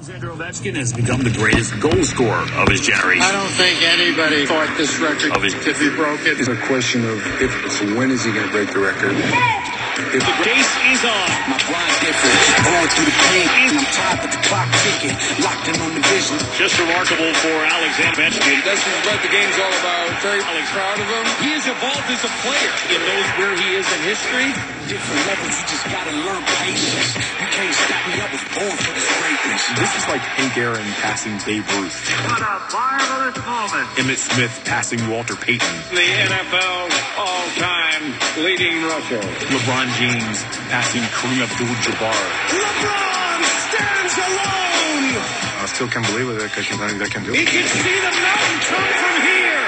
Alexander Ovechkin has become the greatest goal scorer of his generation. I don't think anybody thought this record could be broken. It's a question of if it's when is he going to break the record. If the race is on. My blind's different. Going through the pain, and I'm tired of the clock ticking. Locked in on the vision. Just remarkable for Alexander Ovechkin. This is what the game's all about. Very proud of him. He has evolved as a player. He knows where he is in history. Different levels, you just gotta learn patience. You can't stop me, I was born for this greatness. This is like Hank Aaron passing Babe Ruth. What a marvelous moment. Emmett Smith passing Walter Payton. The NFL's all-time leading rusher. LeBron James passing Kareem Abdul-Jabbar. LeBron stands alone! I still can't believe it because you know that can do He it. can see the mountain come from here.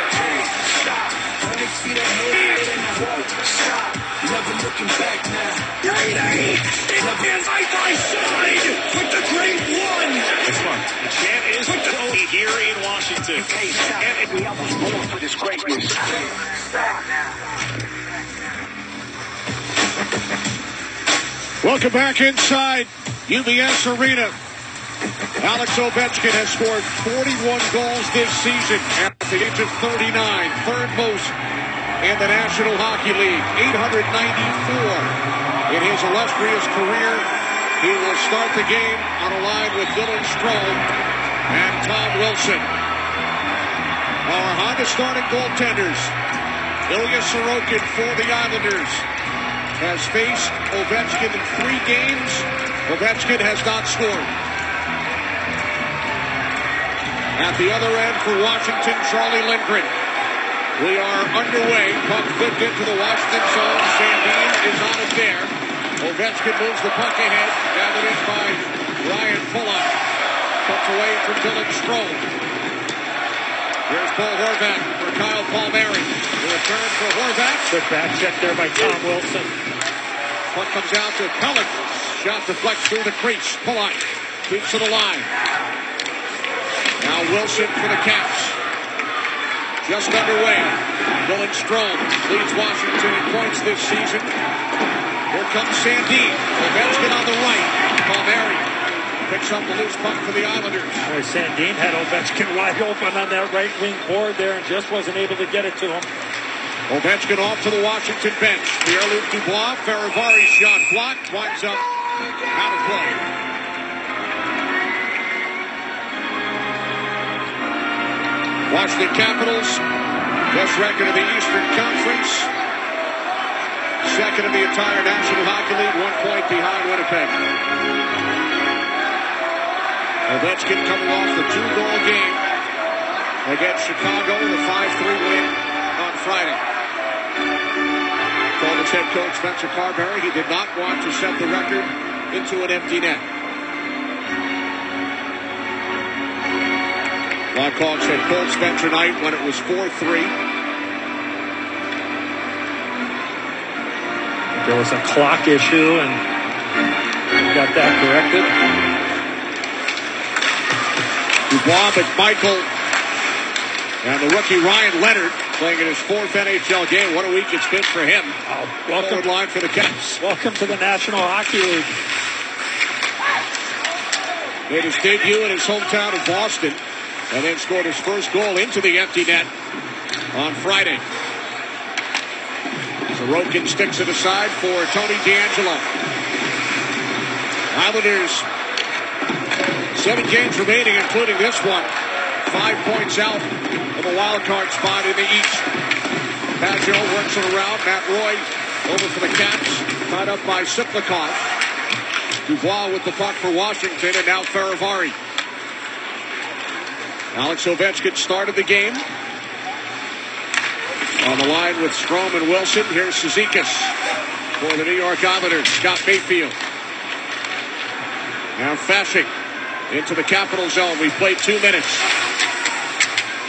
Never looking back now. Brady is side by side with the great one. It's fun. The chant is here in Washington. Can't stop me, I was born for this greatness. Welcome back inside UBS Arena. Alex Ovechkin has scored 41 goals this season at the age of 39, third most in the National Hockey League, 894 in his illustrious career. He will start the game on a line with Dylan Strome and Tom Wilson. Our Honda starting goaltenders, Ilya Sorokin for the Islanders, has faced Ovechkin in 3 games. Ovechkin has not scored. At the other end for Washington, Charlie Lindgren. We are underway. Puck flipped into the Washington zone. Sandin is on it there. Ovechkin moves the puck ahead. Gathered in by Ryan Fulop. Puck away from Dylan Strome. Here's Paul Horvat for Kyle Palmieri. The return for Horvat. Good back check there by Tom Wilson. Puck comes out to Pellick. Shot deflects through the crease. Fulop keeps to the line. Now Wilson for the Caps. Just underway. Dylan Strome leads Washington in points this season. Here comes Sandin. Ovechkin on the right. Palmieri picks up the loose puck for the Islanders. Boy, Sandin had Ovechkin wide open on that right wing board there and just wasn't able to get it to him. Ovechkin off to the Washington bench. Pierre-Luc Dubois. Ferravari's shot blocked. Winds up out of play. Washington Capitals, best record of the Eastern Conference. Second in the entire National Hockey League, 1 point behind Winnipeg. Ovechkin coming off the 2-goal game against Chicago, the 5-3 win on Friday. Told his head coach Spencer Carberry he did not want to set the record into an empty net. Blackhawks had pulled Spencer Knight when it was 4-3. There was a clock issue and got that corrected. Dubois, McMichael, and the rookie Ryan Leonard playing in his 4th NHL game. What a week it's been for him. Welcome Forward line for the Caps. Welcome to the National Hockey League. Made his debut in his hometown of Boston, and then scored his first goal into the empty net on Friday. Sorokin sticks it aside for Tony DeAngelo. Islanders, 7 games remaining, including this one. 5 points out of a wild card spot in the East. Pageau works it around. Matt Roy over for the Caps, tied up by Siplikov. Dubois with the puck for Washington, and now Ferravari. Alex Ovechkin started the game. On the line with Strome and Wilson, here's Cizikas for the New York Islanders. Scott Mayfield. Now Fasching into the Capital zone. We've played 2 minutes.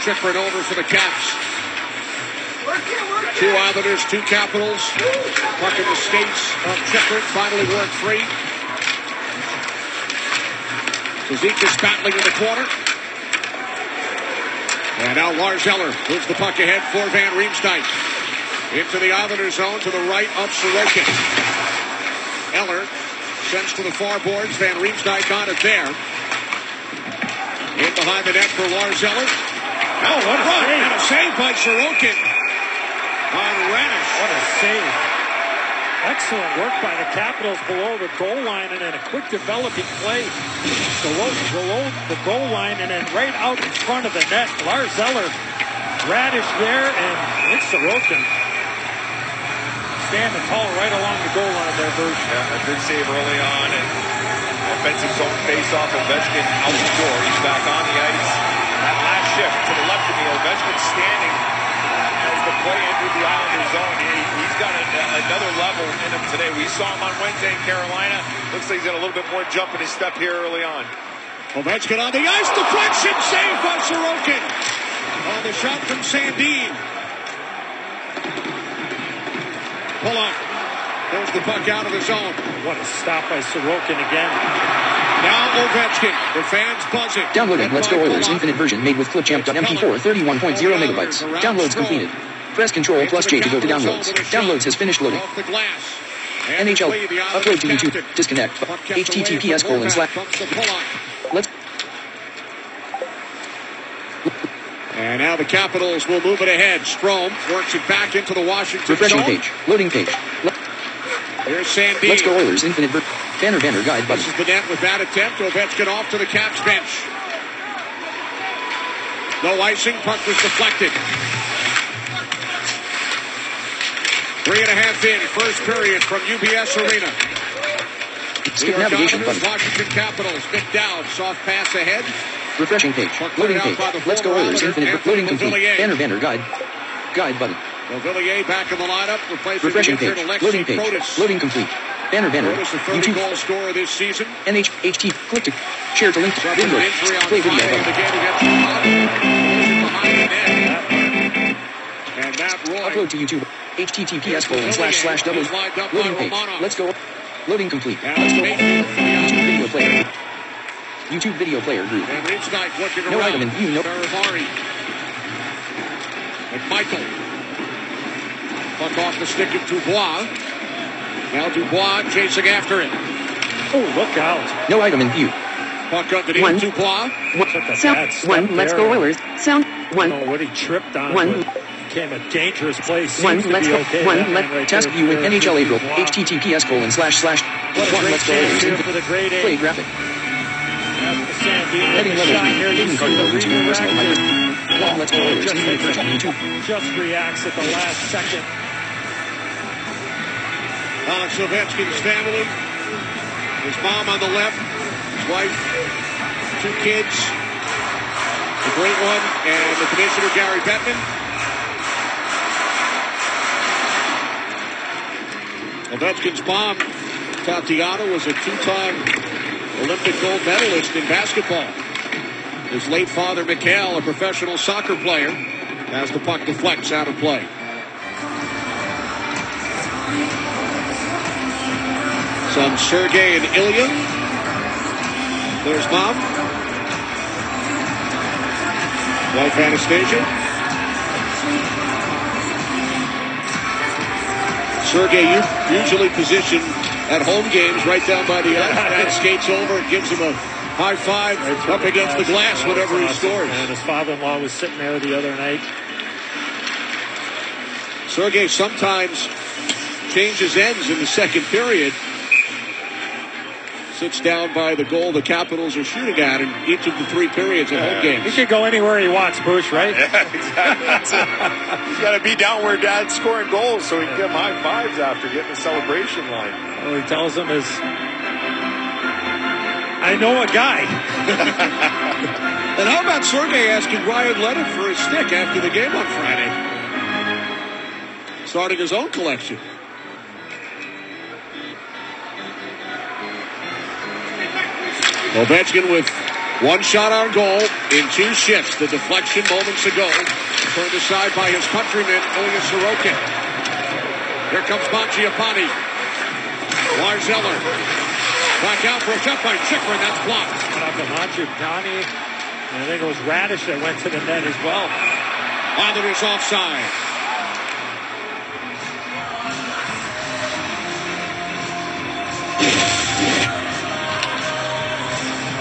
Chikrin over for the Caps. 2 Islanders, 2 Capitals. Puck in the skates of Chikrin. Finally worked free. Cizikas battling in the corner. And now Lars Eller moves the puck ahead for Van Riemsdyk. Into the Islander zone to the right of Sorokin. Eller sends to the far boards. Van Riemsdyk on it there. In behind the net for Lars Eller. Oh, what a save. And a save by Sorokin on Radish. What a save. Excellent work by the Capitals below the goal line, and then a quick developing play below the goal line, and then right out in front of the net. Lars Eller, Radish there, and Nick Sorokin standing tall right along the goal line there, Bruce. Yeah, a good save early on, and offensive zone face-off. Ovechkin out the door. He's back on the ice. That last shift to the left of me. Ovechkin standing as the play entered the Islander zone. He's got another level in him today. We saw him on Wednesday in Carolina. Looks like he's got a little bit more jump in his step here early on. Ovechkin on the ice. Deflection saved by Sorokin. On the shot from Sandin. Pull up. There's the puck out of the zone. What a stop by Sorokin again. Now Ovechkin. The fans buzzing. Downloading Let's Go Oilers Infinite version made with Clipchamp.mp4 31.0 megabytes. Downloads completed. Press Control plus J to go to downloads. Downloads has finished loading. Off the glass. NHL. Upload to YouTube. Disconnect. https:// Let's. And now the Capitals will move it ahead. Strome works it back into the Washington Refreshing zone. page. Loading page. Here's Sandin. Let's Go Oilers Infinite Banner guide button. This is the net with that attempt. Ovechkin off to the Caps bench. No icing. Puck was deflected. 3.5 in. First period from UBS Arena. Skip navigation button. Washington Capitals. McDowd. Soft pass ahead. Refreshing page. Loading page. Let's Go Oilers Infinite loading complete. Banner guide button. Villiers back in the lineup. Refreshing page. Loading page. Loading complete. Banner. Protus, the third YouTube. goal scorer this season. HT. Click to share to link to video. Play video button. And Matt Roy. Upload to YouTube. https:// loading page. Let's go. Loading complete. Let's go. YouTube video player. YouTube video player group. No item in view. No. McMichael. Puck off the stick of Dubois. Now Dubois chasing after it. Oh, look out. No item in view. Puck underneath Dubois. Let's Go Oilers. Sound one. I don't know what he tripped on. One. Became a dangerous place. One. Let's go. Okay. Task view with NHL April. https:// One. Let's Go Oilers. For the grade A. Play graphic. Heading level hidden card over to personal highlight. One. Let's Go Oilers. YouTube. Just reacts at the last second. Alex Ovechkin's family. His mom on the left. His wife. 2 kids. The great one. And the commissioner, Gary Bettman. Ovechkin's mom, Tatiana, was a 2-time Olympic gold medalist in basketball. His late father, Mikhail, a professional soccer player, as the puck deflects out of play. Son Sergei and Ilya. There's mom. Wife Anastasia. Sergei usually positioned at home games right down by the ice. Dad skates over and gives him a high five up against the glass whenever he scores. And his father-in-law was sitting there the other night. Sergei sometimes changes ends in the second period. Sits down by the goal the Capitals are shooting at in each of the 3 periods of home games. He can go anywhere he wants, Bush, right? Yeah, exactly. He's got to be down where Dad's scoring goals so he can give him high fives after getting the celebration line. All he tells him is, I know a guy. And how about Sergei asking Ryan Leonard for his stick after the game on Friday? Starting his own collection. Ovechkin with 1 shot on goal in 2 shifts. The deflection moments ago turned aside by his countryman, Ilya Sorokin. Here comes Mangiapane. Lars Eller. Back out for a shot by Chikrin. That's blocked. Mangiapane. And I think it was Radish that went to the net as well. Islanders offside.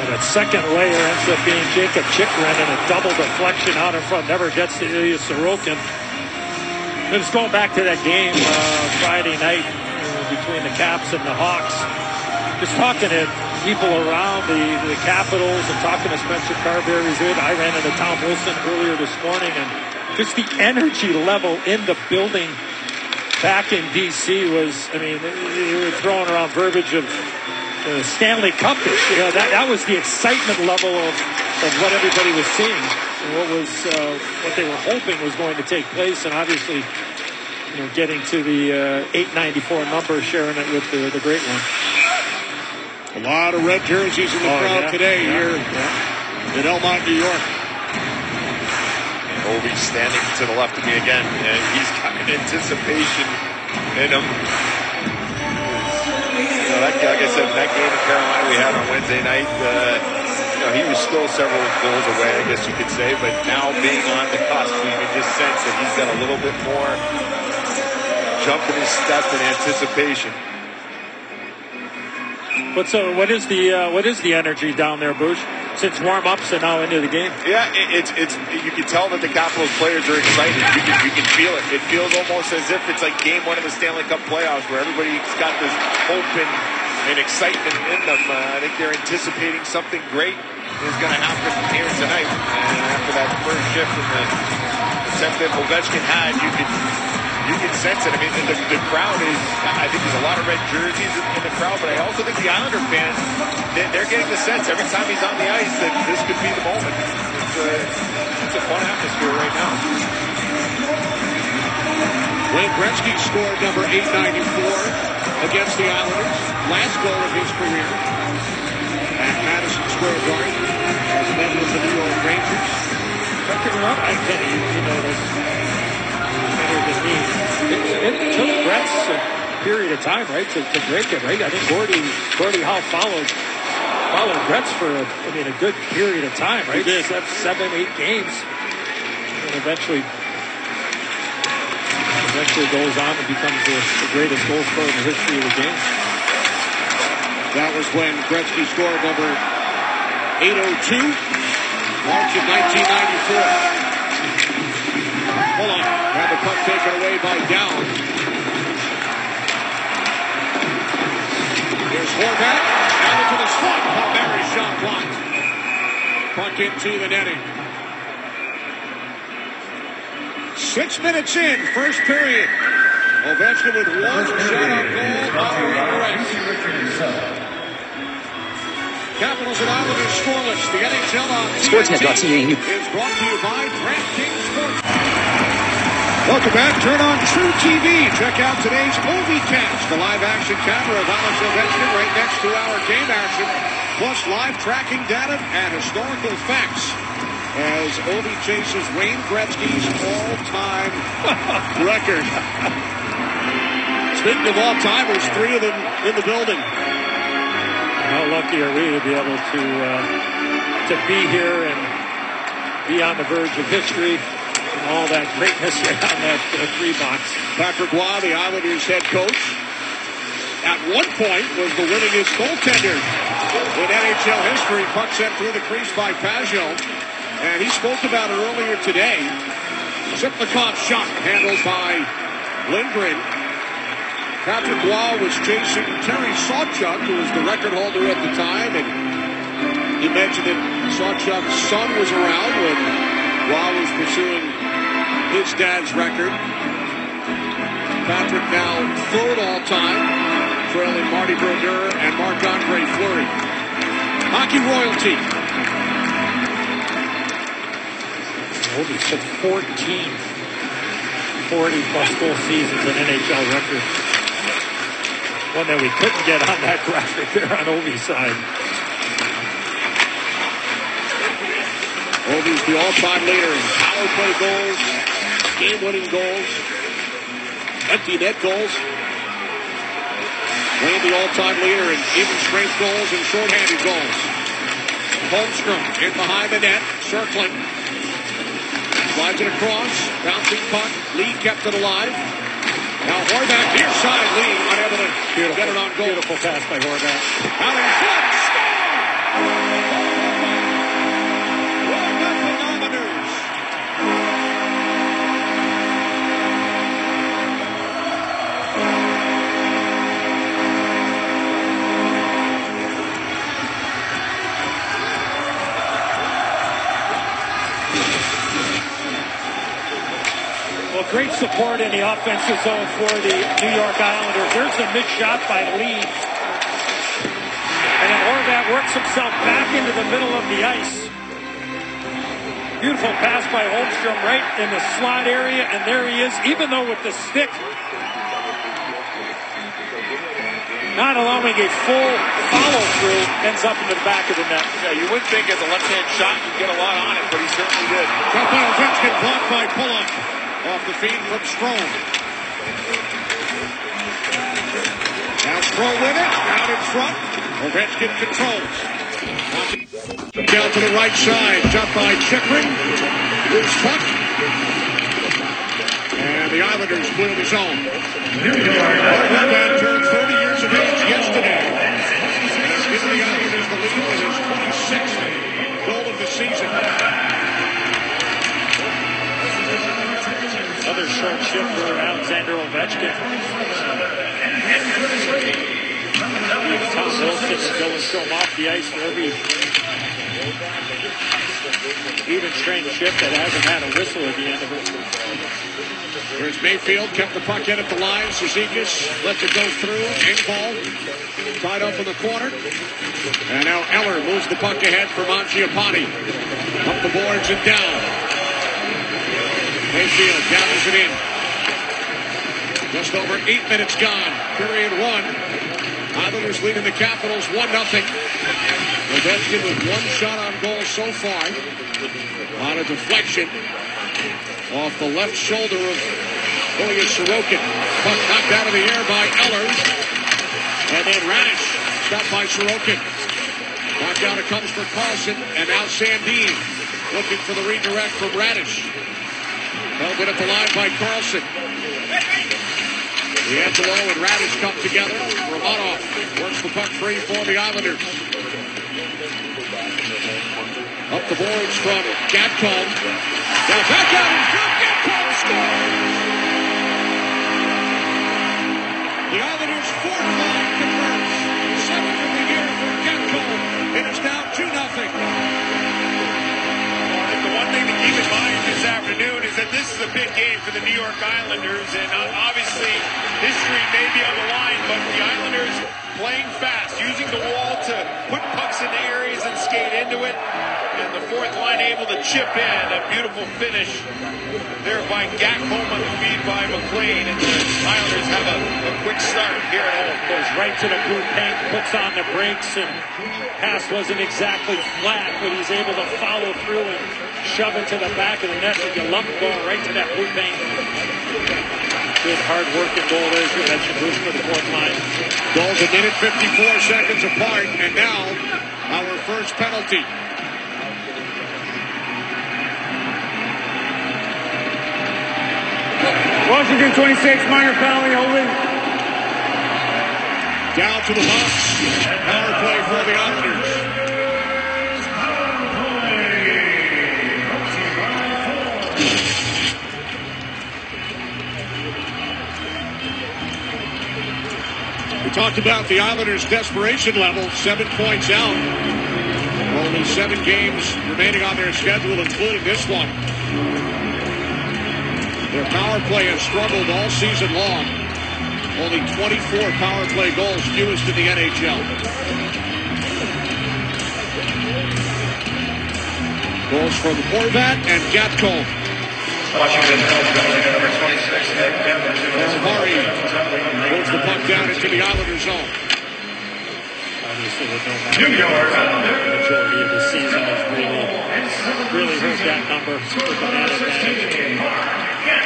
That second layer ends up being Jacob Chikrin, and a double deflection out in front never gets to Ilya Sorokin. And just going back to that game Friday night between the Caps and the Hawks, just talking to people around the Capitals and talking to Spencer Carberry. I ran into Tom Wilson earlier this morning, and just the energy level in the building back in D.C. was, I mean, you were throwing around verbiage of Stanley Cup-ish. You know, that was the excitement level of what everybody was seeing and what they were hoping was going to take place, and obviously, you know, getting to the 894 number, sharing it with the great one. A lot of red jerseys in the crowd today here in Elmont, New York. Ovi standing to the left of me again, and he's got an anticipation in him. You know, like I said, that game in Carolina we had on Wednesday night, you know, he was still several goals away, I guess you could say, but now being on the cusp, you can just sense that he's got a little bit more jump in his step and anticipation. What is the energy down there, Bush? Since warm-ups and now into the game. Yeah, it's you can tell that the Capitals players are excited. You can feel it. It feels almost as if it's like game one of the Stanley Cup playoffs, where everybody's got this hope and excitement in them. I think they're anticipating something great is going to happen here tonight. And after that first shift in the attempt that Ovechkin had, you can sense it. I mean, the crowd is, I think there's a lot of red jerseys in the crowd, but I also think the Islander fans, they're getting the sense every time he's on the ice that this could be the moment. It's a fun atmosphere right now. Wayne Gretzky scored number 894 against the Islanders. Last goal of his career at Madison Square Garden as a member of the New York Rangers. I think you know this better than me. It took Gretz a period of time, right, to break it, right? I think Gordie Howe followed Gretz for a good period of time, right? 7, 8 games, and eventually goes on and becomes the greatest goal scorer in the history of the game. That was when Gretzky scored number 802, March of 1994. Hold on. Had the puck taken away by Down. Here's Horvat. Down into the slot. Palmieri's shot blocked. Puck into the netting. 6 minutes in, first period. Ovechkin with one shot on goal. Capitals and Islanders scoreless. The NHL on Sportsnet.ca is brought to you by DraftKings Sports. Welcome back. Turn on True TV. Check out today's OviCast, the live action camera of Alex Ovechkin right next to our game action, plus live tracking data and historical facts as Ovi chases Wayne Gretzky's all-time record. Speaking of all-timers, 3 of them in the building. How lucky are we to be able to be here and be on the verge of history and all that greatness right on that 3 box. Patrick Roy, the Islanders head coach, at one point was the winningest goaltender in NHL history. Puck sent through the crease by Pajot, and he spoke about it earlier today. Zipnikov's shot handled by Lindgren. Patrick Roy was chasing Terry Sawchuk, who was the record holder at the time, and he mentioned that Sawchuk's son was around when Roy was pursuing his dad's record. Patrick now 3rd all-time, trailing Marty Brodeur and Marc-Andre Fleury. Hockey royalty. Ovi took 14 40-plus goal seasons in NHL record. One that we couldn't get on that graphic there on Ovi's side. Ovi's the all-time leader in power play goals, game-winning goals, empty net goals. Wayne the all-time leader in even strength goals and shorthanded goals. Holmstrom in behind the net, circling. Slides it across, bouncing puck. Lee kept it alive. Now Horvat near side. Lee unable to get it on goal. Beautiful pass by Horvat. Out in front, score! great support in the offensive zone for the New York Islanders. There's a missed shot by Lee. And then Horvat works himself back into the middle of the ice. Beautiful pass by Holmstrom right in the slot area, and there he is, even though with the stick, not allowing a full follow-through, ends up into the back of the net. Yeah, you would think as a left-hand shot you'd get a lot on it, but he certainly did. Cut by Ovechkin, blocked by Pullum. Off the feed from Strome. Now Strome with it, out in front. Ovechkin controls. Down to the right side, jumped by Chikrin. Loose puck. And the Islanders clear the zone. Horvat turned 30 years of age yesterday. Has given the Islanders the lead with his 26th goal of the season. Another short shift for Alexander Ovechkin. Tom Wilson and Dylan Strome off the ice for every even strength shift that hasn't had a whistle at the end of it. Here's Mayfield, kept the puck in at the line. Cizikas lets it go through. End ball. Tied up in the corner. And now Eller moves the puck ahead for Mangiapane. Up the boards and down. Mayfield gathers it in. Just over 8 minutes gone. Period one. Islanders leading the Capitals 1-0. Ovechkin with one shot on goal so far. On a deflection off the left shoulder of Ilya Sorokin. Puck knocked out of the air by Eller. And then Radish stopped by Sorokin. Knocked out it comes for Carlson. And now Sandin looking for the redirect from Radish. Held it at the line by Carlson. D'Angelo and Radish come together. Romanov works the puck free for the Islanders. Up the boards from Gatcomb. Now back out in front. Gatcomb scores! The Islanders' fourth line converts. Seventh of the year for Gatcomb. It is now 2-0. The one thing to keep in mind this afternoon is that this is a big game for the New York Islanders, and obviously history may be on the line, but the Islanders playing fast, using the wall to put pucks into areas and skate into it, and the fourth line able to chip in. A beautiful finish there by Gatcomb on the feed by McLean, and the Islanders have a quick start here at home. Goes right to the blue paint, puts on the brakes, and pass wasn't exactly flat, but he's able to follow through and shove it to the back of the net with your lump going right to that blue paint. Good hard-working goal there, as you mentioned, Bruce, for the fourth line. Goals a minute 54 seconds apart, and now our first penalty. Washington 26, minor penalty, holding. Down to the box. Power play for the Islanders. We talked about the Islanders' desperation level, 7 points out. Only 7 games remaining on their schedule, including this one. Their power play has struggled all season long. Only 24 power play goals, fewest in the NHL. Goals from Horvat and Gatcomb. Washington, number 26, Murray moves the puck down into the Islanders' zone. Obviously, with no matter the majority of the season has really hurt that number with the man advantage.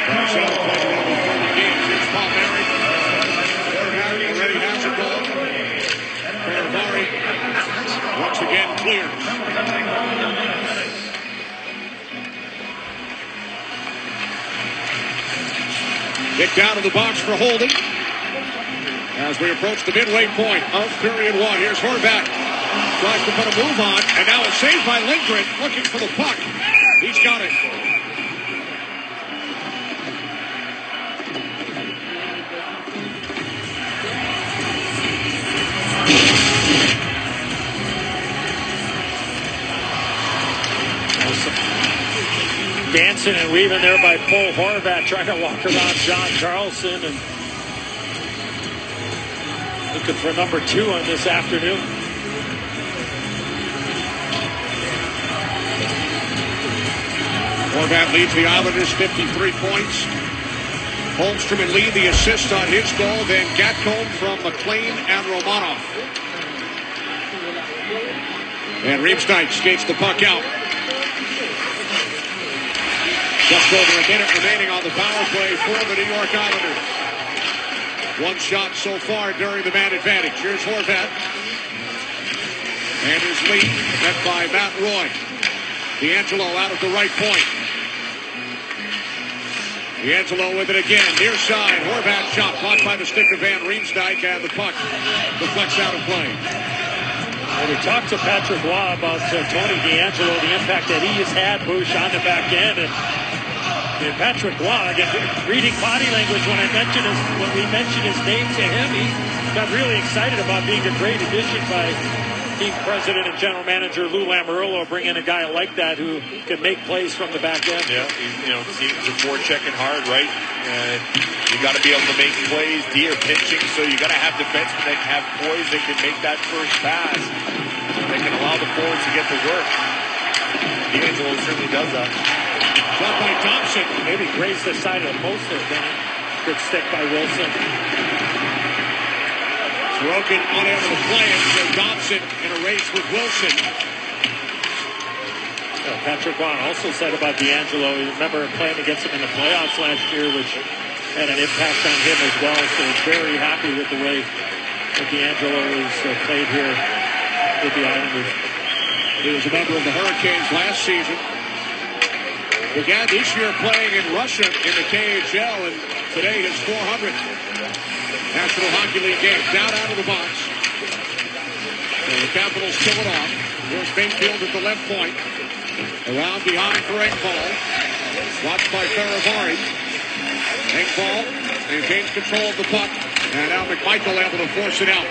Marcel played only 30 games. Here's Paul Murray. Murray already has a goal. Murray once again clears. Kick down to the box for holding. As we approach the midway point of period one, here's Horvat. Tries to put a move on, and now a save by Lindgren, looking for the puck. He's got it. dancing and weaving there by Paul Horvat, trying to walk around John Carlson and looking for number 2 on this afternoon. Horvat leads the Islanders 53 points. Holmstrom and Lee the assist on his goal. Then Gatcomb from McLean and Romanov. And Reeves-Knight skates the puck out. Just over a minute remaining on the power play for the New York Islanders. One shot so far during the man advantage. Here's Horvat. And his lead met by Matt Roy. D'Angelo out at the right point. D'Angelo with it again. Near side. Horvat shot blocked by the stick of Van Riemsdyk, and the puck deflects out of play. And we talked to Patrick Roy about Tony D'Angelo, the impact that he has had, Bush, on the back end. And Patrick Roy, again, reading body language when we mentioned his name to him, he got really excited about being a great addition by team president and general manager Lou Lamoriello, bringing a guy like that who can make plays from the back end. Yeah, he's a forechecking hard, right? You got to be able to make plays. D are pitching, so you got to have defensemen that have poise that can make that first pass. They can allow the forwards to get to work. D'Angelo certainly does that. Shot by Thompson. Maybe grazed the side of the post there, Danny. Good stick by Wilson. Sorokin unable to play it, so Thompson in a race with Wilson. Patrick Roy also said about D'Angelo, you remember playing against him in the playoffs last year, which had an impact on him as well. So he's very happy with the way that D'Angelo has played here with the Islanders. He was a member of the Hurricanes last season. Began this year playing in Russia in the KHL, and today his 400th National Hockey League game. Down out of the box. And the Capitals kill it off. Here's Mayfield at the left point. Around behind for Engvall. Watched by Faravari. Engvall maintains control of the puck. And now McMichael able to force it out.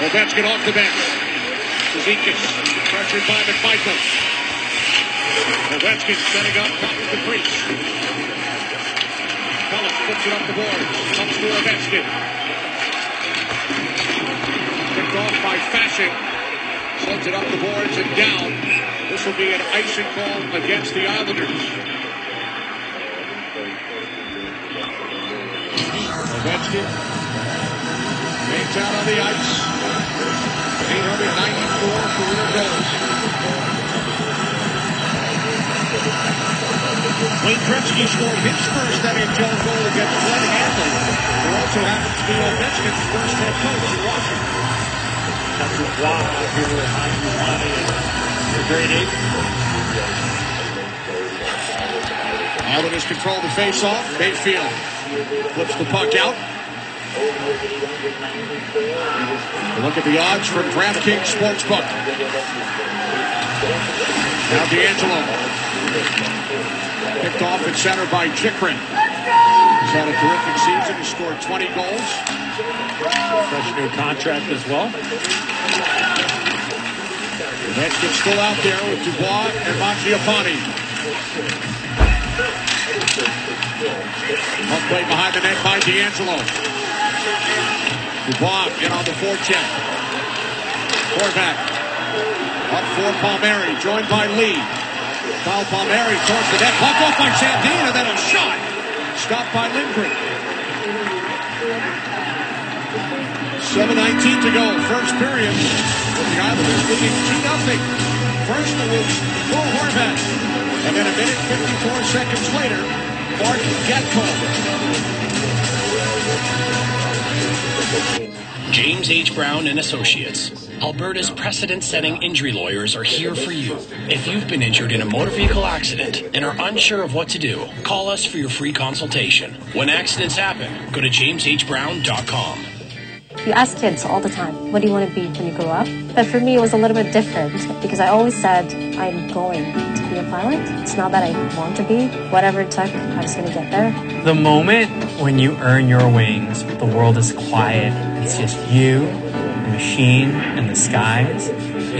Ovechkin off the bench. Zizekas pressured by McMichael. Ovechkin setting up top of the crease. Pellis puts it up the board. Comes to Ovechkin. Picked off by Fasching. Sends it up the boards and down. This will be an icing call against the Islanders. Ovechkin makes out on the ice. 894 career goals. Wayne Gretzky scored his first NHL goal against Glenn Handley, who also happens to be Ovechkin's first head coach in Washington. That's a wow here with the grade 8. Islanders control the face-off. Mayfield flips the puck out. Look at the odds from DraftKings Sportsbook. Now D'Angelo. Picked off at center by Chikrin. He's had a terrific season. He scored 20 goals. Fresh new contract as well. Ovechkin still out there with Dubois and Mangiapane. Puck played behind the net by D'Angelo. Dubois in on the forecheck. Horvat up for Palmieri, joined by Lee. Foul Palmieri towards the net. Puck off by Sandin, and then a shot. Stopped by Lindgren. 7:19 to go. First period. With the Islanders leading 2-0. First it was Paul Horvat. And then a minute 54 seconds later, Mark Gatcomb. James H. Brown and Associates. Alberta's precedent-setting injury lawyers are here for you. If you've been injured in a motor vehicle accident and are unsure of what to do, call us for your free consultation. When accidents happen, go to jameshbrown.com. You ask kids all the time, what do you want to be when you grow up? But for me, it was a little bit different because I always said, I'm going to be a pilot. It's not that I want to be. Whatever it took, I was going to get there. The moment when you earn your wings, the world is quiet. It's just you, the machine, and the skies.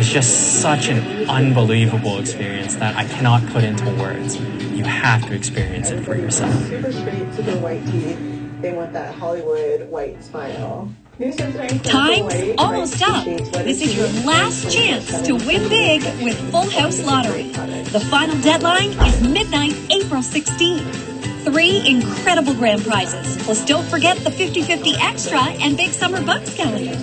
is just such an unbelievable experience that I cannot put into words. You have to experience it for yourself. Super straight, super white teeth. They want that Hollywood white smile. Time's almost up. This is your last chance to win big with Full House Lottery. The final deadline is midnight, April 16th. 3 incredible grand prizes. Plus, don't forget the 50-50 Extra and Big Summer Bucks calendar.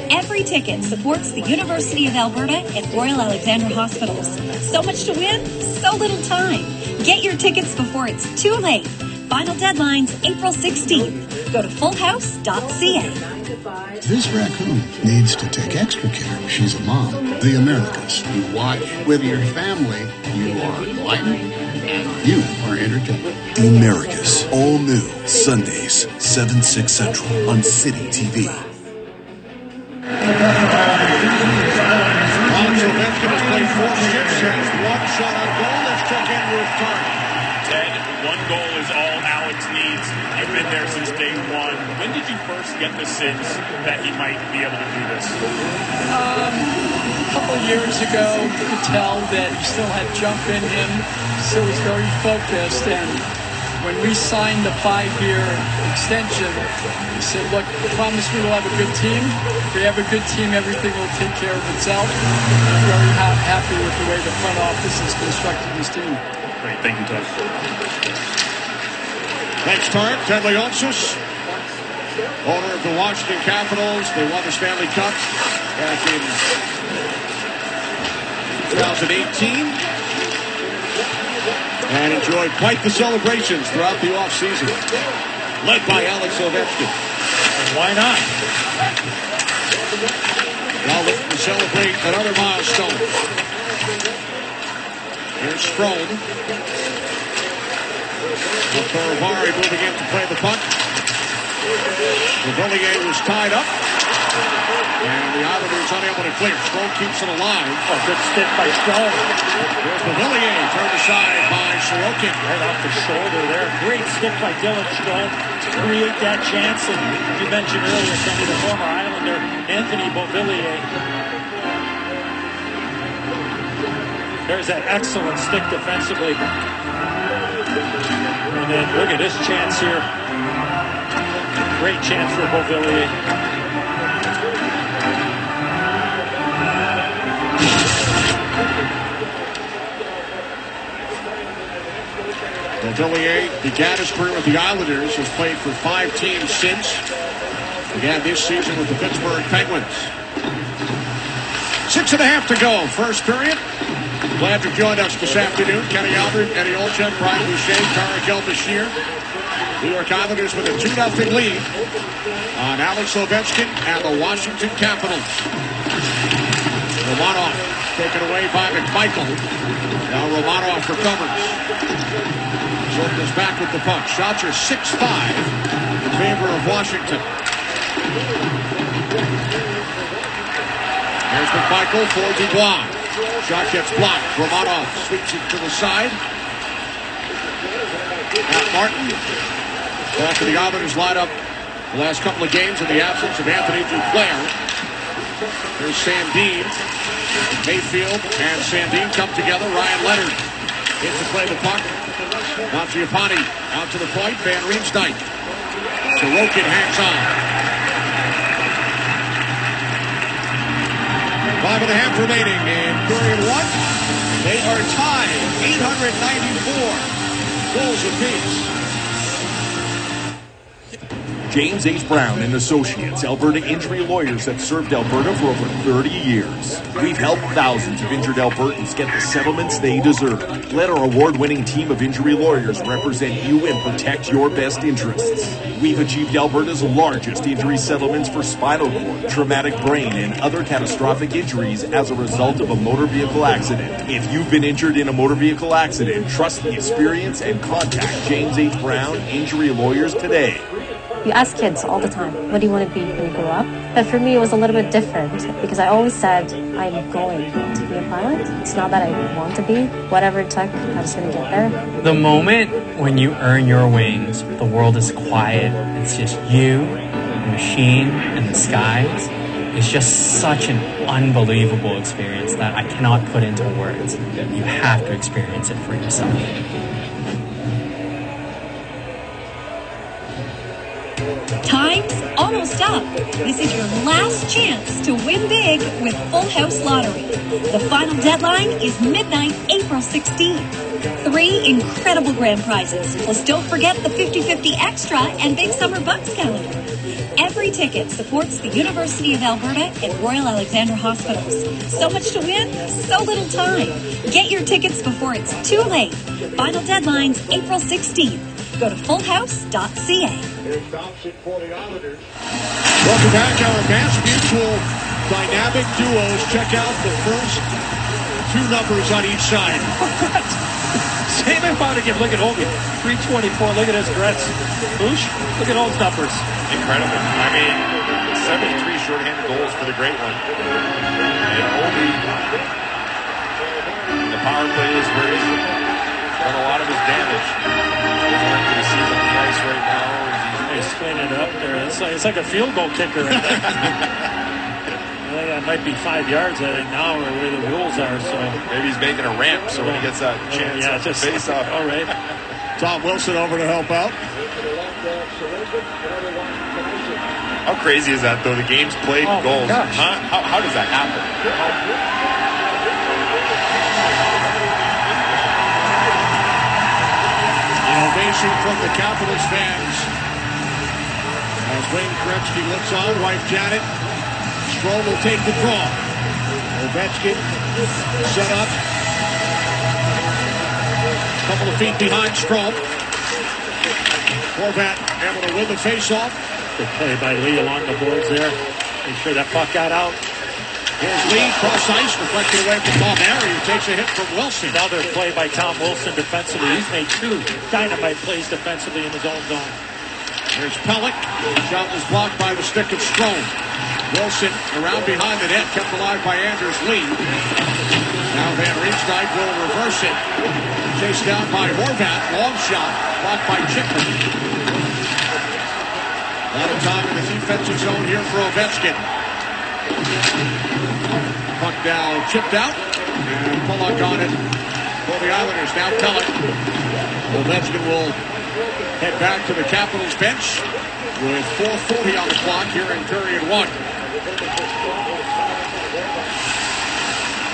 Every ticket supports the University of Alberta and Royal Alexander Hospitals. So much to win, so little time. Get your tickets before it's too late. Final deadline's April 16th. Go to fullhouse.ca. This raccoon needs to take extra care. She's a mom. The Americas. You watch with your family. You are enlightened. And you are entertained. The Americas. All new. Sundays, 7/6 Central on City TV. Alex Ovechkin has played 4 shifts, has 1 shot on goal. Let's check in with Tark. Ted, 1 goal is all Alex needs. You've been there since day 1. When did you first get the sense that he might be able to do this? A couple of years ago, you could tell that he still had jump in him, still was very focused, and when we signed the 5-year extension, we said, look, I promise we will have a good team. If we have a good team, everything will take care of itself. I'm very happy with the way the front office has constructed this team. Great, thank you, Ted. Thanks, Tark. Ted Leonsis, owner of the Washington Capitals. They won the Stanley Cup back in 2018 and enjoyed quite the celebrations throughout the offseason, led by Alex Ovechkin. And why not? Now looking to celebrate another milestone. Here's Strome. Bari moving in to play the puck. Villiers was tied up. And the Islanders unable to clear. Strome keeps it alive. Oh, good stick by Strome. There's the Villiers turned aside by Sorokin. Right off the shoulder there. Great stick by Dylan Strome to create that chance. And you mentioned earlier, Kenny, the former Islander, Anthony Beauvillier. There's that excellent stick defensively. And then look at this chance here. Great chance for Beauvillier. Villiers began his career with the Islanders, has played for 5 teams since. Began this season with the Pittsburgh Penguins. 6.5 to go, first period. Glad you've joined us this afternoon. Kenny Albert, Eddie Olczyk, Brian Boucher, Tarek El-Bashir. New York Islanders with a 2-0 lead on Alex Ovechkin and the Washington Capitals. Romanov taken away by McMichael. Now Romanov recovers. Circles back with the puck. Shots are 6-5 in favor of Washington. There's McMichael for Dubois. Shot gets blocked. Romanov sweeps it to the side. Matt Martin back to the Islanders lineup the last couple of games in the absence of Anthony Duclair. There's Sandin. Mayfield and Sandin come together. Ryan Leonard in to play the puck. Mangiapane out to the point. Van Riemsdyk. Sorokin hangs on. 5.5 remaining in period 1. They are tied 894 goals apiece. James H. Brown and Associates, Alberta injury lawyers that served Alberta for over 30 years. We've helped thousands of injured Albertans get the settlements they deserve. Let our award-winning team of injury lawyers represent you and protect your best interests. We've achieved Alberta's largest injury settlements for spinal cord, traumatic brain, and other catastrophic injuries as a result of a motor vehicle accident. If you've been injured in a motor vehicle accident, trust the experience and contact James H. Brown Injury Lawyers today. You ask kids all the time, what do you want to be when you grow up? But for me, it was a little bit different because I always said, I'm going to be a pilot. It's not that I want to be. Whatever it took, I'm just going to get there. The moment when you earn your wings, the world is quiet. It's just you, the machine, and the skies. is just such an unbelievable experience that I cannot put into words. You have to experience it for yourself. Time's almost up. This is your last chance to win big with Full House Lottery. The final deadline is midnight, April 16th. 3 incredible grand prizes. Plus, don't forget the 50-50 Extra and Big Summer Bucks calendar. Every ticket supports the University of Alberta and Royal Alexander Hospitals. So much to win, so little time. Get your tickets before it's too late. Final deadline's April 16th. Go to fullhouse.ca. Welcome back, our Mass Mutual Dynamic Duos. Check out the first 2 numbers on each side. Same amount again. Look at Obi. 324. Look at his Gretz. Boosh. Look at those numbers. Incredible. I mean, 73 shorthanded goals for the great one. And Obi, the power play is where he's done a lot of his damage. You see him on the ice right now. He's cleaning it up there. It's like a field goal kicker. I think that might be 5 yards, I think, now, or the way the rules are. So maybe he's making a ramp, so when he gets that chance to face off. All right. Tom Wilson over to help out. How crazy is that, though? The game's played in goals. Huh? How does that happen? Ovation from the Capitals fans as Wayne Gretzky looks on. Wife Janet. Strome will take the draw. Ovechkin set up. Couple of feet behind Strome. Horvat able to win the faceoff. Good play by Lee along the boards there. Make sure that puck got out. Here's Lee, cross ice, deflected away from Palmieri, who takes a hit from Wilson. Another play by Tom Wilson defensively. He's made 2 dynamite plays defensively in his own zone. There's Pellick. Shot was blocked by the stick of Strome. Wilson around behind the net, kept alive by Anders Lee. Now Van Riemsdyk will reverse it. Chased down by Horvat. Long shot, blocked by Chipman. A lot of time in the defensive zone here for Ovechkin. Puck now chipped out, and Pollock on it for the Islanders. Now Pellick. Ovechkin will head back to the Capitals bench with 4:40 on the clock here in period 1.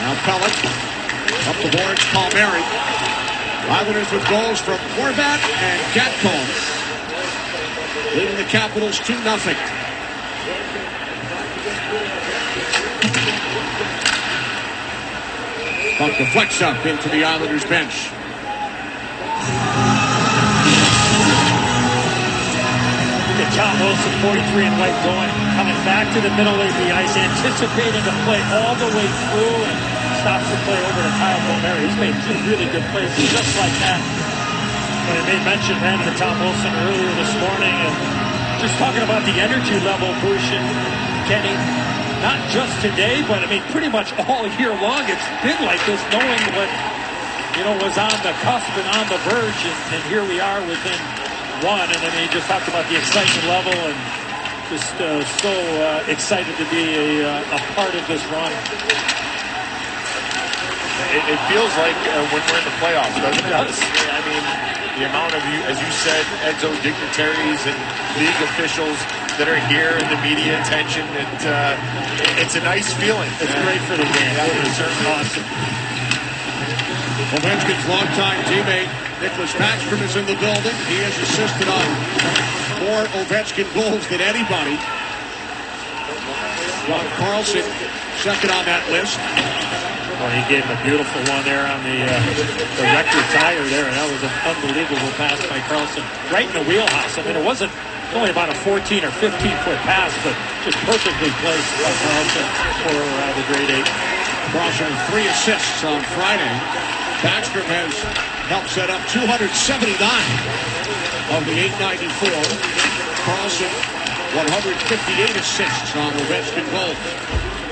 Now Pellick up the boards, Palmieri. Islanders with goals from Horvat and Gatcomb, leading the Capitals 2-0. Puck deflects up into the Islanders bench. Tom Wilson, 43 and white, coming back to the middle of the ice, anticipating to play all the way through, and stops the play over to Kyle Palmieri. He's made 2 really good plays just like that. But I made mention then to Tom Wilson earlier this morning, and just talking about the energy level, Bush and Kenny. Not just today, but I mean pretty much all year long. It's been like this, knowing what was on the cusp and on the verge, and here we are within 1. And then he just talked about the excitement level, and just so excited to be a part of this run. It feels like when we're in the playoffs, doesn't it? It does. I mean, the amount of, as you said, Edzo dignitaries and league officials that are here, and the media attention, it's a nice feeling. It's great for the game. It's certainly awesome. Ovechkin's longtime teammate Nicholas Backstrom is in the building. He has assisted on more Ovechkin goals than anybody. John Carlson, second on that list. Well, he gave him a beautiful one there on the record tire there, and that was an unbelievable pass by Carlson. Right in the wheelhouse. I mean, it wasn't only about a 14 or 15-foot pass, but just perfectly placed by Carlson for the grade 8. Carlson with 3 assists on Friday. Backstrom has helped set up 279 of the 894. Carlson, 158 assists on Ovechkin goals.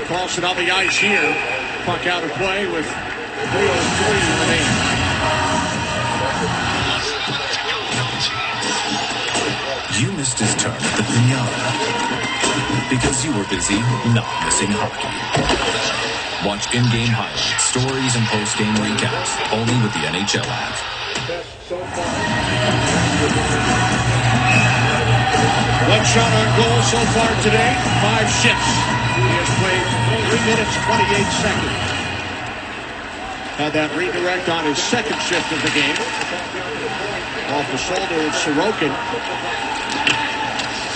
Carlson on the ice here. Puck out of play with 3:03 remaining. You missed his turn at the pinata. because you were busy not missing hockey. Watch in-game highlights, stories, and post-game recaps only with the NHL app. One shot on goal so far today, 5 shifts. He has played 3 minutes, 28 seconds. Had that redirect on his second shift of the game. Off the shoulder of Sorokin.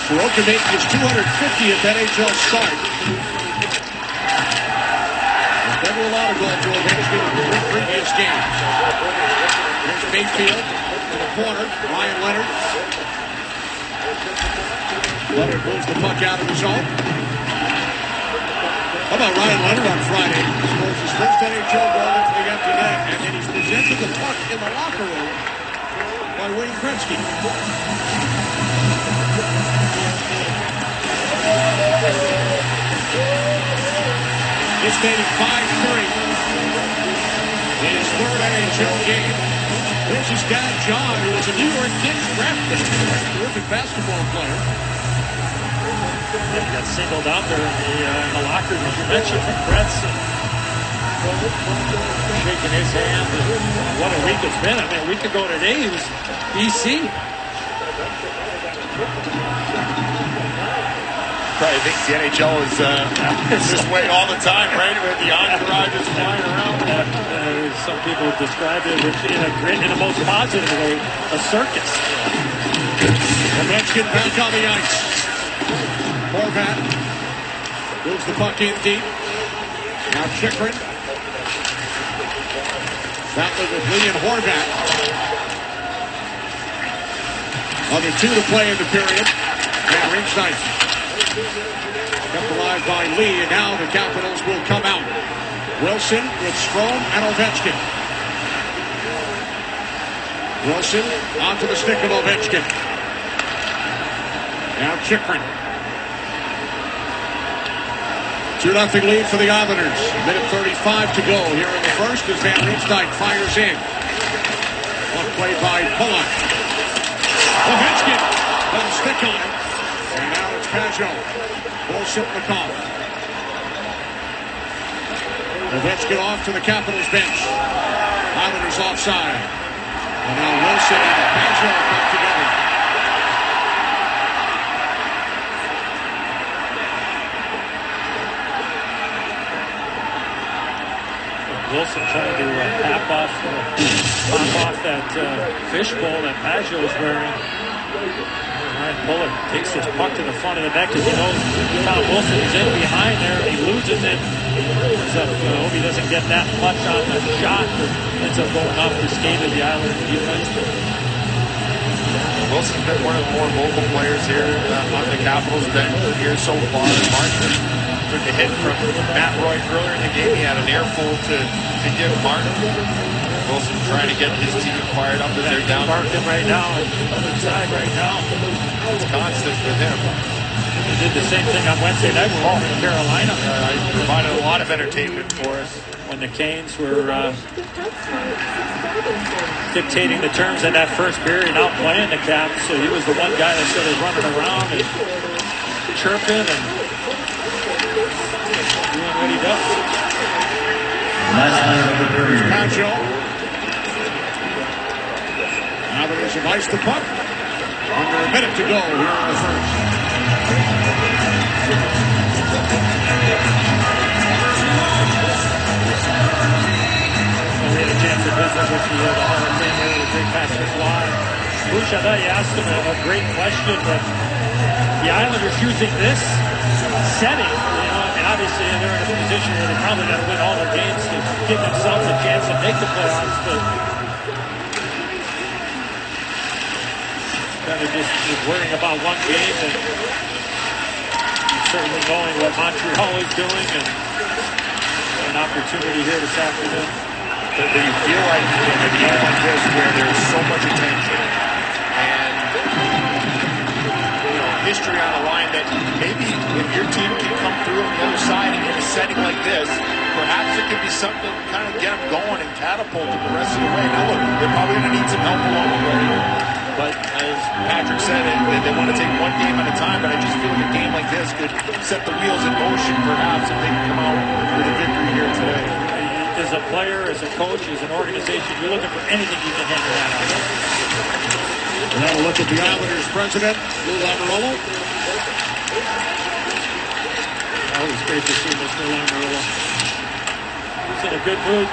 Sorokin making his 250th NHL start. There's never allowed a goal to Ovechkin in 3 previous games. Here's Mayfield in the corner. Ryan Leonard. Leonard moves the puck out of his zone. How about Ryan Leonard on Friday? He scores his first NHL goal into the empty net, and then he's presented the puck in the locker room by Wayne Gretzky. It's made it 5-3. In his third NHL game. There's his dad, John, who was a New York Knicks draft pick. Terrific basketball player. Yeah, he got singled out there in the locker room. You mentioned Gretz shaking his hand. And what a week it's been. I mean, a week ago today, he was BC. I think the NHL is this way all the time, right? With the entourage is flying around. Some people describe it in a most positive way, a circus. Ovechkin back on the ice. Horvat moves the puck in deep. Now Chikrin. Battling with Lee and Horvat. Under 2 to play in the period. And Rinksnight. Kept alive by Lee, and now the Capitals will come out. Wilson with Strome and Ovechkin. Wilson onto the stick of Ovechkin. Now Chikrin. 2-0 lead for the Islanders. Minute 35 to go here in the first as Van Riemsdyk fires in. One play by Pullman. Ovechkin got a stick on him. And now it's Pajot. Bullshit McCall. Ovechkin off to the Capitals bench. Islanders offside. And now Wilson and Pajot come together. Wilson trying to tap off that fishbowl that Pajot is wearing. Ryan Puller takes his puck to the front of the net because he knows Tom Wilson is in behind there and he loses it. Hope he doesn't get that much on the shot that ends up going off the skate of the Islanders defense. Wilson's been one of the more vocal players here on the Capitals bench here so far. Martin took a hit from Matt Roy earlier in the game. He had an airful to give Martin. Wilson trying to get his team fired up as they're down. Martin right now, other side right now. It's constant with him. He did the same thing on Wednesday night with Carolina. He provided a lot of entertainment for us. When the Canes were dictating the terms in that first period, outplaying the Caps, so he was the one guy that started running around and chirping and doing what he does. Last night of the period. Pajot. Now there's a nice to puck. Under a minute to go here in the first. We had a chance to visit with the Hall of Famer, the great Patrick Waugh. Bush, I thought you asked him a great question, but the Islanders using this setting, and obviously they're in a position where they probably got to win all their games to give themselves a chance to make the playoffs, but kind of just worrying about one game and certainly knowing what Montreal is doing and an opportunity here this afternoon. But you feel like in a game like this where there's so much attention and history on the line that maybe if your team can come through on the other side in a setting like this, perhaps it could be something to kind of get them going and catapult them the rest of the way. Now look, they're probably going to need some help along the way. But as Patrick said, they want to take one game at a time, but I just feel like a game like this could set the wheels in motion, perhaps, if they can come out with a victory here today. As a player, as a coach, as an organization, you're looking for anything you can hang your hat on. We'll have a look at the Islanders president, Lou Lamoriello. Always great to see Mr. Lamoriello. He's in a good mood.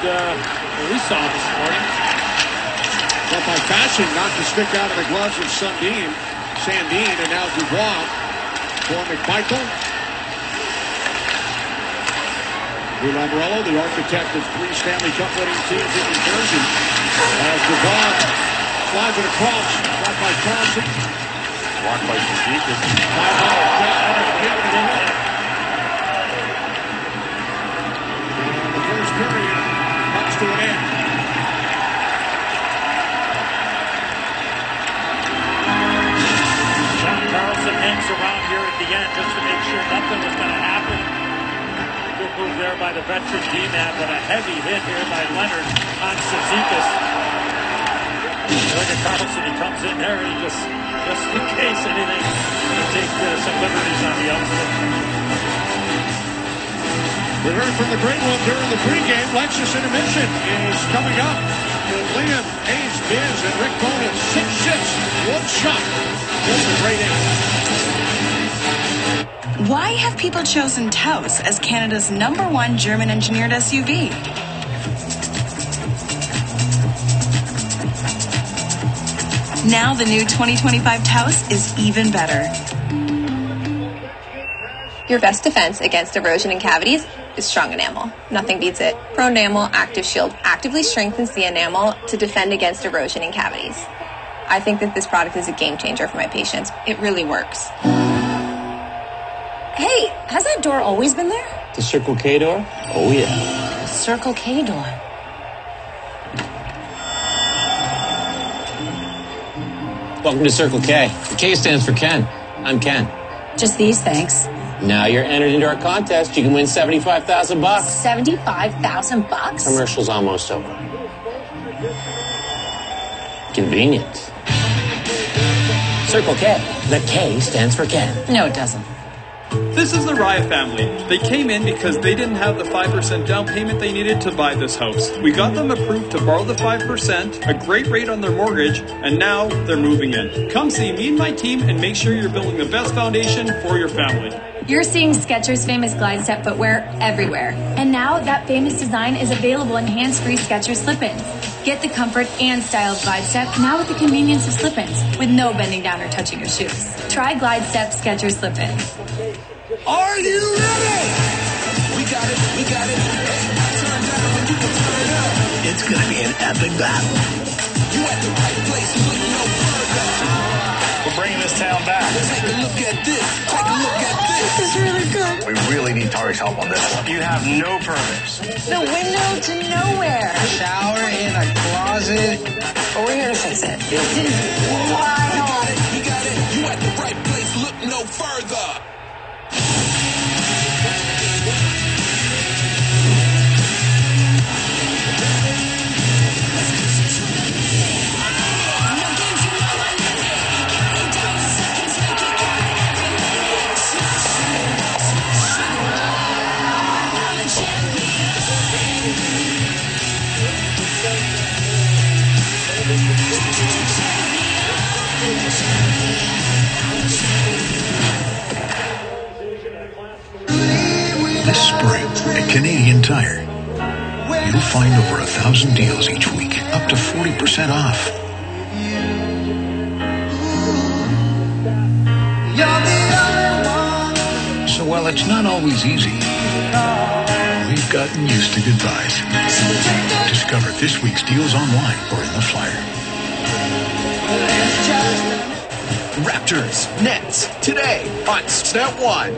We saw him this morning. But by fashion, not to stick out of the gloves of Sandin, and now Dubois for McMichael. Lou Lamoriello, the architect of 3 Stanley Cup winning teams in New Jersey. As Dubois slides it across, blocked by Carlson. Blocked by Suzuki. The first period comes to an end. Carlson hangs around here at the end just to make sure nothing was going to happen. Good move there by the veteran D-man, but a heavy hit here by Leonard on Cizikas. Look at Carlson, he comes in there, he just in case anything, to take some liberties on the outside. We heard from the great one during the pregame. Lexus Intermission is coming up. Liam, Hayes, Biz, and Rick Bonin, 6 shifts, 1 shot. Just a great inning. Why have people chosen Taos as Canada's #1 German-engineered SUV? Now the new 2025 Taos is even better. Your best defense against erosion and cavities is strong enamel. Nothing beats it. Pro Enamel Active Shield actively strengthens the enamel to defend against erosion and cavities. I think that this product is a game changer for my patients. It really works. Hey, has that door always been there? The Circle K door? Oh, yeah. Circle K door. Welcome to Circle K. The K stands for Ken. I'm Ken. Just these, thanks. Now you're entered into our contest. You can win $75,000. $75,000? Commercial's almost over. Convenient. Circle K. The K stands for Ken. No, it doesn't. This is the Raya family. They came in because they didn't have the 5% down payment they needed to buy this house. We got them approved to borrow the 5%, a great rate on their mortgage, and now they're moving in. Come see me and my team and make sure you're building the best foundation for your family. You're seeing Skechers' famous glide step footwear everywhere. And now that famous design is available in hands-free Skechers slip-ins. Get the comfort and style of glide step now with the convenience of slip-ins with no bending down or touching your shoes. Try glide step Skechers slip-ins. Are you ready? We got it. Turn down when you can turn up. It's gonna be an epic battle. You at the right place, look no further. We're bringing this town back. Take a look at this. Take a look at this. This is really good. We really need Tariq's help on this one. You have no permits. The window to nowhere. Shower in a closet. But we're here to fix it. This is wild. You got it. You at the right place, look no further. This spring at Canadian Tire, you'll find over 1,000 deals each week, up to 40% off. So while it's not always easy, we've gotten used to goodbyes. Discover this week's deals online or in the flyer. Raptors, Nets, today on Step 1.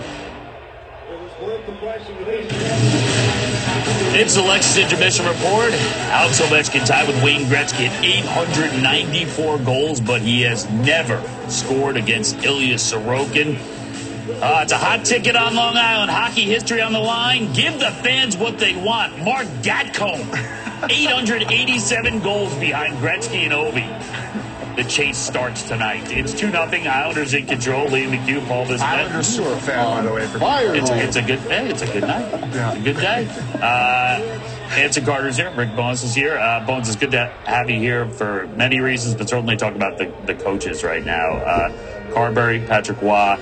It's the Lexus Intermission Report. Alex Ovechkin tied with Wayne Gretzky at 894 goals, but he has never scored against Ilya Sorokin. It's a hot ticket on Long Island. Hockey history on the line. Give the fans what they want. Mark Gatcomb, 887 goals behind Gretzky and Ovi. the chase starts tonight. It's 2-0. Islanders in control. Lee McHugh, Paul Bissett. Islanders super fan, by the way. It's a good day. It's a good night. Yeah. It's a good day. Anson Carter's here. Rick Bones is here. Bones, it's good to have you here for many reasons, but certainly talk about the coaches right now. Carberry, Patrick Waugh.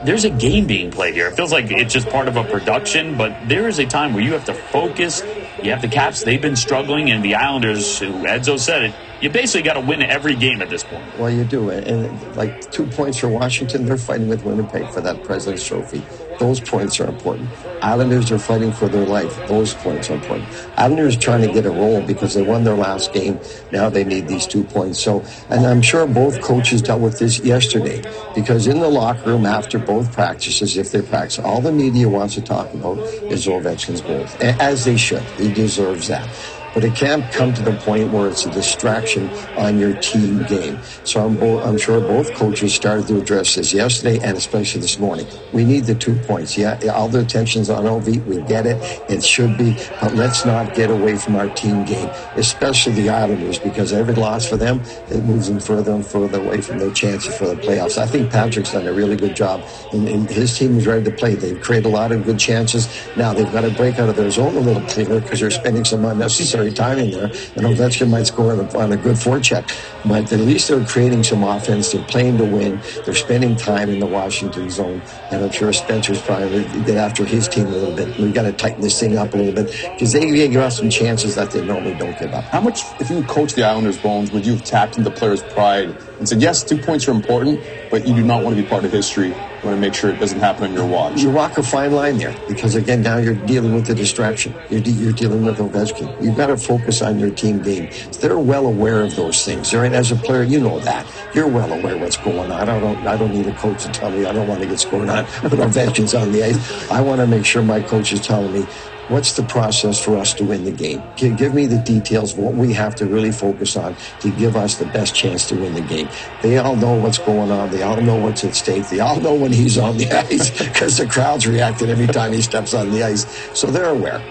There's a game being played here. It feels like it's just part of a production, but there is a time where you have to focus. You have the Caps. They've been struggling, and the Islanders, who Edzo said it, you basically got to win every game at this point. Well, you do. And like 2 points for Washington, they're fighting with Winnipeg for that President's Trophy. Those points are important. Islanders are fighting for their life. Those points are important. Islanders are trying to get a roll because they won their last game. Now they need these 2 points. So, and I'm sure both coaches dealt with this yesterday, because in the locker room after both practices, if they practice, all the media wants to talk about is Ovechkin's goals, as they should. He deserves that. But it can't come to the point where it's a distraction on your team game. So I'm sure both coaches started to address this yesterday and especially this morning. We need the 2 points. Yeah, all the attention's on OV. We get it. It should be. But let's not get away from our team game, especially the Islanders, because every loss for them, it moves them further and further away from their chances for the playoffs. I think Patrick's done a really good job, and his team is ready to play. They've created a lot of good chances. Now they've got to break out of their zone a little cleaner because they're spending some unnecessary time in there, and Ovechkin might score on a good forecheck, but at least they're creating some offense. They're playing to win. They're spending time in the Washington zone, and I'm sure Spencer's probably get after his team a little bit. We've got to tighten this thing up a little bit because they give us some chances that they normally don't give up. How much, if you coach the Islanders, Bones, would you have tapped into players' pride and said, yes, 2 points are important, but you do not want to be part of history. You want to make sure it doesn't happen on your watch. You walk a fine line there because, again, now you're dealing with the distraction. You're dealing with Ovechkin. You've got to focus on your team game. They're well aware of those things. And as a player, you know that. You're well aware what's going on. I don't need a coach to tell me I don't want to get scored on when Ovechkin's on the ice. I want to make sure my coach is telling me, what's the process for us to win the game? Give me the details of what we have to really focus on to give us the best chance to win the game. They all know what's going on. They all know what's at stake. They all know when he's on the ice because the crowd's reacting every time he steps on the ice. So they're aware.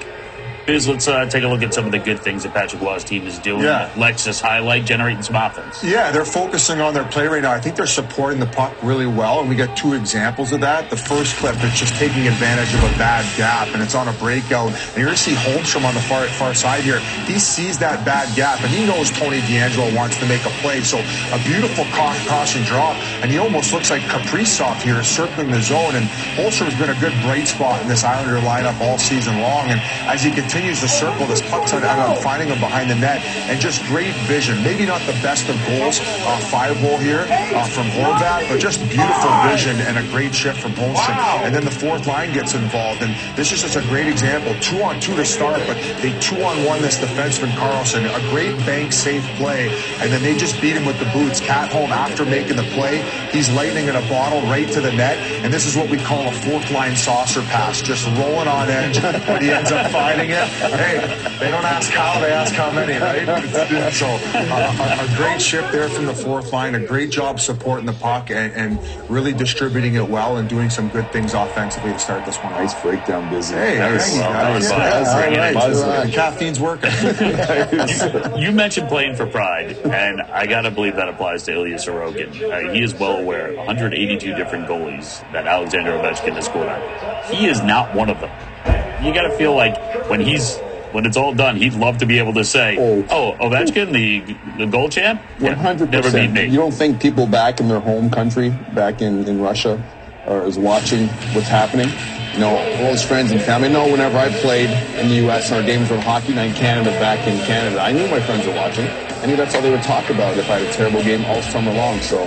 Biz, let's take a look at some of the good things that Patrick Waugh's team is doing. Yeah. Lexus highlight, generating some offense. Yeah, they're focusing on their play right now. I think they're supporting the puck really well, and we got 2 examples of that. The first clip, it's just taking advantage of a bad gap, and it's on a breakout. And you're going to see Holmstrom on the far side here. He sees that bad gap, and he knows Tony DeAngelo wants to make a play. So a beautiful caution drop, and he almost looks like Kaprizov here circling the zone. And Holmstrom's been a good bright spot in this Islander lineup all season long. And as he continues to circle, this puck's on finding him behind the net, and just great vision. Maybe not the best of goals, 5-goal here from Horvat, but just beautiful vision and a great shift from Holmstrom. And then the fourth line gets involved, and this is just a great example. 2-on-2 to start, but they 2-on-1 this defenseman Carlson. A great bank safe play, and then they just beat him with the boots. Cat home after making the play. He's lightning in a bottle right to the net, and this is what we call a fourth line saucer pass, just rolling on edge, but he ends up finding it. Hey, they don't ask how, they ask how many, right? So a great shift there from the fourth line, a great job supporting the puck and really distributing it well and doing some good things offensively to start this one. Nice breakdown, Busy. Hey, caffeine's working. You mentioned playing for pride, and I got to believe that applies to Ilya Sorokin. He is well aware, 182 different goalies that Alexander Ovechkin has scored on. He is not one of them. You got to feel like when it's all done, he'd love to be able to say, "Oh, Ovechkin, the goal champ, 100%. Never beat me." You don't think people back in their home country, back in Russia, is watching what's happening? You know, all his friends and family. No, whenever I played in the U.S. and our games were Hockey Night in Canada, back in Canada, I knew my friends were watching. I knew that's all they would talk about if I had a terrible game all summer long. So,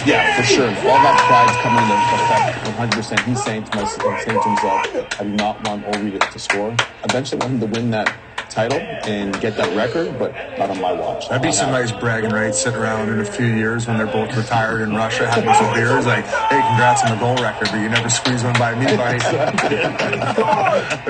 yeah, for sure. All that pride's coming into effect 100%. He's saying to himself, I do not want Ovi to score. Eventually I want him to win that title and get that record, but not on my watch. That'd be some nice bragging rights sitting around in a few years when they're both retired in Russia having some beers, like, hey, congrats on the goal record, but you never squeeze one by me, buddy.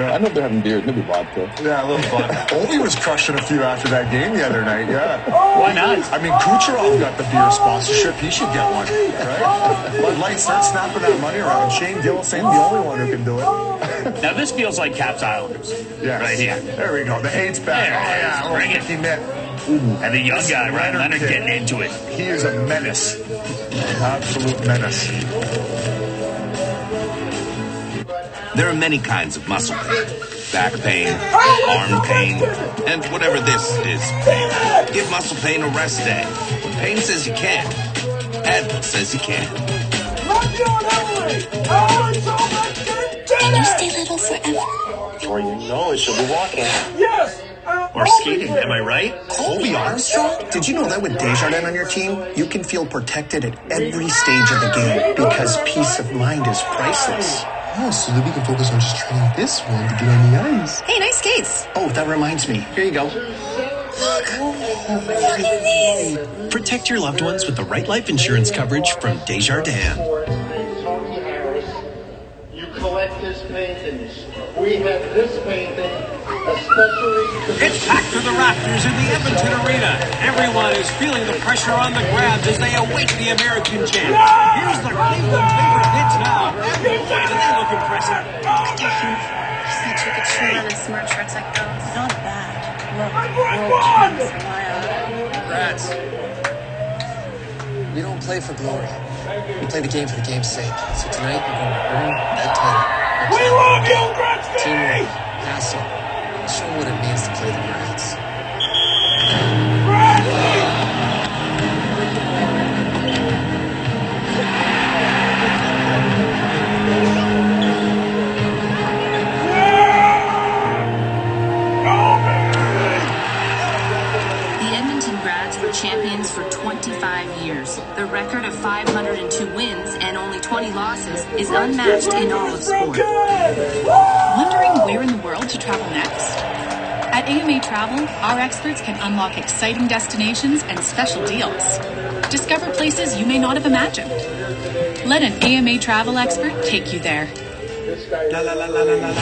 I know they're having beers, maybe vodka. Yeah, a little vodka. Ovi was crushing a few after that game the other night, yeah. Why not? I mean, Kucherov got the beer sponsorship. He should get one, right? Bud Light, start snapping that money around. Shane Gillis ain't the only one who can do it. Now, this feels like Caps Islanders. Yes. Right here. There we go. The eight's back. There, oh, yeah. bring it. Mitt. And the young guy, Ryan Leonard, getting into it. He is a menace. Absolute menace. There are many kinds of muscle pain. Back pain, arm pain, and whatever this is pain. Give muscle pain a rest day. When pain says you can't, Advil says you can. Can you stay little forever? Before you know it, she'll be walking. Yes! Or skating, am I right? Colby Armstrong? Did you know that with Desjardins on your team, you can feel protected at every stage of the game because peace of mind is priceless. Oh, so that we can focus on just training this one to get on the ice. Hey, nice skates. Oh, that reminds me. Here you go. Look at these. Protect your loved ones with the right life insurance coverage from Desjardins. You collect this painting. We have this painting especially. It's back to the Raptors in the Edmonton Arena. Everyone is feeling the pressure on the Grabs as they await the American champ. Here's the Cleveland favorite hits now. Boy, do they look impressive. Such a good shirt on his smart shirts like those. Not bad. Look, Congrats. We don't play for glory. We play the game for the game's sake. So tonight, we're going to earn that title. We love you, Gretzky! Teamwork, passing. Show what it means to play the Grats. The Edmonton Grads were champions for 25 years. The record of 502 wins and only 20 losses is unmatched in all of sport. Wondering where in the world to travel next? At AMA Travel, our experts can unlock exciting destinations and special deals. Discover places you may not have imagined. Let an AMA Travel expert take you there. La la la la la la.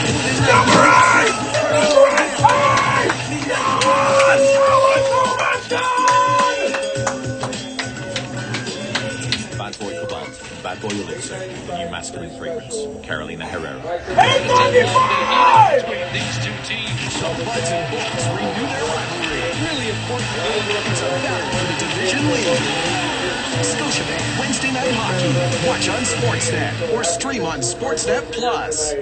Bad Boy Cobalt, Bad Boy Elixir, the new masculine fragrance, Carolina Herrera. 895! Between these two teams, the Buds and Bulls renew their rivalry. Really important game because of battle for the division lead. Scotiabank Wednesday Night Hockey. Watch on Sportsnet or stream on Sportsnet Plus.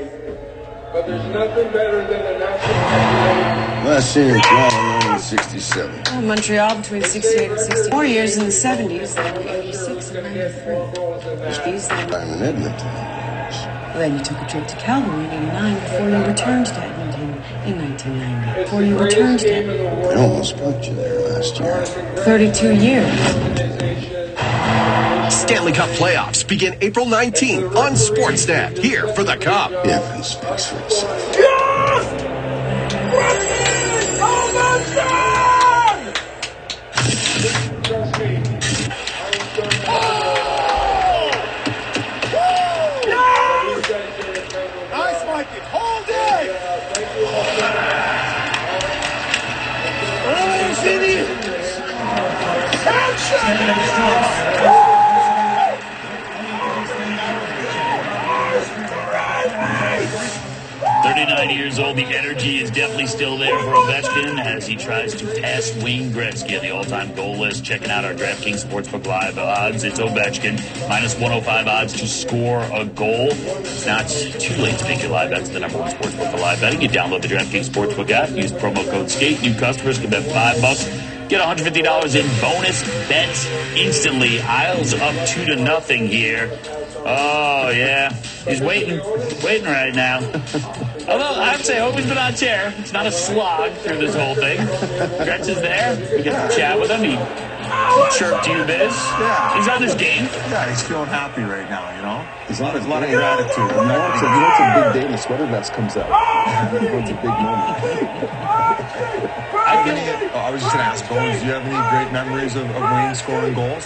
But there's nothing better than a national. Last seen in Toronto, 1967. Oh, Montreal between 68 and 60. 4 years in the 70s, then 86 and 93. I'm in Edmonton. Well, then you took a trip to Calgary in 89 before you returned to Edmonton in 1990. Before you returned to Edmonton. I almost got you there last year. 32 years. Stanley Cup playoffs begin April 19th on Sportsnet. Here for the Cup. Evan speaks for itself. Yes! Oh my God! Trust me. Nice, Mikey. Hold it! Oh, City! Action! 39 years old, the energy is definitely still there for Ovechkin as he tries to pass Wayne Gretzky on the all-time goal list. Checking out our DraftKings Sportsbook Live odds. It's Ovechkin, minus 105 odds to score a goal. It's not too late to make your live bets. The number one sportsbook for live betting. You download the DraftKings Sportsbook app. Use promo code SKATE. New customers can bet $5. Get $150 in bonus bets instantly. Isles up 2-0 here. Oh, yeah. He's waiting right now. Although, I have to say, Ovi's been on a tear. It's not a slog through this whole thing. Gretz is there. We get to chat with him. He chirped to you, Biz. Yeah. He's on his game. Yeah, he's feeling happy right now, you know? He's on There's his a lot of game. gratitude. You know, it's a big day when the sweater vest comes out. It's a big moment. I was just going to ask Bones, do you have any great memories of Wayne scoring goals?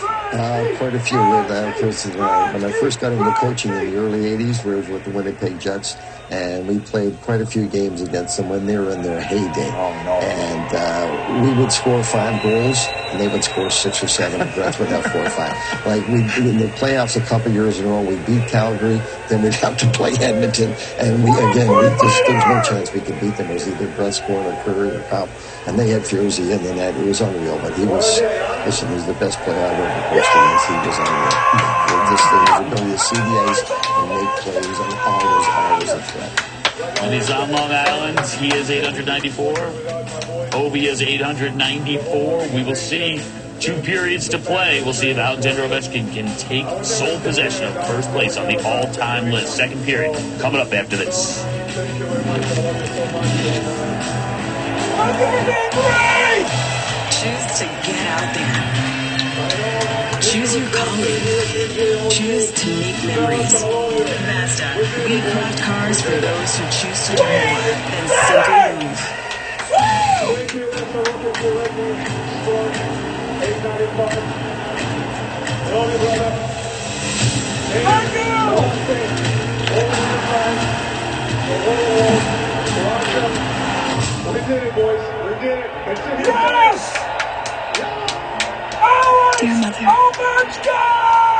Quite a few. When I first got into coaching in the early 80s, we were with the Winnipeg Jets, and we played quite a few games against them when they were in their heyday. Oh, no. And we would score 5 goals and they would score 6 or 7, and Gretz would have 4 or 5. Like, in the playoffs a couple years in a row, we beat Calgary, then we'd have to play Edmonton, and there was no chance we could beat them. It was either Gretz scoring or Curry or Cup, and they had Furzy in the net. It was unreal, but he's the best player I've ever coached against. He was unreal. His ability to see the ice and make plays, and always a threat. And he's on Long Island. He is 894. Ovi is 894. We will see 2 periods to play. We'll see if Alexander Ovechkin can take sole possession of first place on the all-time list. Second period coming up after this. Choose to get out there. Choose your calling. Choose to make memories. Mazda. We craft cars for those who choose to do more than simply move. We did it, boys. We did it. Yes! Dear Mother,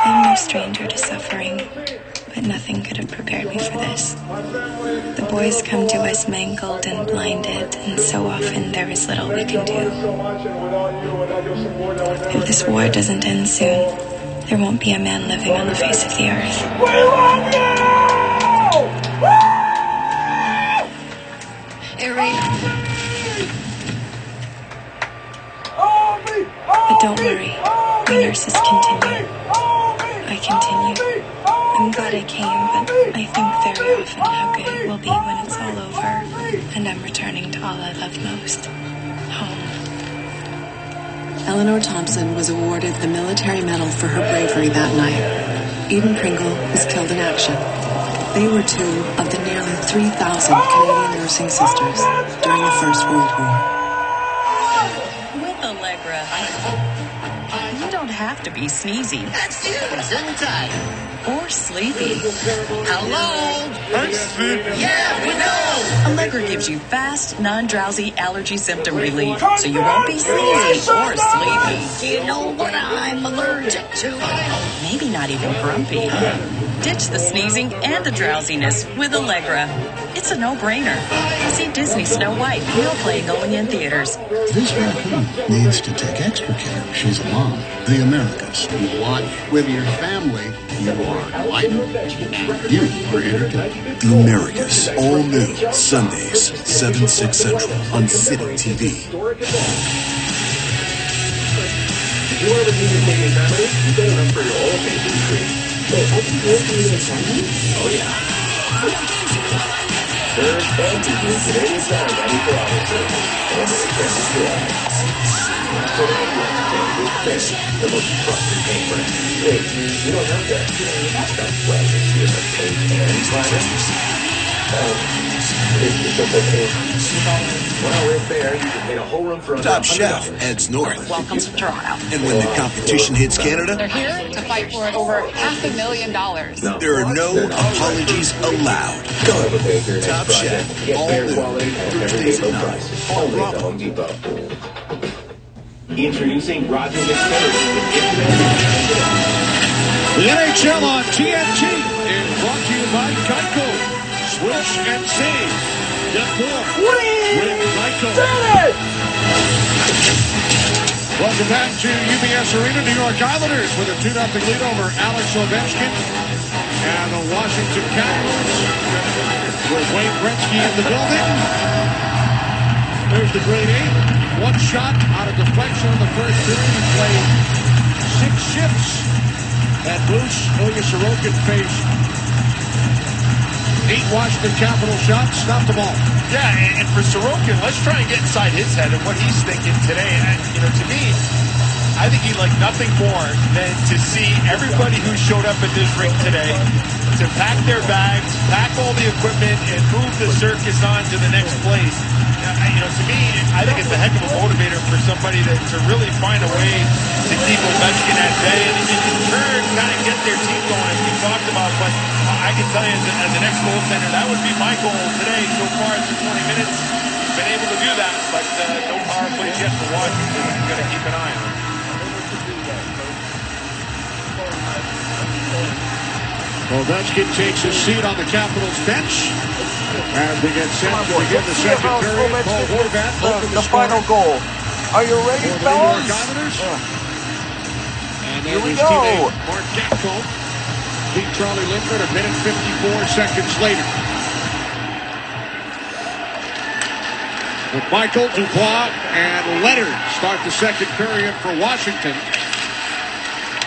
I'm no stranger to suffering, but nothing could have prepared me for this. The boys come to us mangled and blinded, and so often there is little we can do. If this war doesn't end soon, there won't be a man living on the face of the earth. We love you! But don't worry, we nurses continue. I continue. I'm glad I came, but I think very often how good it will be when it's all over, and I'm returning to all I love most, home. Eleanor Thompson was awarded the Military Medal for her bravery that night. Eden Pringle was killed in action. They were 2 of the nearly 3,000 Canadian nursing sisters during the First World War. With Allegra, you don't have to be sneezy. That's you, time. Or sleepy. Hello? Yeah, we know. Allegra gives you fast, non-drowsy allergy symptom relief, so you won't be sneezy or sleepy. Do you know what I'm allergic to? Maybe not even grumpy. Ditch the sneezing and the drowsiness with Allegra. It's a no-brainer. See Disney Snow White, real play going in theaters. This raccoon needs to take extra care. She's a mom. The Americas. You watch with your family. You are enlightened. And you are entertained. The Americas. All new. Sundays, 7, 6 Central on City TV. Did you ever need to take family? You better run for your old baby tree. Wait, I can go for you excitement? Oh, yeah. Third and to use today's sound 94 hours. This is good. Today, with Fish, the most trusted paint brand. Hey, you don't have that. Stop flashing tears of paint and sliders. It's just okay. Well, right there, you can paint a whole room for Top Chef heads north. Welcome to Toronto. And when the competition hits Canada, they're here to fight for over $500,000. there are no apologies allowed. Top Chef, all new, Thursdays at 9. Always the Home Depot. Introducing Roger McKenna. The NHL on TNT is brought to you by Geico. Switch and save. Get more with Geico. Welcome back to UBS Arena. New York Islanders with a 2-0 lead over Alex Ovechkin and the Washington Capitals with Wayne Gretzky in the building. There's the grade 8. One shot out of deflection in the first period. He played 6 shifts. And Bruce Ilya Sorokin faced 8 Washington Capital shots, stopped them all. Yeah, and for Sorokin, let's try and get inside his head and what he's thinking today. And, to me, I think he'd like nothing more than to see everybody who showed up at this rink today to pack their bags, pack all the equipment, and move the circus on to the next place. To me, I think it's a heck of a motivator for somebody to really find a way to keep Ovechkin at bay and in turn kind of get their team going, as we talked about. But I can tell you, as an ex-goaltender, that would be my goal today so far through 20 minutes. been able to do that, but no power plays yet for Washington. We're going to keep an eye on. Ovechkin takes his seat on the Capitals bench as we get set to begin the second period. Paul Horvat opened the final goal. Are you ready, fellas? And then his teammate Mark Gatko beat Charlie Lindgren a minute 54 seconds later. With Michael, Dubois, and Leonard start the second period for Washington.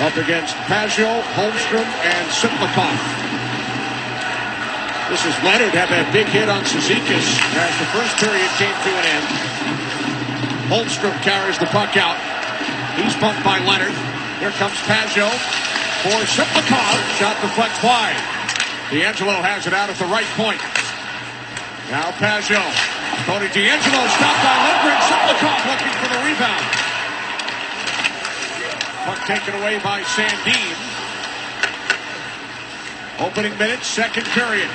Up against Pagio, Holmstrom, and Simlikov. This is Leonard had that big hit on Cizikas as the first period came to an end. Holmstrom carries the puck out. He's pumped by Leonard. Here comes Pagio for Simlikov. Shot deflects wide. D'Angelo has it out at the right point. Now Pagio. Tony D'Angelo stopped by Lindgren. Simlikov looking for the rebound. Puck taken away by Sandin. Opening minutes, second period.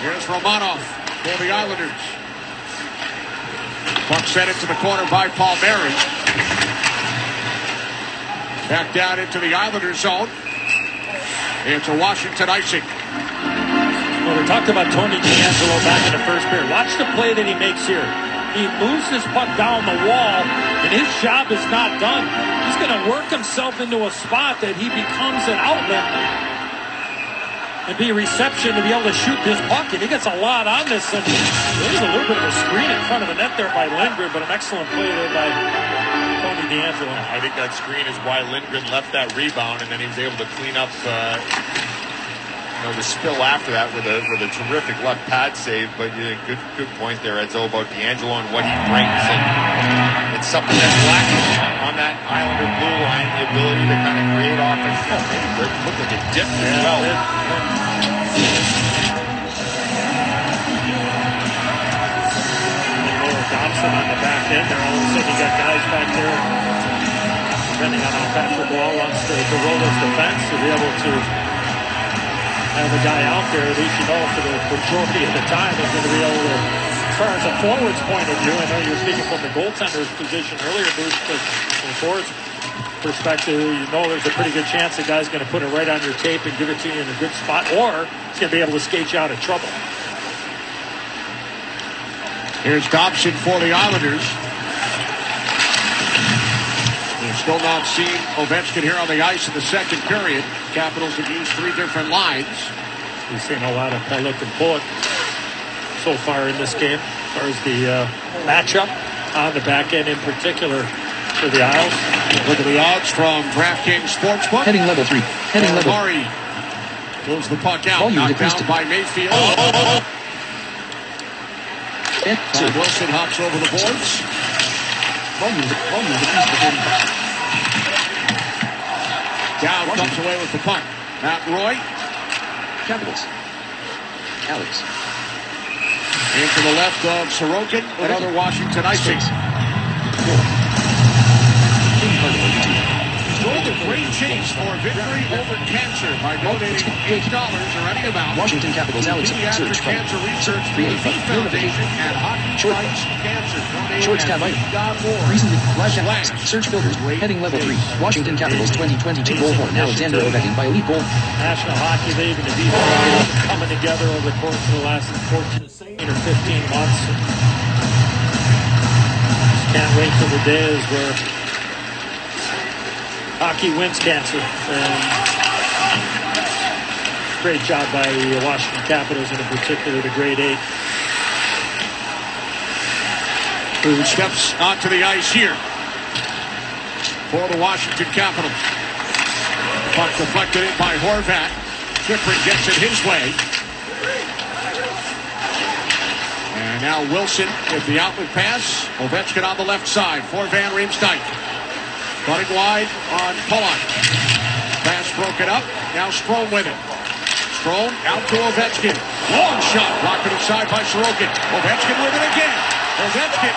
Here's Romanov for the Islanders. Puck sent into the corner by Palmieri. Back down into the Islanders zone. It's a Washington icing. Well, we talked about Tony D'Angelo back in the first period. Watch the play that he makes here. He moves his puck down the wall, and his job is not done. He's going to work himself into a spot that he becomes an outlet and be a reception to be able to shoot this puck. And he gets a lot on this. And there's a little bit of a screen in front of the net there by Lindgren, but an excellent play there by Tony D'Angelo. I think that screen is why Lindgren left that rebound, and then he was able to clean up the spill after that with a terrific left pad save. But good point there, Edzo, about D'Angelo and what he brings. And it's something that's lacking on that Islander blue line, the ability to kind of create offense. Maybe it looked like a dip as well. Dobson on the back end there. All of a sudden you got guys back there, depending on how Patrick Wall wants to roll his defense, to be able to have a guy out there, at least you know for the majority of the time is going to be able to, as far as a forward's point of view, I know you were speaking from the goaltender's position earlier, Bruce, but from the forward's perspective, you know there's a pretty good chance the guy's going to put it right on your tape and give it to you in a good spot, or he's going to be able to skate you out of trouble. Here's Dobson for the Islanders. We've still not seen Ovechkin here on the ice in the second period. Capitals have used three different lines. We've seen a lot of Pellick and Bullock so far in this game, as far as the matchup on the back end in particular for the Isles. Look at the odds from DraftKings Sportsbook. Heading level 3. Heading level. Murray moves the puck out. Knocked down by Mayfield. So Wilson hops over the boards. Down comes away with the puck. Matt Roy. Capitals. Alex. Into the left of Sorokin. Another Washington icing. Drove a great chase for victory over cancer by donating $8 or any amount. Washington Capitals. Alex. Search Cancer Research Foundation and Hockey Fights Cancer. Shorts tab item. Recently, live chat. Search filters. Heading level 3. Washington Capitals 2022 goal horn. Alexander Ovechkin by elite goal. National Hockey League and the defense coming together over the course of the last 14 or 15 months. Can't wait till the days where hockey wins cancer. And great job by the Washington Capitals, and in particular the grade 8. Who steps onto the ice here for the Washington Capitals. Puck deflected in by Horvat. Schifrin gets it his way. And now Wilson with the outlet pass. Ovechkin on the left side for Van Riemsdyk. Running wide on Pollock. Pass broken up. Now Strome with it. Strome out to Ovechkin. Long shot. Blocked it aside by Sorokin. Ovechkin with it again. Ovechkin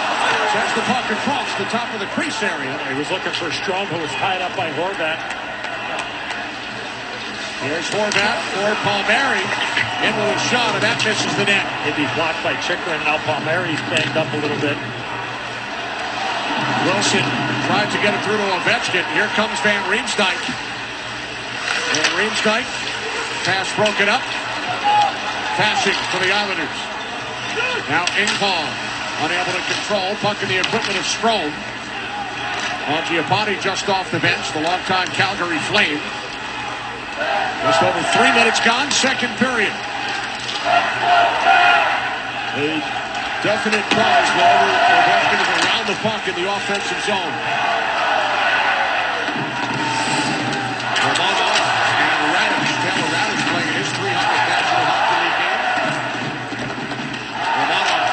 sends the puck across the top of the crease area. He was looking for Strome, who was tied up by Horvat. Here's Horvat for Palmieri. In with a shot, and that misses the net. It'd be blocked by Chikrin. Now Palmieri's banged up a little bit. Wilson tried to get it through to Ovechkin. Here comes Van Riemsdyk. Van Riemsdyk, pass broken up. Passing for the Islanders. Now Engvall, unable to control. Puck in the equipment of Strome. Giamatti just off the bench, the longtime Calgary Flame. Just over 3 minutes gone, second period. A definite pause wherever Ovechkin is around the puck in the offensive zone. Romanov and Radich. Taylor Radich playing his 300th National Hockey League game. Romanov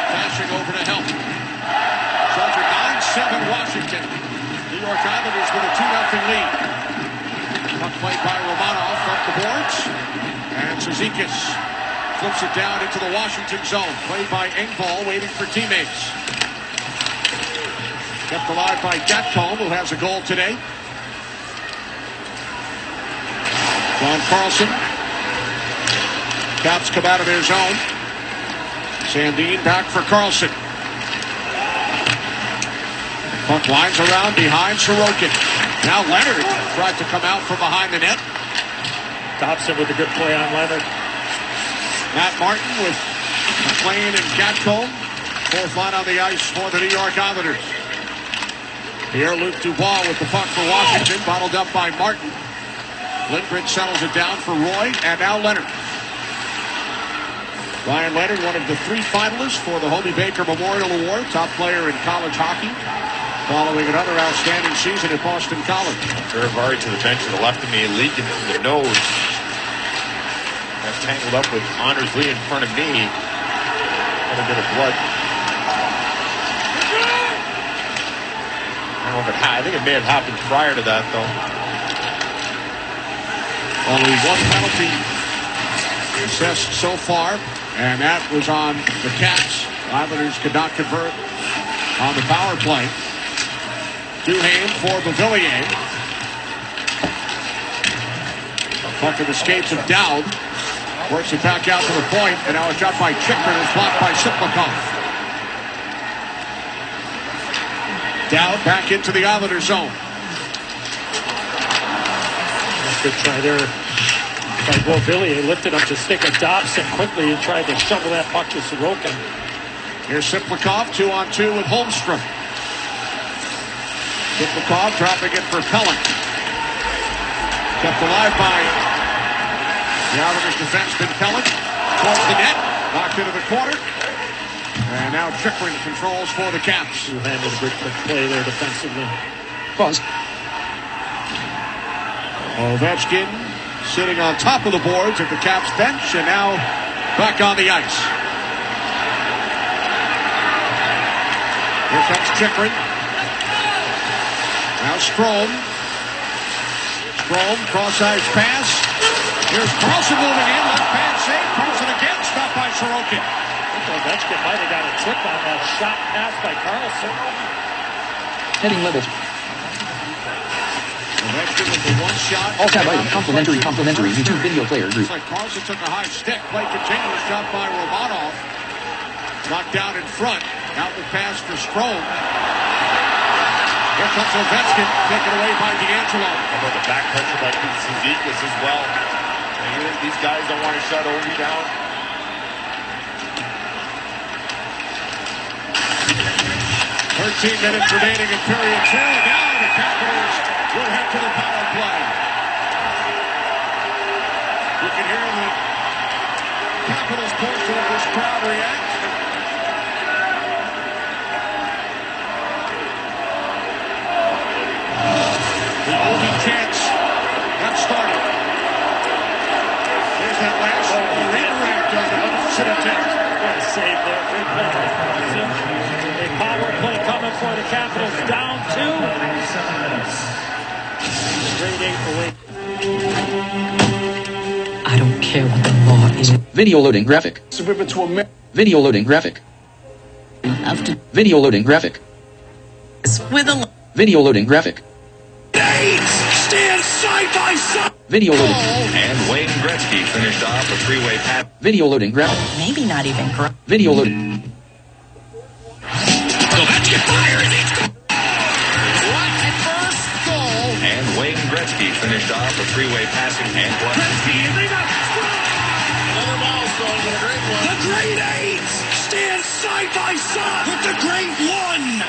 flashing over to help. Charger 9-7 Washington. New York Islanders with a 2-0 lead. Puck played by Romanov up the boards. And Cizikas flips it down into the Washington zone. Played by Engvall, waiting for teammates. Kept alive by Gatcomb, who has a goal today. John Carlson. Caps come out of their zone. Sandin back for Carlson. Puck lines around behind Sorokin. Now Leonard tried to come out from behind the net. Dobson with a good play on Leonard. Matt Martin with McLean and Gatcomb. Fourth line on the ice for the New York Islanders. Pierre-Luc Dubois with the puck for Washington. Bottled up by Martin. Lindgren settles it down for Roy. And now Leonard. Ryan Leonard, one of the 3 finalists for the Hobey Baker Memorial Award. Top player in college hockey. Following another outstanding season at Boston College. Urivari to the bench to the left of me, leaking from the nose. That's tangled up with Anders Lee in front of me. A little bit of blood. I think it may have happened prior to that, though. Only one penalty assessed so far, and that was on the Caps. Islanders could not convert on the power play. Duhaime for Beauvillier. Puck in the skates of Dowd. Works it back out to the point, and now a shot by Chikrin is blocked by Siplikov. Dowd back into the Islander zone. Good try there by Beauvillier. Lifted up to stick of Dobson quickly and tried to shovel that puck to Sorokin. Here's Siplikov, 2-on-2 with Holmstrom. Siplikov dropping it for Pellick. Kept alive by the Islanders defenseman Pellick. Towards the net. Knocked into the corner. And now Chikrin controls for the Caps. Who handled a good quick play there defensively. Buzz. Ovechkin sitting on top of the boards at the Caps bench and now back on the ice. Here comes Chikrin. Now Strome. Strome, cross-ice pass. Here's Carlson moving in. Left pad save. Carlson again. Stopped by Sorokin. Ovechkin might have got a tip on that shot pass by Carlson. Heading level. Ovechkin with the one shot. All tab item. Complimentary. YouTube video player group. Looks like Carlson took a high stick. Play continues. Shot by Romanov. Knocked down in front. Out the pass for Strome. Here comes Ovechkin. Taken away by D'Angelo. How about the back pressure by Cizikas as well? These guys don't want to shut Ovi down. 13 minutes remaining in period 2. Now the Capitals will head to the power play. You can hear the Capitals portion of this crowd react. The only chance got started. There's that last redirect on the opposite attempt. What a save there. Good play. A power play coming for the Capitals. Down 2. Straight 8 away. I don't care what the law is. Video loading graphic. Video loading graphic. Video loading graphic. With a video loading graphic. Stand side by side. Video loading. And Wayne Gretzky finished off a three-way pass. Video loading. Maybe not even correct. Video loading. Ovechkin fires. He scores. What a first goal. And Wayne Gretzky finished off a three-way passing and one. Gretzky is another milestone, but a great one. The Great Eight stand side by side with the Great One.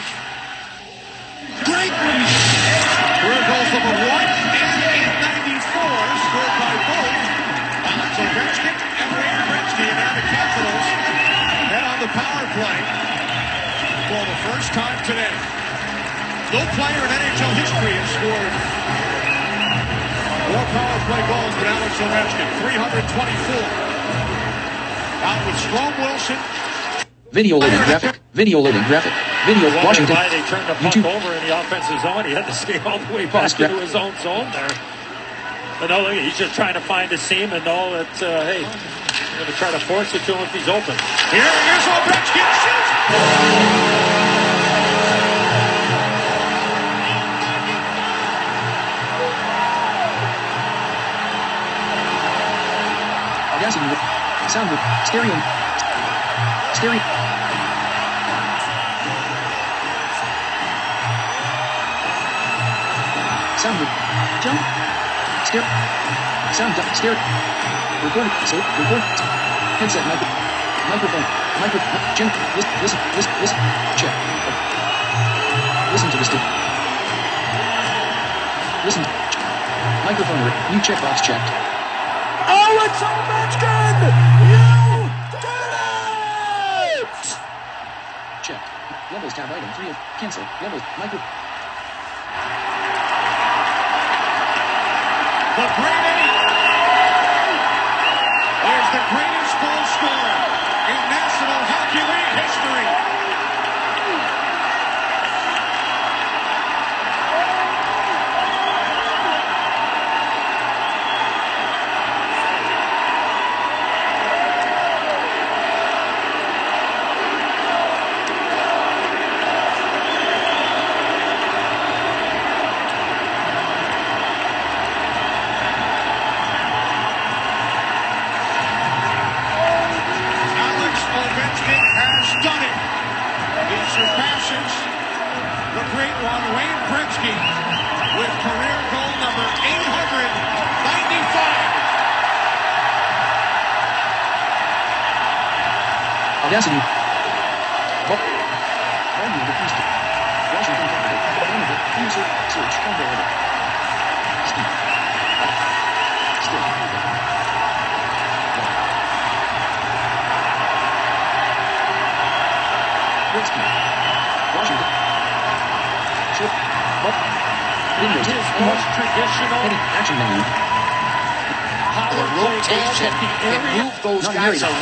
Great one. Career goals number 1 and in 94, scored by both Alex Ovechkin and Wayne Gretzky. And now the Capitals head on the power play for the first time today. No player in NHL history has scored more power play goals than Alex Ovechkin. 324. Out with Strome Wilson. Video loading graphic. Video loading graphic. Video Washington. Why they turned the puck over in the offensive zone. He had to skate all the way back into his own zone there. But no, he's just trying to find a seam and know that, hey, I'm going to try to force it to him if he's open. Here's Ovechkin shoots. Sound stereo. Stereo. Sound jump. Stereo. Sound stereo. Record. So record. Headset microphone. Jim. Listen. Check. Listen to this. Listen. Microphone. New checkbox checked. Alex Ovechkin! You did it! Check. Levels tab item 3 of cancel. Levels micro. The Great Eight is the greatest goal scorer in National Hockey League history. Surpasses the great one, Wayne Gretzky, with career goal number 895. Audacity. Washington User search combo edit. Still. Gretzky. Washington. Shift. Windows. His most traditional action menu. power rotation and move those guys around to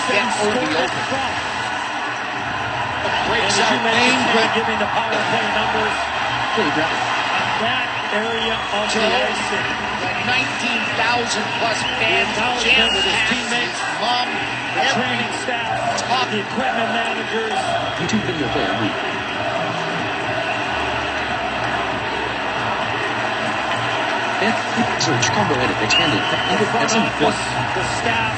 get over the open. Breaks out Wayne Gretzky giving the power play numbers. That area of the ice. The 19,000 plus fans, jam with his teammates, mom, the training staff, the equipment managers. YouTube video player. Search combo edit expanded. The staff.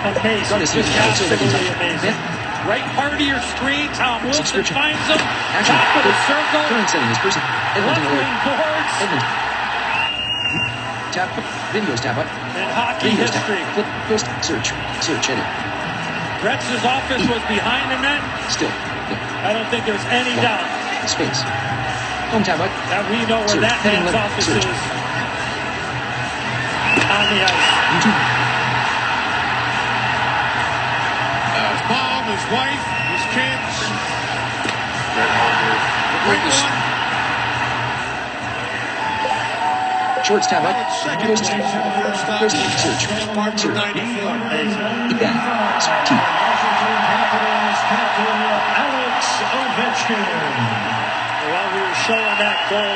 Amazing. Just absolutely amazing. Right part of your screen. Tom Wilson finds them. Top of the circle. Current setting is person. Left wing boards. Tab. Videos tab up. And hockey videos history. Tab. Click. Post. Search. Search edit. Gretz's office was behind the net. Still. I don't think there's any doubt. Space. Home tab up. That we know where that man's office is. On the ice. YouTube. His mom, his wife, his kids. Great one. Shorts tab up. Post. Search. March of 94. Alex Ovechkin. While we were showing that goal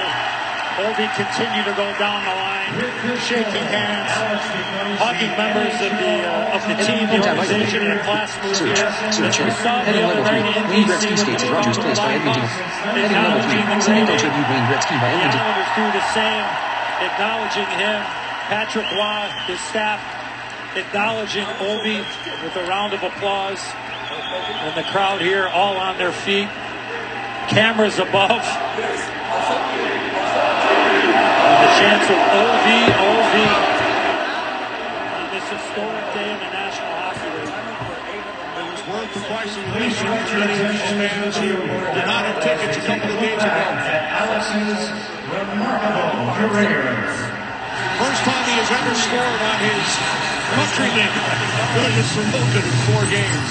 Ovi continue to go down the line, shaking hands, hugging members of the team, the organization, and the class move here. Heading level 3, Wayne Gretzky skates as Rogers placed by Edmonton. Heading level 3, Senegal tribute Wayne Gretzky by Edmonton. The Islanders do the same, acknowledging him. Patrick Waugh, his staff, acknowledging Ovi with a round of applause. And the crowd here all on their feet. Cameras above. And the chants of Ovi, Ovi. On this historic day in the National Hockey League. It was worth the price of admission for many of these fans who did not have tickets a couple of days ago. Alex's remarkable career. First time he has ever scored on his countryman, Ilya Sorokin, in 4 games.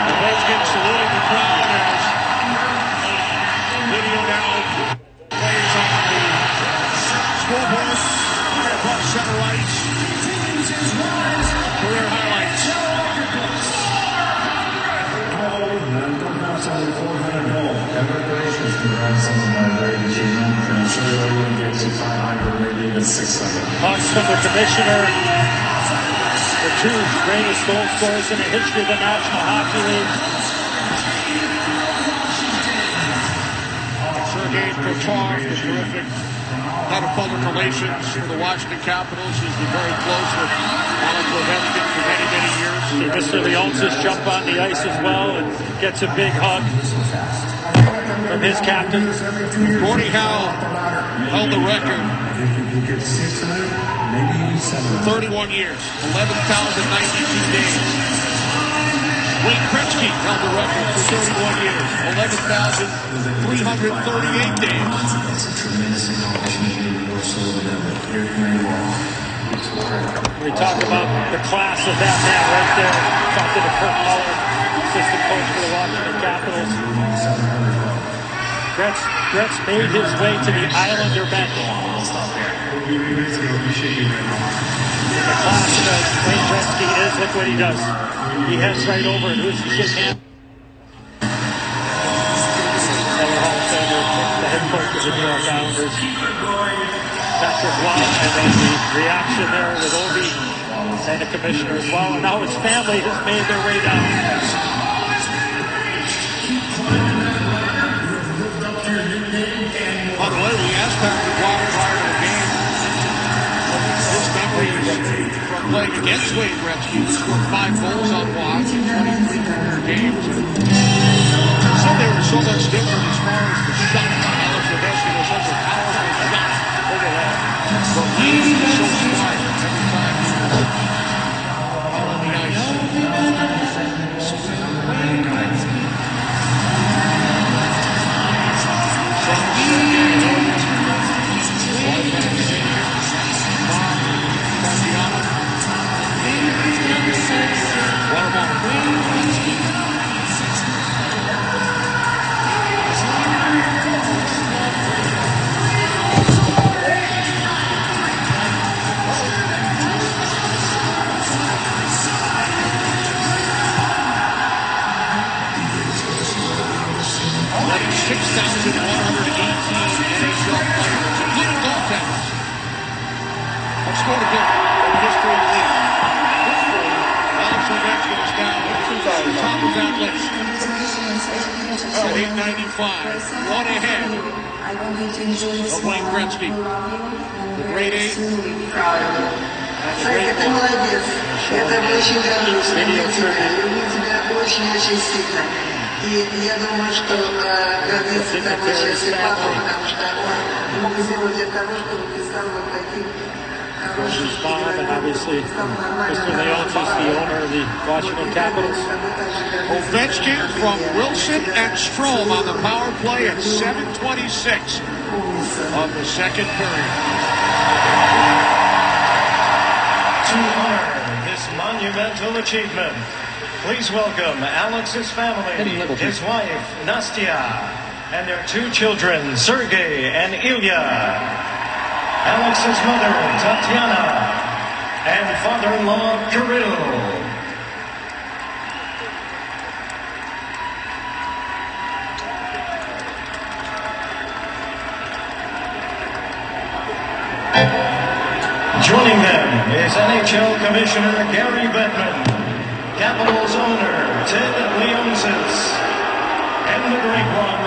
Ovechkin saluting the crowd as video now plays on the scoreboard above center ice. Career highlights. Talks from the commissioner. The 2 greatest goal scorers in the history of the National Hockey League. Sergei Kochov, the terrific head of public relations for the Washington Capitals, who's been very close with Alex Ovechkin for many, many years. Mr. Leonsis jump on the ice as well and gets a big hug from his captain. Gordie Howe held the record 31 years, 11,092 days. Wayne Gretzky held the record for 31 years, 11,338 days. We talk about the class of that man right there. Talking to Kurt Muller, assistant coach for the Washington Capitals. Gretz made his way to the Islander bench. The class of Wayne Gretzky is, look what he does. He heads right over and who's the shit hand? Another Hall of Famer, the head coach of the New York Islanders. Patrick Waugh, and then the reaction there with Ovi and the commissioner as well. And now his family has made their way down. By the way, we asked Patrick Waugh prior to the game his memories from playing against Wayne Gretzky. He scored 5 goals on Waugh in 23 career games. He said they were so much different as far as the shot. Alex Ovechkin was such a powerful shot. Look at that. But he was so smart every time he was out on the ice. At 895, one ahead of Wayne Gretzky. The great 8 and the great 1. His mom, and obviously Mr. Leonsis, the owner of the Washington Capitals. Ovechkin from Wilson and Strome on the power play at 7:26 of the second period. To honor this monumental achievement, please welcome Alex's family, his wife, Nastya, and their 2 children, Sergei and Ilya. Alex's mother, Tatiana, and father-in-law, Kirill. is NHL Commissioner Gary Bettman, Capitals owner Ted Leonsis, and the great one,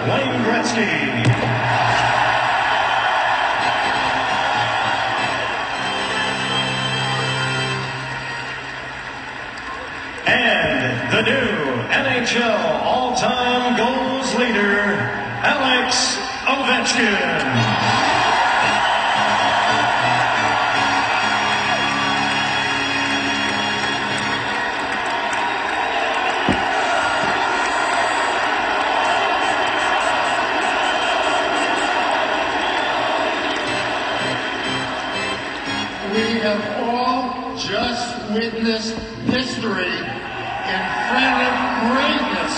Wayne Gretzky. And the new NHL all-time goals leader, Alex Ovechkin. We have all just witnessed history in front of greatness.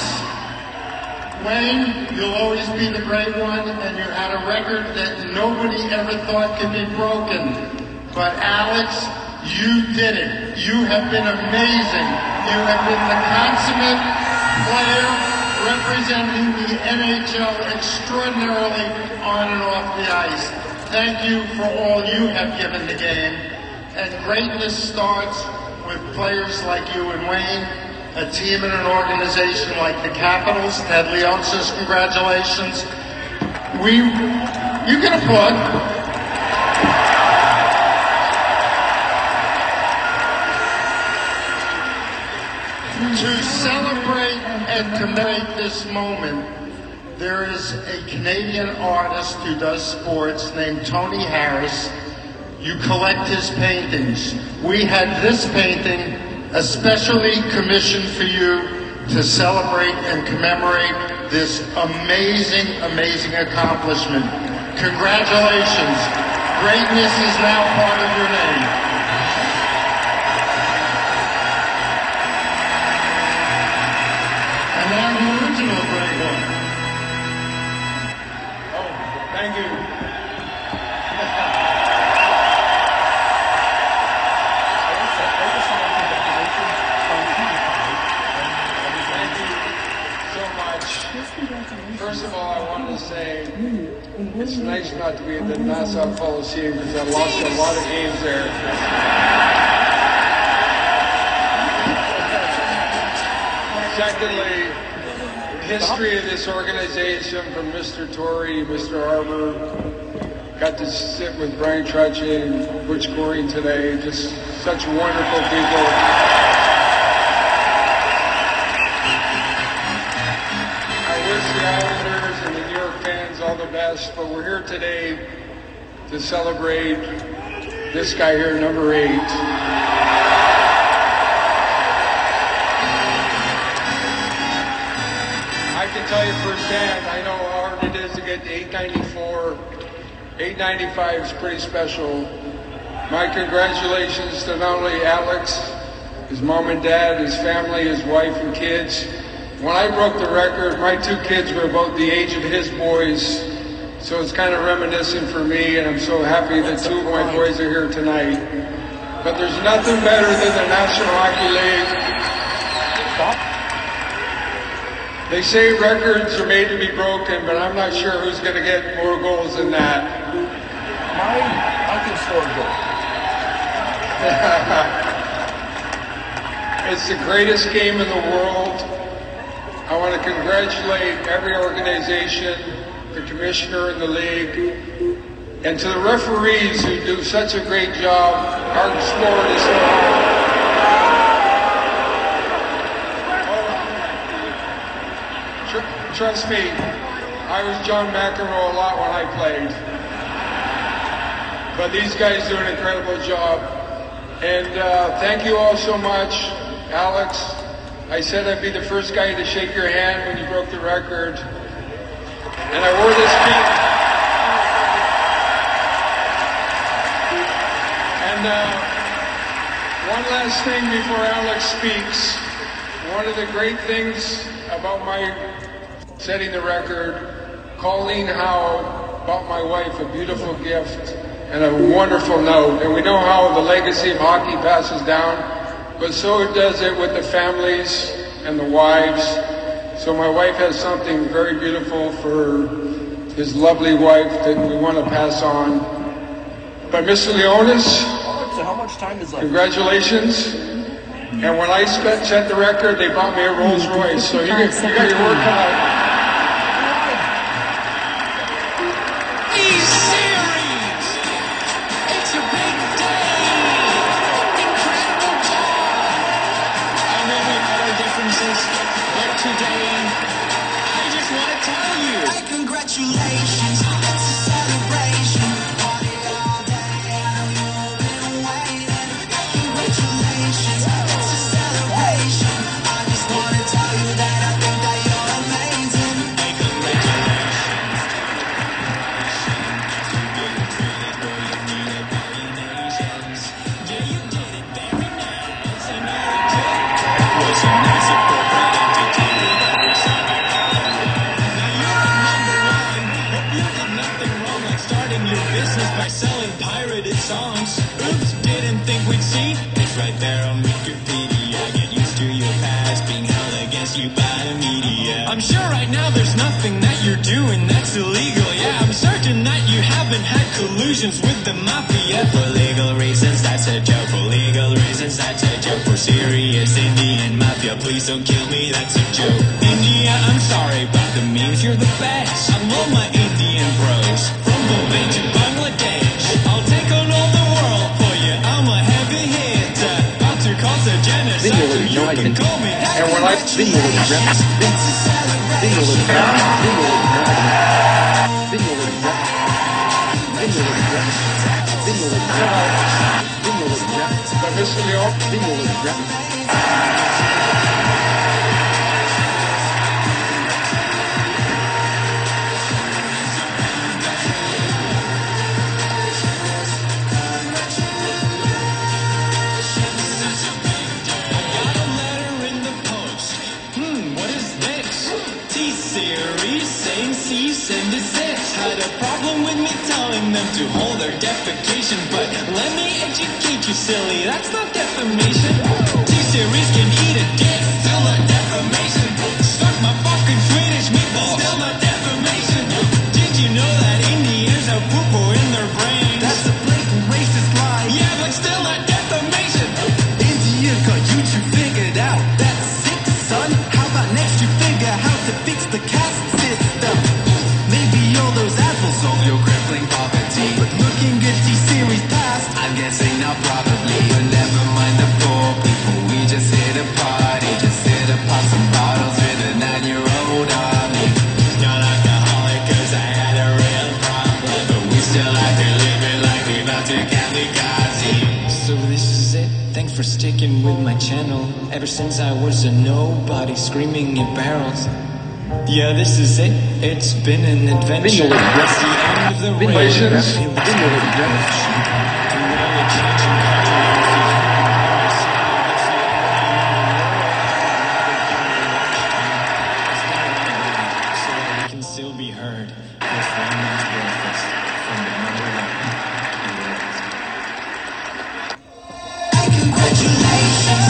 Wayne, you'll always be the great one, and you had a record that nobody ever thought could be broken. But Alex, you did it. You have been amazing. You have been the consummate player representing the NHL extraordinarily on and off the ice. Thank you for all you have given the game. And greatness starts with players like you and Wayne, a team and an organization like the Capitals. Ted Leonsis, congratulations. You can applaud. To celebrate and commemorate this moment, there is a Canadian artist who does sports named Tony Harris. You collect his paintings. We had this painting especially commissioned for you to celebrate and commemorate this amazing, amazing accomplishment. Congratulations. Greatness is now part of your name. And now the original great one. Oh, thank you. First of all, I want to say it's nice not to be in the Nassau Coliseum because I lost a lot of games there. Secondly, history of this organization from Mr. Torrey, Mr. Arbor, got to sit with Brian Trottier and Butch Goring today. Just such wonderful people. The Islanders and the New York fans all the best, but we're here today to celebrate this guy here, number 8. I can tell you firsthand, I know how hard it is to get to 894. 895 is pretty special. My congratulations to not only Alex, his mom and dad, his family, his wife and kids. When I broke the record, my 2 kids were about the age of his boys, so it's kind of reminiscent for me, and I'm so happy that 2 of my boys are here tonight. But there's nothing better than the National Hockey League. They say records are made to be broken, but I'm not sure who's going to get more goals than that. I can score a goal. It's the greatest game in the world. I want to congratulate every organization, the commissioner in the league, and to the referees who do such a great job. Our sport is trust me, I was John McEnroe a lot when I played. But these guys do an incredible job. And thank you all so much. Alex, I said I'd be the first guy to shake your hand when you broke the record. And I wore this pin. And one last thing before Alex speaks. One of the great things about my setting the record, Colleen Howe bought my wife a beautiful gift and a wonderful note. And we know how the legacy of hockey passes down. But so does it with the families and the wives. So my wife has something very beautiful for his lovely wife that we want to pass on. But Mr. Leonis, So how much time is left? Congratulations. And when I set the record, they bought me a Rolls Royce. So you got your work cut out. Congratulations, it's a celebration. Party all day, I know you've been waiting. Congratulations, it's a celebration. I just want to tell you that I think that you're amazing. Hey, congratulations. Yeah, you did it very nice. I know you did. Was a nice appropriate entertainment. By selling pirated songs. Oops, didn't think we'd see. It's right there on Wikipedia. Get used to your past being held against you by the media. I'm sure right now there's nothing that you're doing that's illegal. Yeah, I'm certain that you haven't had collusions with the mafia. For legal reasons, that's a joke. For legal reasons, that's a joke. For serious Indian mafia, please don't kill me, that's a joke. India, I'm sorry about the memes, you're the best. I love my Indian bros. From Bombay to Bangladesh, I'll take on all the world for you. I'm a heavy hitter, about to cause a genocide, so you can call me. And when I And desist had a problem with me telling them to hold their defecation, but let me educate you, silly, that's not defamation. T-Series can eat a dick, still not defamation. Suck my fucking Swedish meatballs, still not defamation. Did you know that Indians have poo-poo in their brains? That's a blatant racist lie. Yeah, but still not defamation. India got YouTube figured out. That's sick, son. How about next you figure how to fix the caste system? Maybe all those apples solve your crippling poverty. But looking at T-Series past, I'm guessing not probably. But never mind the poor people, we just hit a party. Just hit a pop some bottles with a 9-year-old army. Not alcoholic cause I had a real problem, but we still have to live it like we about to kamikaze. So this is it, thanks for sticking with my channel. Ever since I was a nobody screaming at barrels. Yeah, this is it. It's been an adventure. It's the end of the race. Can still be heard with one man's breakfast from the number one. Hey, congratulations.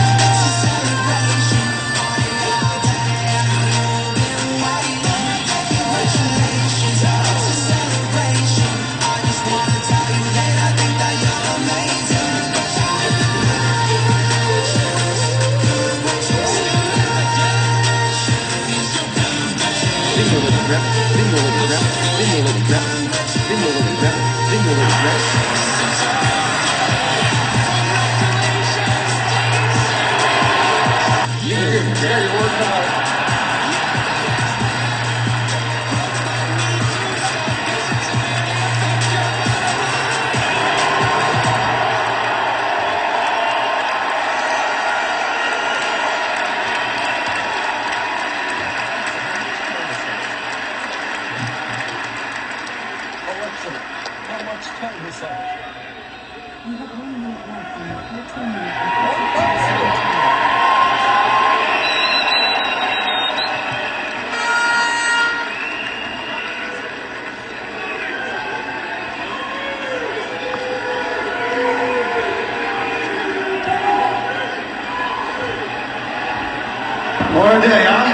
What a day, huh?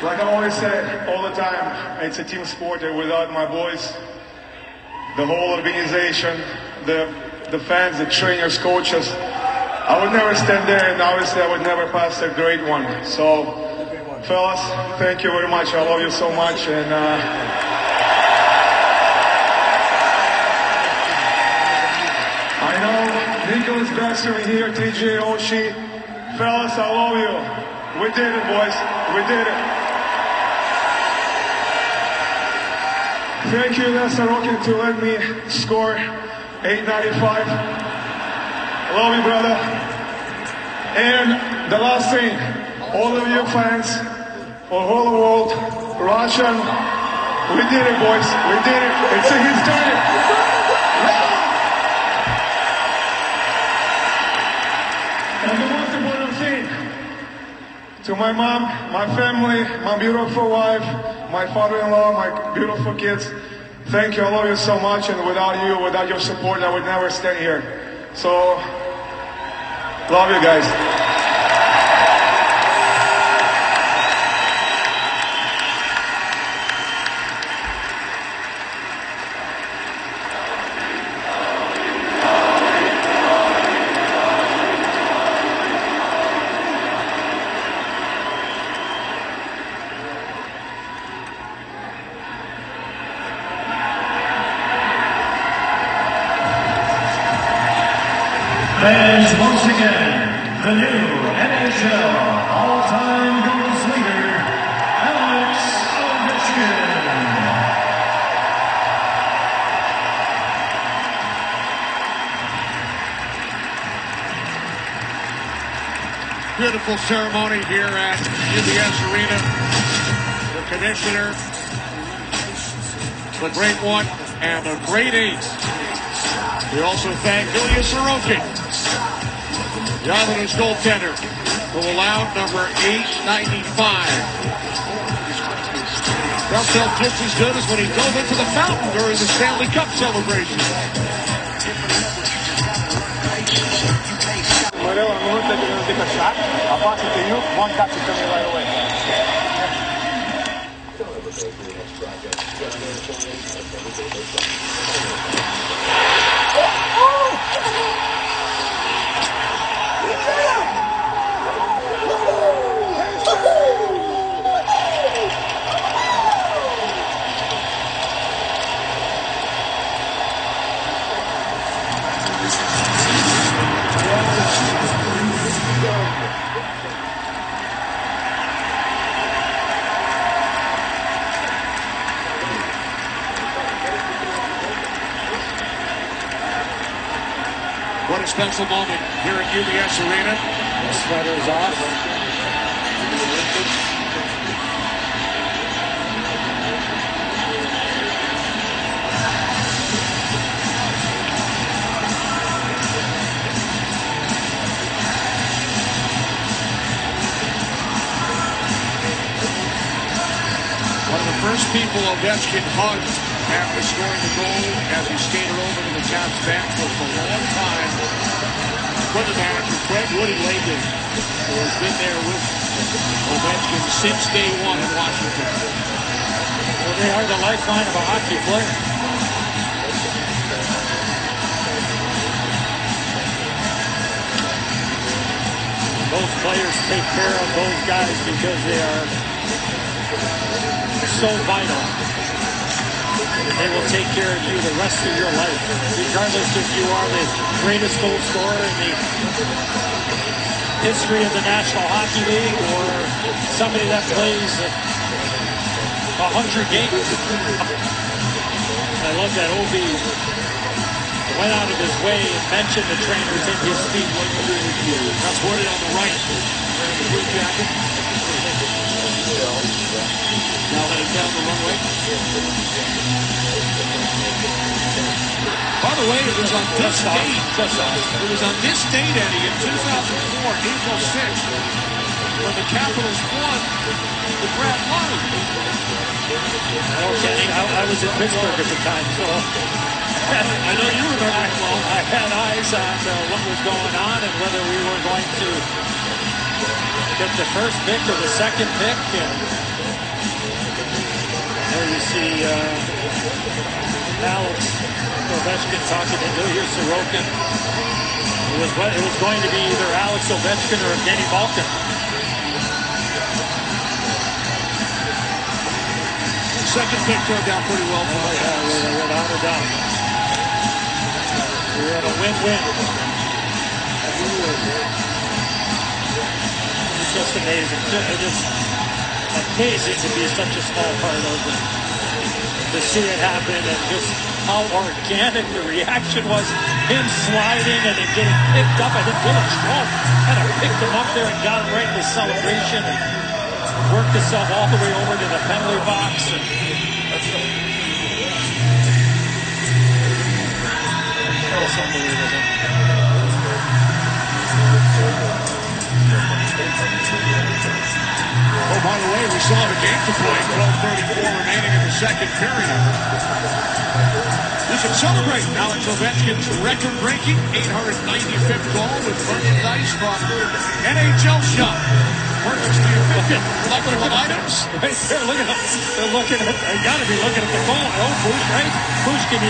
Like I always say all the time. it's a team sport, and without my boys, the whole organization, the fans, the trainers, coaches, I would never stand there, and obviously I would never pass a great one. So, fellas, thank you very much. I love you so much, and I know Nicholas Backstrom here, TJ Oshie. Fellas, I love you. We did it, boys. We did it. Thank you, Alex Ovechkin, to let me score 895. I love you, brother. And the last thing, all of you fans, for the whole world, Russian, we did it, boys. We did it. It's a history. And the most important thing, to my mom, my family, my beautiful wife, my father-in-law, my beautiful kids, thank you. I love you so much. And without you, without your support, I would never stand here. So, love you guys. Fans, once again, the new NHL all-time goals leader, Alex Ovechkin. Beautiful ceremony here at UBS Arena. The commissioner, the great one, and the great eight. We also thank Ilya Sorokin, the Islanders goaltender, who allowed number 895. Felt just as good as when he dove into the fountain during the Stanley Cup celebration. Morel, I'm going to take a shot. I'll pass it to you. One catch it to me right away. What a special moment here at UBS Arena. The sweater's off. One of the first people Ovechkin hugged after scoring the goal as he skated over to the Caps bench was for a long time equipment manager Fred Woody Layton, who has been there with Ovechkin since day one in Washington. Well, they are the lifeline of a hockey player. Those players take care of those guys because they are so vital. They will take care of you the rest of your life, regardless if you are the greatest goal scorer in the history of the National Hockey League or somebody that plays 100 games. I love that Ovi went out of his way and mentioned the trainers in his speech. That's Woody on the right. The blue jacket. Now heading down the runway. By the way, it was on this date. It was on this date, Eddie, in 2004, April 6th, when the Capitals won the Grand Line. Well, Kenny, I was in Pittsburgh at the time, so I know you remember that well. I had eyes on what was going on and whether we were going to get the first pick or the second pick. And There you see Alex Ovechkin talking to here's Sorokin. It was going to be either Alex Ovechkin or Evgeny Malkin. Second pick turned out pretty well for us. Yeah, without a doubt. We're in a win-win. It's just amazing. It's just amazing to be such a small part of it. To see it happen and just how organic the reaction was. Him sliding and then getting picked up. I think Dylan Strome kind of picked him up there and got him right in the celebration and worked himself all the way over to the penalty box. And that's unbelievable. Oh, by the way, we still have a game to play. 12:34 remaining in the second period. This is celebrating Alex Ovechkin's record-breaking 895th goal with merchandise from NHL Shop. Purchase the official collectible items. Right there, look at them. They're looking at, they got to be looking at the goal. Oh, Bush, right? Bush, can you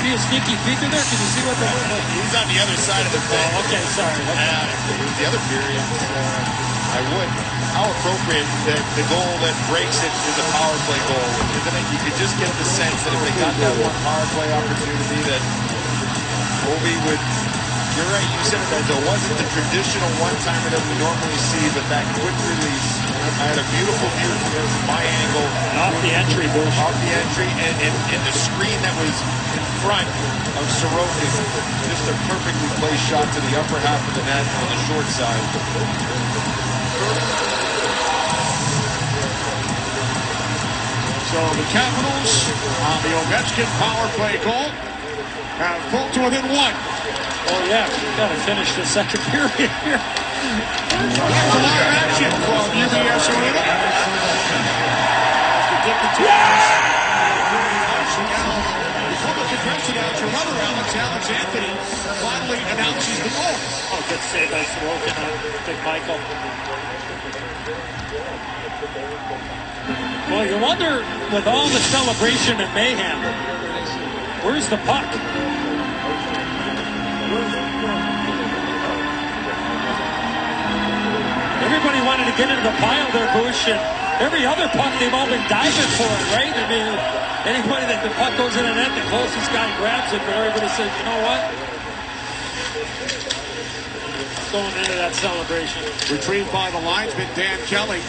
be a sneaky peek in there? Can you see what the He's on the other side of the thing. Oh, okay, sorry. The other period, I would. How appropriate that the goal that breaks it is a power play goal, isn't it? You could just get the sense that if they got that one power play opportunity that Ovi would, you're right, you said it, that there wasn't the traditional one-timer that we normally see, but that quick release. I had a beautiful view from my angle. Off the entry, Bush. Off the entry, and the screen that was in front of Sorokin. Just a perfectly placed shot to the upper half of the net on the short side. So the Capitals on the Ovechkin power play goal have pulled to within one. Oh yeah, got to finish the second period here. That's a lot of action from UBS Arena. Public address announcer, another Alex Anthony, finally announces the goal. Oh, good save by Sorokin on Big Michael. Well, you wonder, with all the celebration and mayhem, where's the puck? Everybody wanted to get into the pile there, Bush, and every other puck, they've all been diving for it, right? I mean, anybody that the puck goes in the net, the closest guy grabs it, but everybody says, you know what? Going into that celebration. Retrieved by the linesman, Dan Kelly.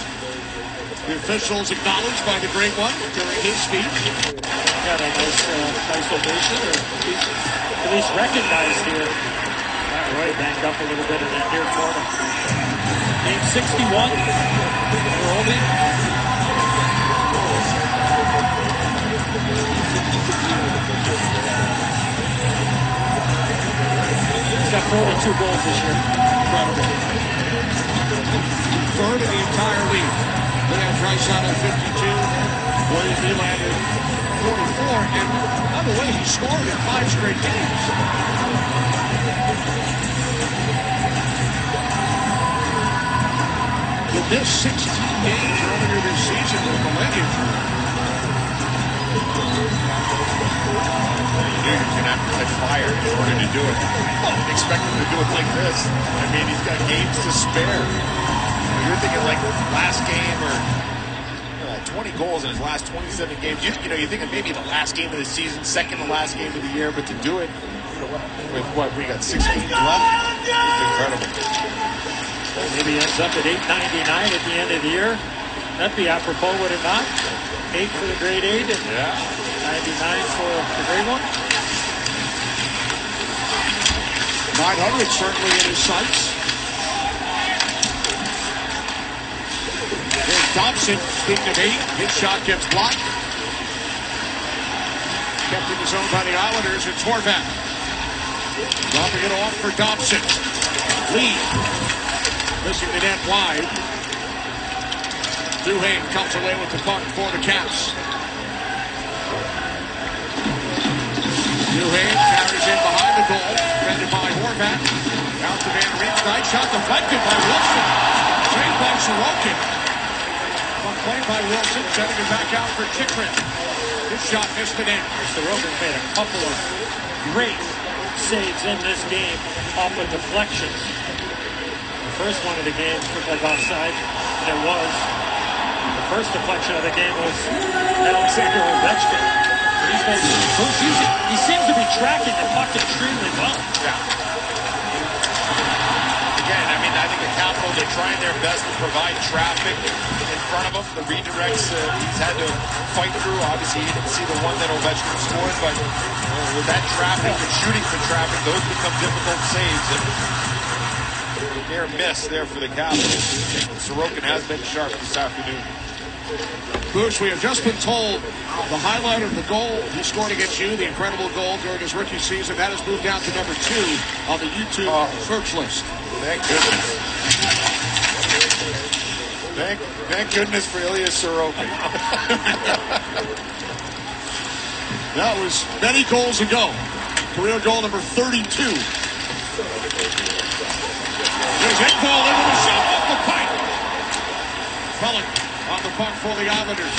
The officials acknowledged by the Great One during his speech. Got a nice ovation, or at least recognized here. Roy banged up a little bit in that near corner. Game 61 for Ovi. He's got 42 goals this year. Incredible. Third in the entire league. Leon Draisaitl at 52. William Nylander at 44. And by the way, he scored in 5 straight games. He missed 16 games earlier this season with a leg injury. You knew you were going to have to catch fire in order to do it. Oh, expect him to do it like this. I mean, he's got games to spare. You're thinking like last game or 20 goals in his last 27 games. You know, you're thinking maybe the last game of the season, second to last game of the year, but to do it with what, we got 6 games left? It's incredible. Maybe he ends up at 899 at the end of the year. That'd be apropos, would it not? 8 for the grade 8 and 99 for the grade 1. 900 certainly in his sights. There's Thompson, speaking of 8, his shot gets blocked. Kept in the zone by the Islanders, it's Horvat. Dropping it off for Thompson. Lee, missing the net wide. Duhaime comes away with the puck for the Caps. Duhaime carries in behind the goal, defended by Horvat. Out to Van Riemsdyk, shot deflected by Wilson. Saved by Sorokin. play by Wilson, sending it back out for Chikrin. His shot missed it in. Sorokin made a couple of great saves in this game off of deflections. The first one of the game looked like offside, and it was. The first deflection of the game was Alexander Ovechkin. He seems to be tracking the puck extremely well. Yeah. Again, I mean, I think the Capitals are trying their best to provide traffic in front of him. The redirects he's had to fight through. Obviously, he didn't see the one that Ovechkin scored, but with that traffic and shooting for traffic, those become difficult saves. And near miss there for the Capitals. Sorokin has been sharp this afternoon. Bruce, we have just been told the highlight of the goal he scored against you, the incredible goal during his rookie season, that has moved down to number 2 on the YouTube search list. Thank goodness. Thank goodness for Ilya Sorokin. That was many goals ago. Career goal number 32. There's Engvall into the shot off the pipe. Pellick on the puck for the Islanders.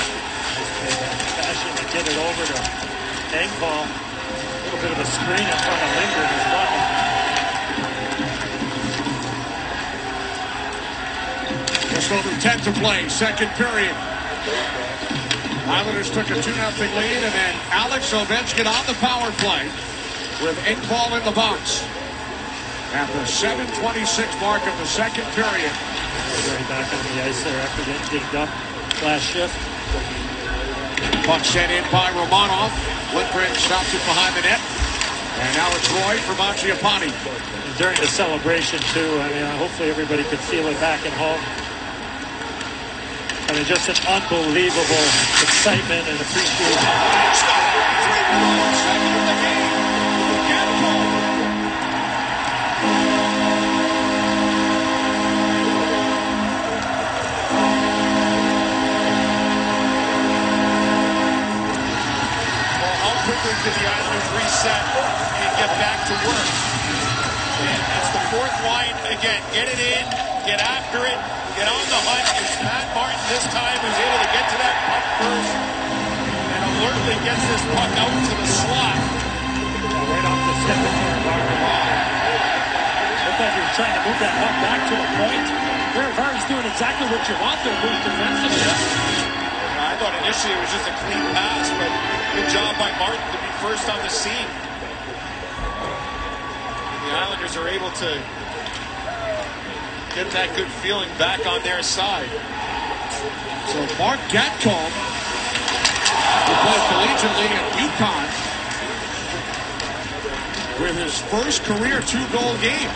Fashion to get it over to Engvall. A little bit of a screen in front of Lindgren as well. Just over 10 to play, second period. Islanders took a 2-0 lead, and then Alex Ovechkin on the power play with Engvall in the box. At the 7:26 mark of the second period. Right back on the ice there after getting digged up last shift. Puck sent in by Romanov. Lindgren stops it behind the net. And now it's Roy for Mangiapane. During the celebration, too, I mean, hopefully everybody could feel it back at home. I mean, just an unbelievable excitement and appreciation. Second of the game. Quickly to the Islanders reset and get back to work. And it's the fourth line again. Get it in, get after it, get on the hunt. It's Matt Martin this time who's able to get to that puck first and alertly gets this puck out to the slot. Right off the stick of Looked like he was trying to move that puck back to a point. Var's doing exactly what you want there, Bruce, defensively. I thought initially it was just a clean pass, but good job by Martin to be first on the scene. The Islanders are able to get that good feeling back on their side. So Mark Gatcomb, who played collegiately at UConn, with his first career 2-goal game.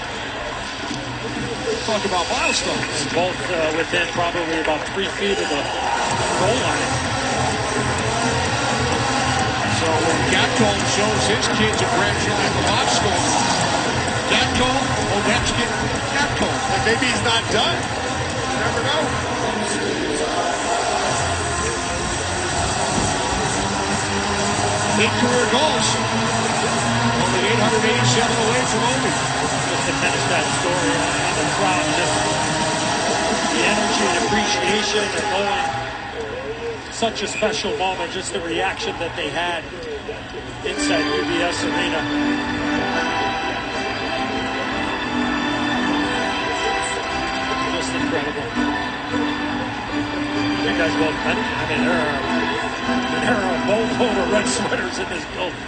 Talk about milestones. Both within probably about 3 feet of the goal line. So when Gatcomb shows his kids and grandchildren the box score, Gatcomb, Ovechkin, Gatcomb. And maybe he's not done. You never know. 8 career goals. Only 887 away from Ovi. Just to finish that story on the crowd, just the energy and appreciation and knowing such a special moment, just the reaction that they had inside UBS Arena. Just incredible. You guys both mentioned, I mean, there are a boatload of red sweaters in this building.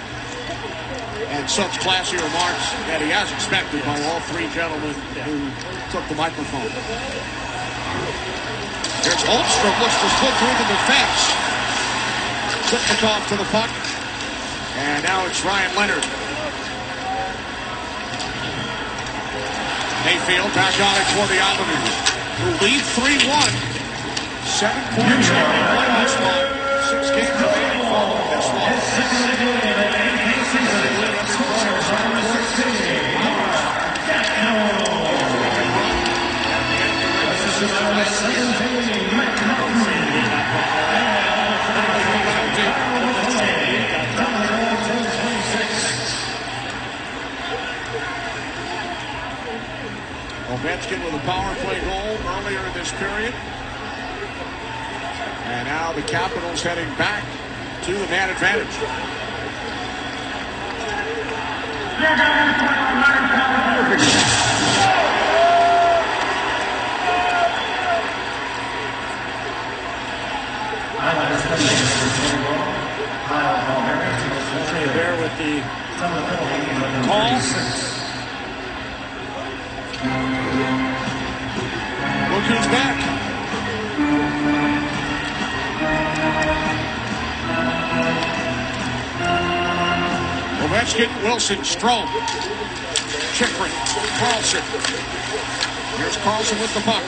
And such classy remarks that he has expected by all 3 gentlemen who took the microphone. There's Holmstrom, looks to slip through the defense. Sitnikov to the puck. And now it's Ryan Leonard. Mayfield back on it for the Islanders, who lead 3-1. 7 points in the playoff spot. 6 games remaining following this one. Ovechkin with a power play goal earlier in this period. Now the Capitals heading back to the man advantage. There with the calls. Look who's back. Ovechkin, Wilson, Strome, Chychrun, Carlson. Here's Carlson with the puck.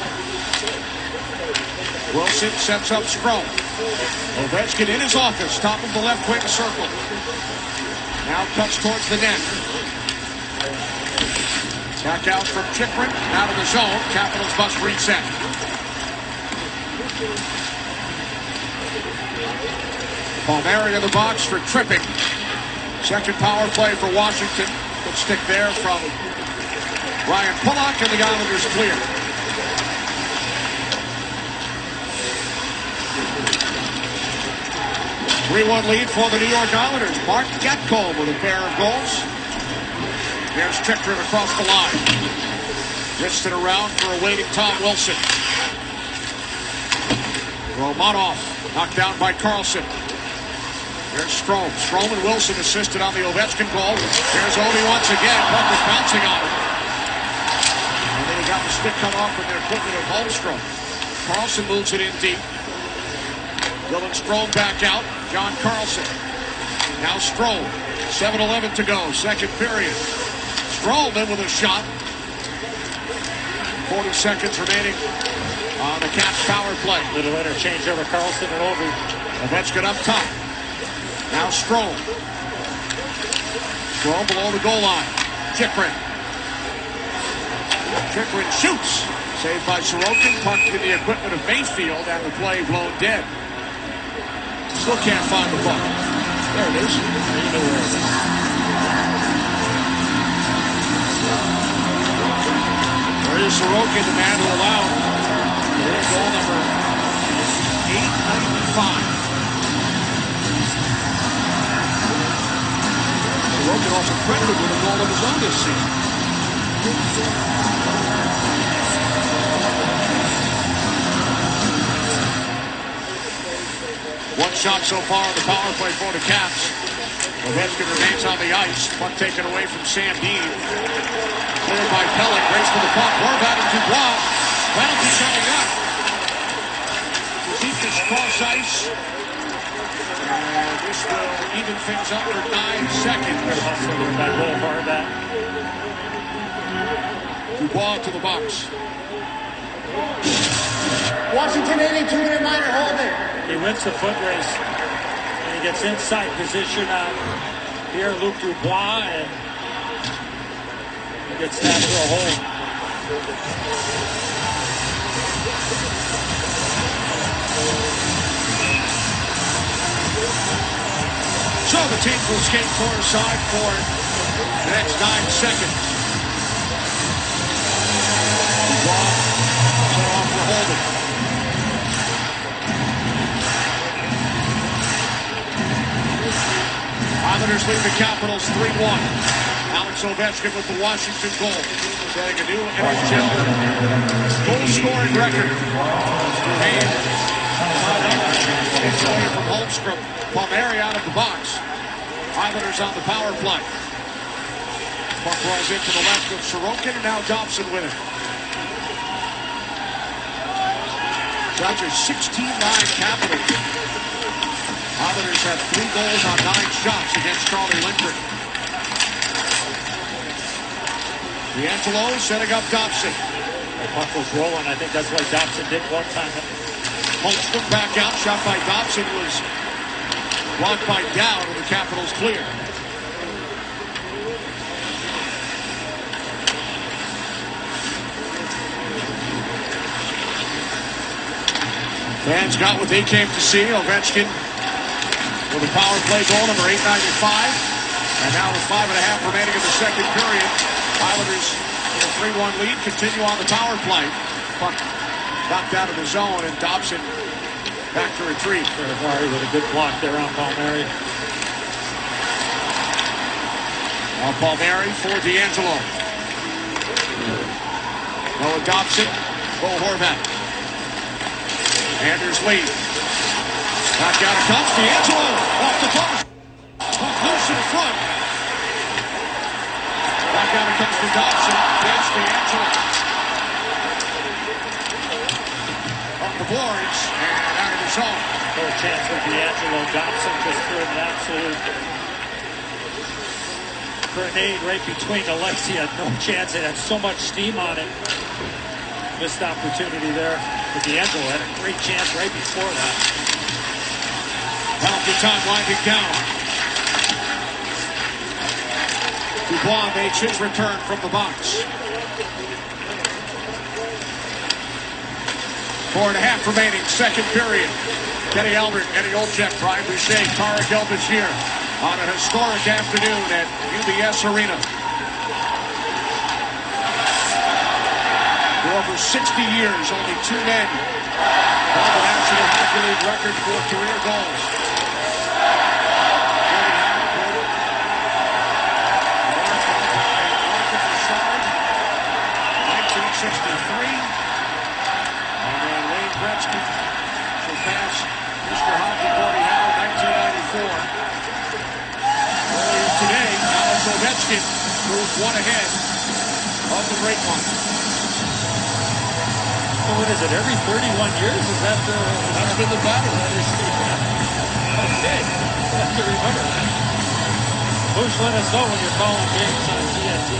Wilson sets up Strome. Ovechkin in his office, top of the left wing circle. Now cuts towards the net. Back out from Chychrun, out of the zone. Capitals must reset. Palmieri in the box for tripping. Second power play for Washington. Good stick there from Ryan Pulock, and the Islanders clear. Three-1 lead for the New York Islanders. Mark Gatcomb with a pair of goals. There's Chychrun across the line. Wrists it around for a waiting Tom Wilson. Romanov knocked down by Carlson. There's Strome. Strome and Wilson assisted on the Ovechkin goal. There's Ovi once again. Puck was bouncing on him. And then he got the stick cut off from their equipment of Holmstrom. Carlson moves it in deep. Dylan Strome back out. John Carlson. Now Strome. 7:11 to go. Second period. Strome in with a shot. 40 seconds remaining on the Caps power play. Little interchange over Carlson and Ovi. Ovechkin up top. Now Strome. Strome below the goal line. Chychrun. Chychrun shoots. Saved by Sorokin. Puck in the equipment of Mayfield, and the play blown dead. Still can't find the puck. There it is. There is Sorokin, the man who allowed goal number 895. Sorokin also credited with a goal of his own this season. One shot so far on the power play for the Caps. Ovechkin remains on the ice. Puck taken away from Sandin. Cleared by Pellick. Race to the puck. Horvat and Dubois. Penalty coming up. Keep this cross ice. And this will even things up for 9 seconds. That goal, Horvat. Dubois to the box. Washington 82-minute minor holding. He wins the foot race. And he gets inside position on Pierre-Luc Dubois, and he gets that to a hole. So the team will skate far side for the next 9 seconds. Dubois set off for holding. Islanders lead the Capitals 3-1. Alex Ovechkin with the Washington goal, setting a new NHL goal-scoring record. From Holmstrom, Palmieri out of the box. Islanders on the power play. Puck rolls into the left of Sorokin, and now Dobson with it. Dodgers 16-9 Capitals. Islanders have 3 goals on 9 shots against Charlie Lindgren. D'Angelo setting up Dobson. The puck was rolling. I think that's what Dobson did one time. Holmstrom back out. Shot by Dobson was blocked by Dowd, and the Capitals clear. Fans got what they came to see. Ovechkin with a power play goal, number 895. And now with 5.5 remaining in the second period, Islanders in a 3-1 lead continue on the power play. Puck knocked out of the zone, and Dobson back to retreat. Murray with a good block there on Palmieri. Now Palmieri for D'Angelo. Noah Dobson, Bo Horvat. Anders Lee. Back out it comes. D'Angelo off the post. Loose in front. Back out it comes to Dobson. There's D'Angelo. Up the boards and out of the zone. No chance for D'Angelo. Dobson just threw an absolute grenade right between the legs. He had no chance. It had so much steam on it. Missed opportunity there. But D'Angelo had a great chance right before that. Penalty time winding down. Dubois makes his return from the box. 4.5 remaining, second period. Kenny Albert, Eddie Olczyk, Brian Boucher, Tarek El-Bashir on a historic afternoon at UBS Arena. For over 60 years, only two men hold the National Hockey League record for career goals. 1963. And then Wayne Gretzky surpassed Mr. Hockey Gordie Howe in 1994. Earlier today, Alex Ovechkin moved one ahead of the great one. So what is it, every 31 years? Is that that's been the battle? Okay, I have to remember that. Bush, let us know when you're calling games on TNT.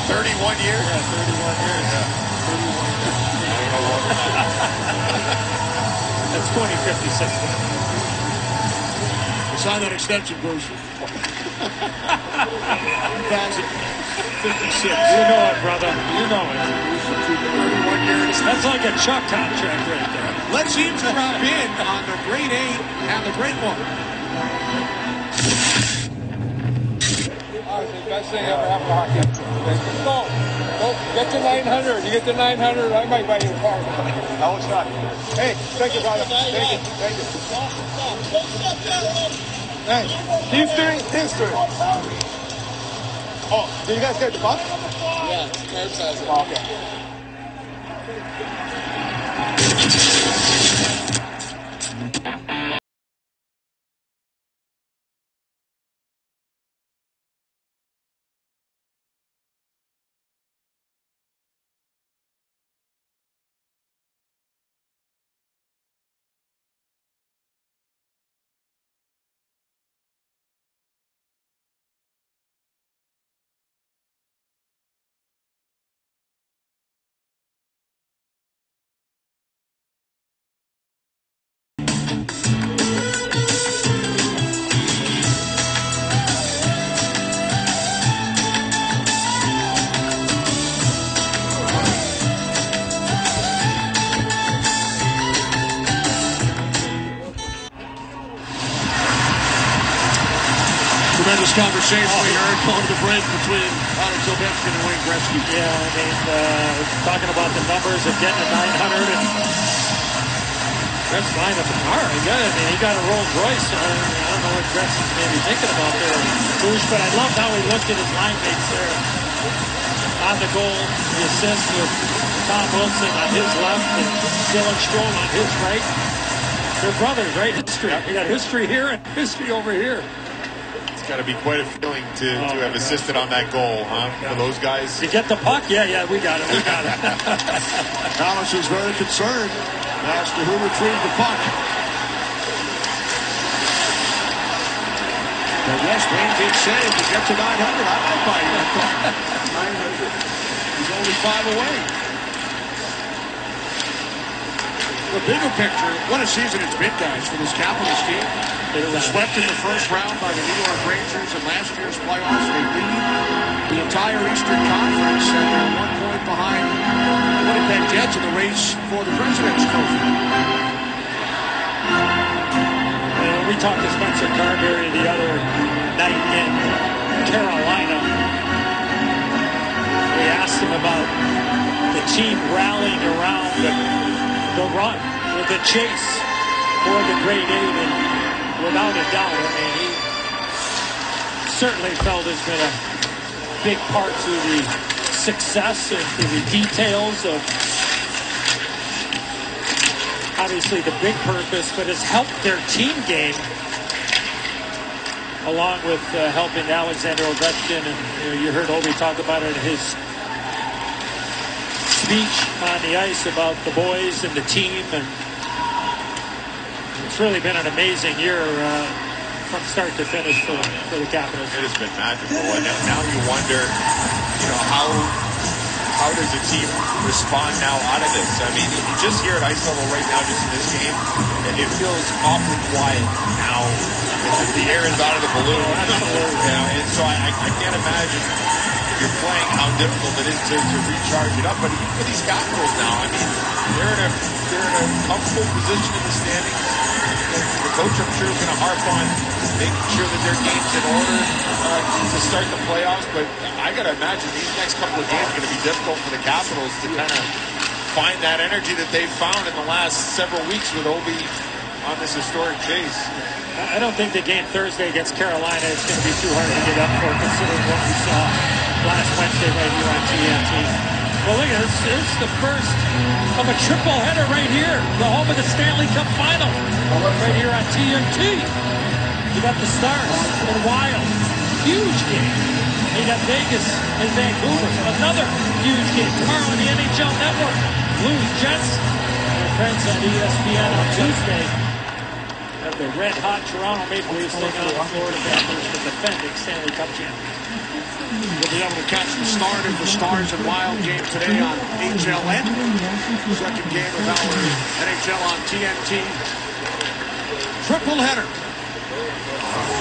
31 years? Yeah, 31 years. Yeah. 31 years. That's 2056. Sign that extension, Bruce. 2056. You know it, brother. You know it. 31 years. That's like a Chuck contract right there. Let's eavesdrop in on the Great 8 and the Great 1. Honestly, best thing ever happened to hockey. Go. Get to 900. You get to 900, I might buy you a car. No, it's not. Hey, thank you, brother. Thank you. Thank you. Hey, history. Oh, did you guys get the bus? Yeah, it's curbside. Oh, okay. Tremendous conversation we heard going to the break between Alex Ovechkin and Wayne Gretzky. Yeah, I mean, talking about the numbers of getting to 900 and Gretzky lined up a car. I mean, he got a Rolls Royce. I don't know what Gretzky's maybe thinking about there, Bush, but I loved how he looked at his line mates there on the goal, the assist with Tom Wilson on his left and Dylan Strome on his right. They're brothers, right? History. You got history here and history over here. It's got to be quite a feeling to have assisted on that goal, huh? For those guys. You get the puck? Yeah, we got it. Alex was very concerned as to who retrieved the puck. But yes, Wayne did say if you get to 900, I might buy you a car. 900. He's only 5 away. The bigger picture, what a season it's been, guys, for this Capitals team. They were swept in the first round by the New York Rangers in last year's playoffs. They lead the entire Eastern Conference, and they're 1 point behind Winnipeg Jets in the race for the President's Trophy. We talked to Spencer Carberry the other night in Carolina. We asked him about the team rallying around the run with the chase for the grade 8, and without a doubt, I mean, he certainly felt has been a big part to the success and to the details of obviously the big purpose, but has helped their team game along with helping Alexander Ovechkin. And you heard Ovi talk about it in his speech on the ice about the boys and the team, and it's really been an amazing year from start to finish for the Capitals. It has been magical, and now you wonder, how does the team respond now out of this? I mean, just here at ice level right now, just in this game, it feels awfully quiet now. The air is out of the balloon, and so I can't imagine if you're playing how difficult it is to recharge it up. But even for these Capitals now, I mean, they're in a comfortable position in the standings. The coach, I'm sure, is going to harp on making sure that their game's in order to start the playoffs. But I got to imagine these next couple of games are going to be difficult for the Capitals to kind of find that energy that they've found in the last several weeks with Ovi on this historic chase. I don't think the game Thursday against Carolina is going to be too hard to get up for, considering what we saw last Wednesday right here on TNT. Well, look at this. It's the first of a triple header right here. The home of the Stanley Cup Final right here on TNT. You got the Stars and Wild. Huge game. You got Vegas and Vancouver. Another huge game. Tomorrow on the NHL Network. Blues, Jets, and friends on ESPN on Tuesday. Have the red-hot Toronto Maple Leafs taking on the Florida Panthers, the defending Stanley Cup champions. We'll be able to catch the start of the Stars and Wild game today on HLN. Second game of our NHL on TNT. Triple header.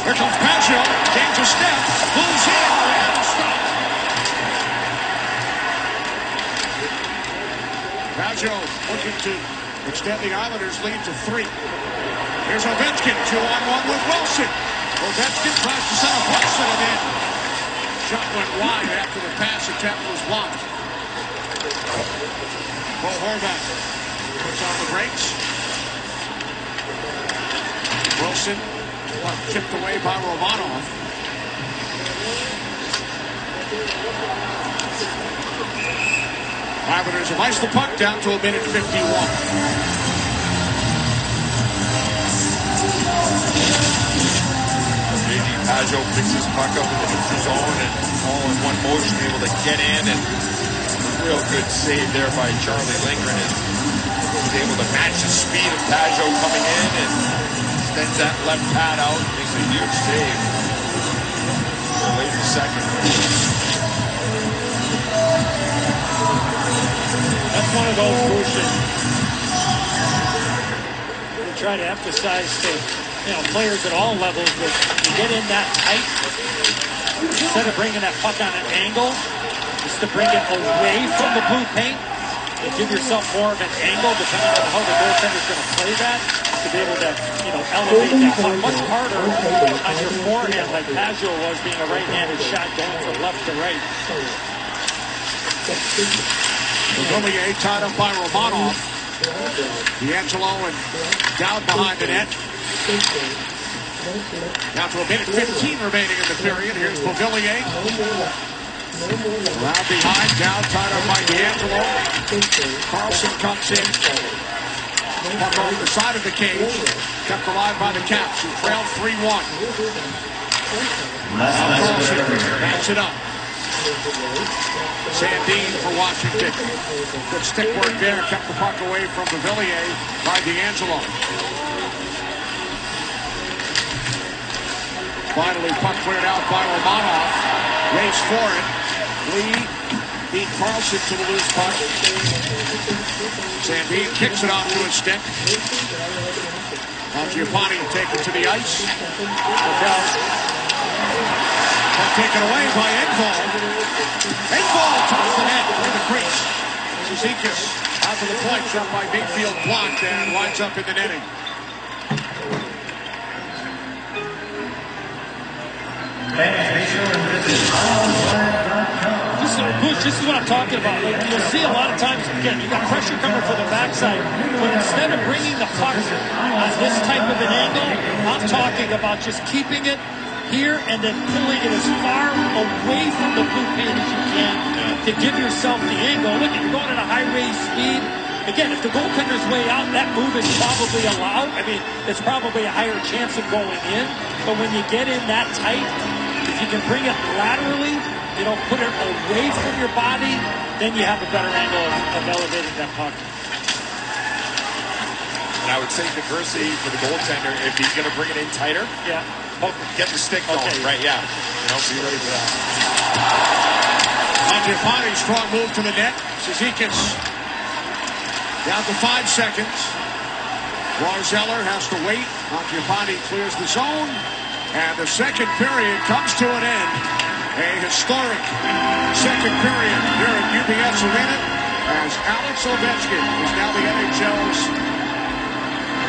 Here comes Pageau. Gains a step. Moves in. And stopped. Pageau looking to extend the Islanders' lead to 3. Here's Ovechkin, 2-on-1 with Wilson. Ovechkin tries to center Wilson, and then shot went wide after the pass attempt was blocked. Bo Horvat puts on the brakes. Wilson chipped away by Romanov. Islanders have iced the puck down to a minute 51. Pageau picks his puck up in the neutral zone and all in one motion able to get in, and real good save there by Charlie Lindgren, and he's able to match the speed of Pageau coming in and extends that left pad out, makes a huge save for a later second. That's one of those Bushin. We try to emphasize to players at all levels that you get in that tight, instead of bringing that puck on an angle, just to bring it away from the blue paint and give yourself more of an angle depending on how the goaltender is going to play that, to be able to, elevate that puck much harder on your forehand like Pageau was, being a right-handed shot going from left to right. Villiers tied up by Romanov. D'Angelo and down behind the net. Down to a minute 15 remaining in the period. Here's Beauvillier. Around behind, down, tied up by D'Angelo. Carlson comes in. Puck off the side of the cage. Kept alive by the Caps, who trailed 3-1. Carlson backs it up. Sandin for Washington. Good stick work there. Kept the puck away from Beauvillier by D'Angelo. Finally, puck cleared out by Romanov. Race for it. Lee beat Carlson to the loose puck. Sandin kicks it onto his stick. Giovanni take it to the ice. Puck taken away by Engvall. Engvall tops the net through the crease. Zizekas out to the point, shot by Mayfield, blocked, and winds up in the netting. Just Bush, this is what I'm talking about. Like, you'll see a lot of times, again, you got pressure coming from the backside, but instead of bringing the puck on this type of an angle, I'm talking about just keeping it here and then pulling it as far away from the blue paint as you can to give yourself the angle. Look, if you're going at a high raised speed, again, if the goaltender's way out, that move is probably allowed. I mean, it's probably a higher chance of going in. But when you get in that tight, if you can bring it laterally, you know, put it away from your body, then you have a better angle of elevating that puck. And I would say to Gretzky, for the goaltender, if he's going to bring it in tighter, get the stick going, right? Yeah. You know, be ready for that. Mangiapane, strong move to the net. Zizekic down to 5 seconds. Warzeller has to wait. Mangiapane clears the zone. And the second period comes to an end. A historic second period here at UBS Arena as Alex Ovechkin is now the NHL's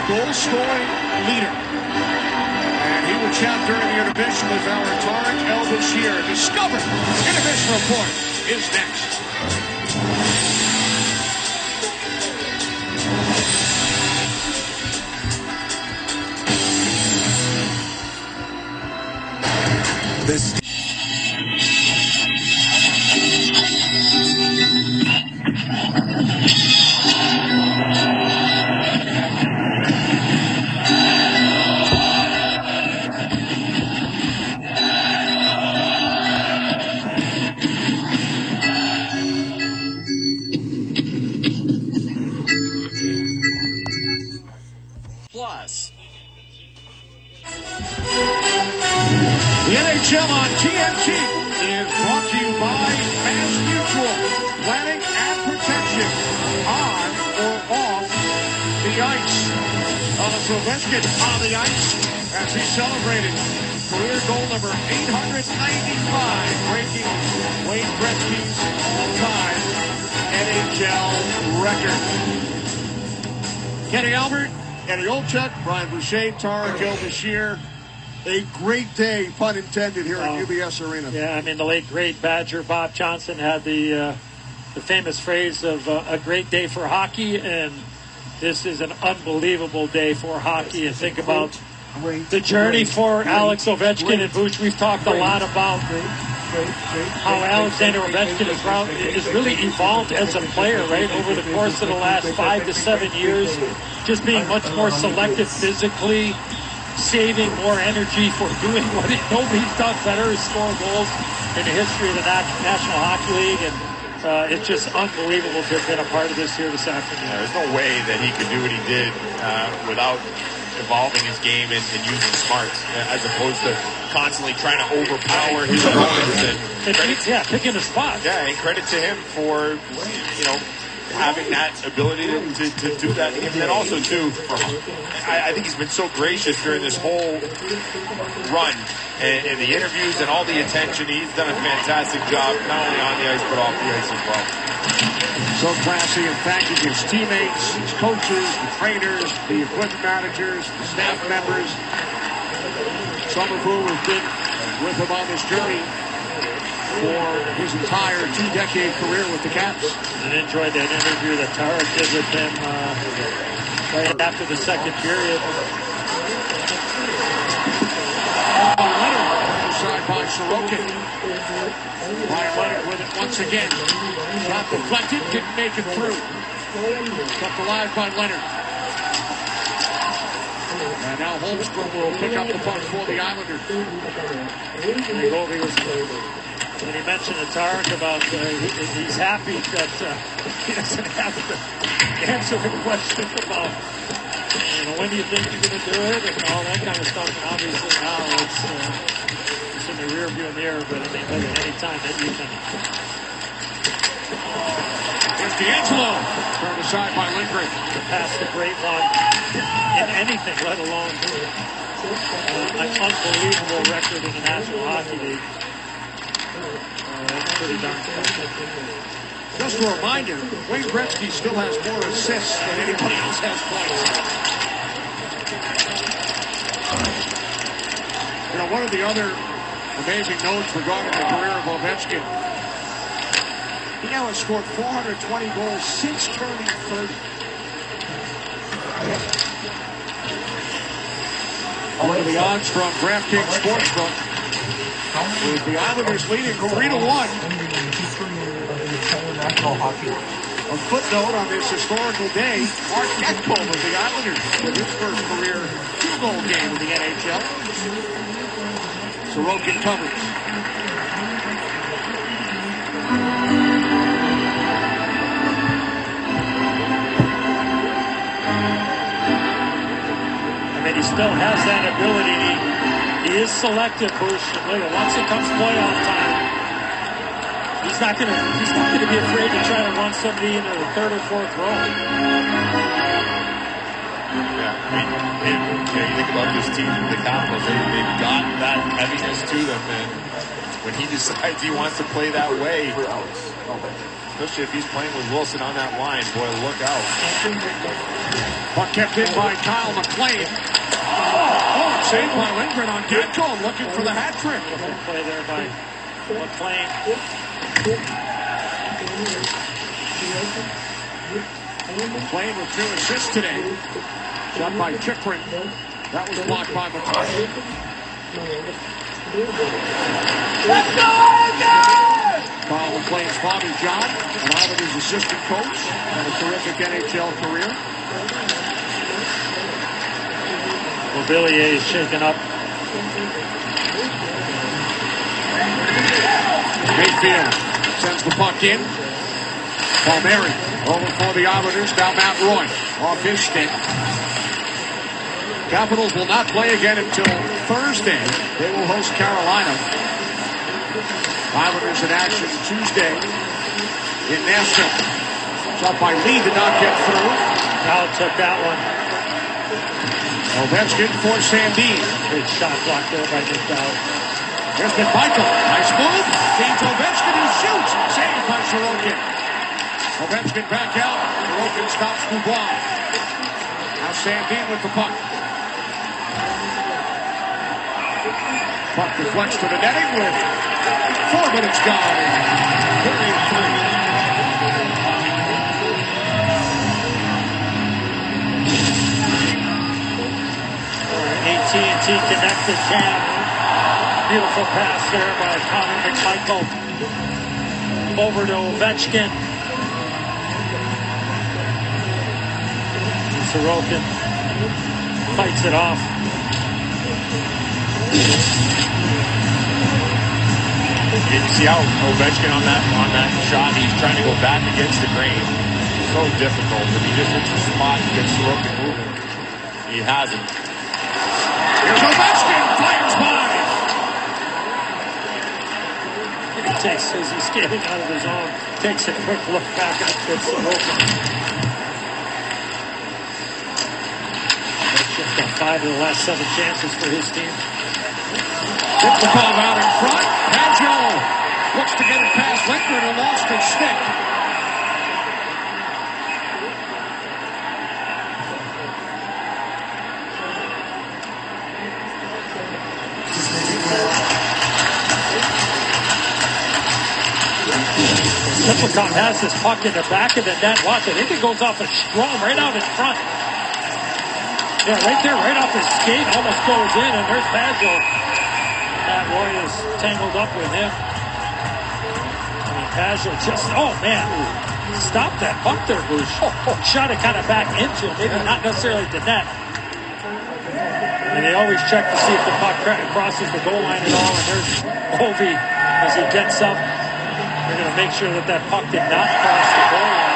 goal-scoring leader. And he will chat during the intermission with our Tarek El-Bashir. Discover Intermission Report is next. This Plus. The NHL on TNT is brought to you by Mass Mutual. Planning and protection on or off the ice. Alex Ovechkin on the ice as he celebrated career goal number 895, breaking Wayne Gretzky's all-time NHL record. Kenny Albert, Eddie Olczyk, Brian Boucher, Tarek El-Bashir. A great day, pun intended, here at UBS Arena. Yeah, I mean, the late, great Badger Bob Johnson had the famous phrase of a great day for hockey, and this is an unbelievable day for hockey. And think about the journey for Alex Ovechkin and Bush. We've talked a lot about how Alexander Ovechkin is really evolved as a player, right, over the course of the last 5 to 7 years, just being much more selective physically, saving more energy for doing what nobody's done better is score goals in the history of the National Hockey League, and it's just unbelievable to have been a part of this here this afternoon. Yeah, there's no way that he could do what he did without evolving his game and using smarts, as opposed to constantly trying to overpower his opponents. And picking a spot. Yeah, and credit to him for, you know, having that ability to do that. And then also, too, I think he's been so gracious during this whole run and the interviews and all the attention. He's done a fantastic job, not only on the ice, but off the ice as well. So classy and thanking his teammates, his coaches, the trainers, the equipment managers, the staff members, some of whom have been with him on this journey for his entire 2-decade career with the Caps. And enjoyed that interview that Tarek did with him right after the second period. Side by Sorokin. Ryan Leonard with it once again. Shot deflected, didn't make it through. Kept alive by Leonard. And now Holmstrom will pick up the puck for the Islanders. When he mentioned to Tarek about he's happy that he doesn't have to answer the question about, you know, when do you think you're going to do it and all that kind of stuff. And obviously now it's in the rear view mirror, but I mean, any time that you can. Here's D'Angelo. Turned aside by Lindgren. To pass the great one in anything, let alone an unbelievable record in the National Hockey League. That's pretty darn good. Just a reminder, Wayne Gretzky still has more assists than anybody else has points. You know, one of the other amazing notes regarding the career of Ovechkin He now has scored 420 goals since turning 30. Over the odds from DraftKings Sportsbook, with the Islanders leading 3-1. A footnote on this historical day, Mark Getcomb of the Islanders with his first career 2-goal game in the NHL. Sorokin covers. He still has that ability. He is selective, Bush. Once it comes playoff time, he's not going to be afraid to try to run somebody into the third or fourth row. Yeah, you think about this team, the Capitals, they've got that heaviness to them, and when he decides he wants to play that way, especially if he's playing with Wilson on that line, boy, look out. Puck kept in by Kyle McLean. Oh, saved by Lindgren on Getcomb, looking for the hat trick. Play there by McLean. McLean with 2 assists today. Shot by Chikrin. That was blocked by McLean. Let's go, Islanders! Kyle McLean's Bobby John, an Islanders assistant coach, and a terrific NHL career. Mobilier is shaken up. Mayfield sends the puck in. Palmieri over for the Islanders. Now Matt Roy off his stick. Capitals will not play again until Thursday. They will host Carolina. Islanders in action Tuesday in Nashville. Shot by Lee, did not get through. Now took that one. Ovechkin for Sandin. Big shot blocked there by McDowell. Here's McMichael. Nice move. Feeds Ovechkin who shoots. Saved by Sorokin. Ovechkin back out. Sorokin stops Dubois. Now Sandin with the puck. Puck deflects to the netting with 4 minutes gone. Period 3. AT&T connected cam. Beautiful pass there by Connor McMichael. Over to Ovechkin. Sorokin fights it off. You see how Ovechkin on that shot, he's trying to go back against the grain. So difficult. If he just hits the spot and gets Sorokin moving, he hasn't. Here's Ovechkin, fires by. He takes, as he's skating out of his zone, takes a quick look back at Sorokin. Ovechkin's got 5 of the last 7 chances for his team. Gets the ball out in front. Pageau looks to get it past Lindgren and lost his stick. Simplecom has this puck in the back of the net. Watch, I think it goes off a Strome right out in front. Yeah, right there, right off his skate, almost goes in, and there's Pageau. Matt Roy is tangled up with him. I mean, Pageau just, oh man, stop that puck there, Bush. Shot it kind of back into him, maybe not necessarily the net. And they always check to see if the puck crosses the goal line at all, and there's Ovi as he gets up. They're going to make sure that puck did not cross the goal line.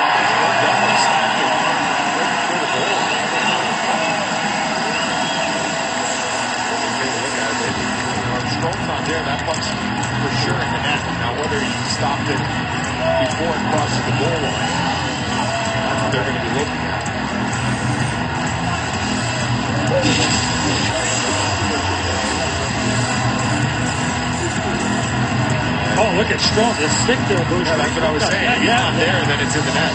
Strome's not there, that puck's for sure in the net. Now whether he stopped it before it crosses the goal line, that's what they're going to be looking at. Oh, look at Strome, the stick there, Bush. Yeah, that's what I was saying. If he's not there, then it's in the net.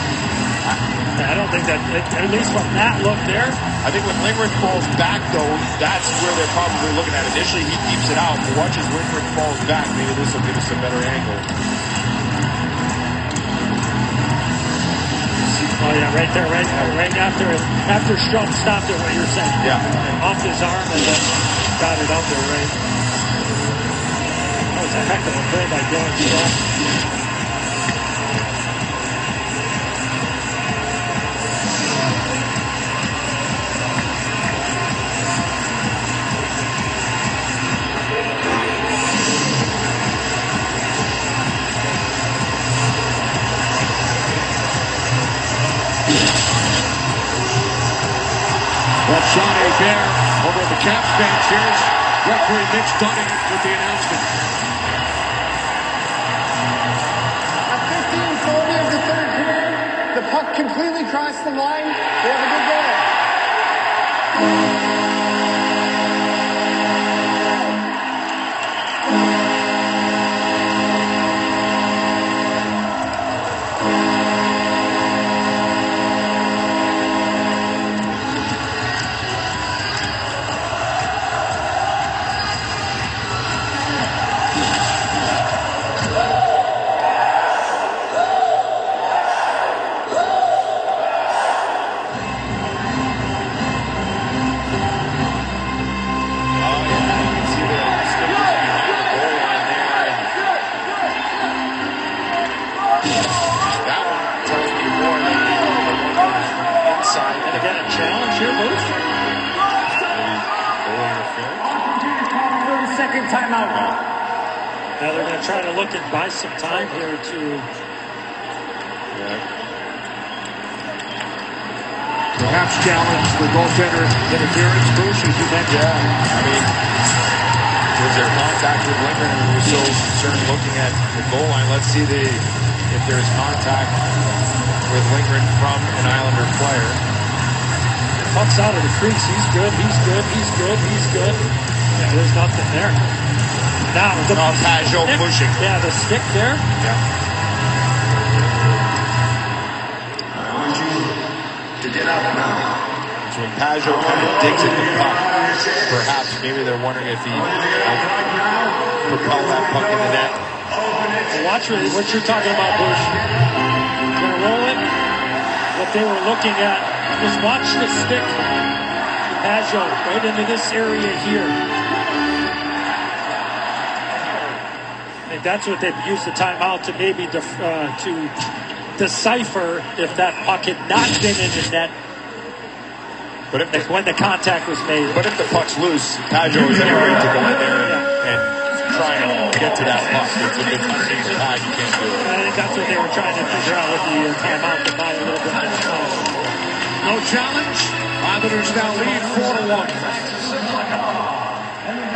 I don't think that, at least from that look there. I think when Lindgren falls back, though, that's where they're probably looking at. Initially, he keeps it out, but watch as Lindgren falls back. Maybe this will give us a better angle. Oh, yeah, right there, right after Strom stopped it, what you're saying. Yeah. Off his arm and then got it under, right? That was a heck of a play by Dylan Strom. That shot ain't there. Over at the Caps bench, here's referee Mitch Dunning with the announcement. At 15:40 of the third period, the puck completely crossed the line. We have a good goal. Now they're going to try to look and buy some time here to... Perhaps challenge the goaltender interference, Bruce, as you mentioned. Yeah, I mean, was there contact with Lindgren, and we were so concerned looking at the goal line? Let's see if there's contact with Lindgren from an Islander player. Puck's out of the crease. He's good. Yeah, there's nothing there. Now, Pajot pushing. Yeah, the stick there. Yeah. I want you to get up now. So when Pajot kind of digs at the puck, perhaps maybe they're wondering if he propelled that puck in the net. Watch what you're talking about, Bush. Gonna roll it. What they were looking at was watch the stick. Pajot right into this area here. I think that's what they've used the timeout to maybe to decipher if that puck had not been in the net. But if when the contact was made. But if the puck's loose, Pajot is any right to go in there and try and get to that puck. If it's underneath the pad, you can't do it. I think that's what they were trying to figure out with the timeout to buy a little bit more time. No challenge. Islanders now lead 4-1.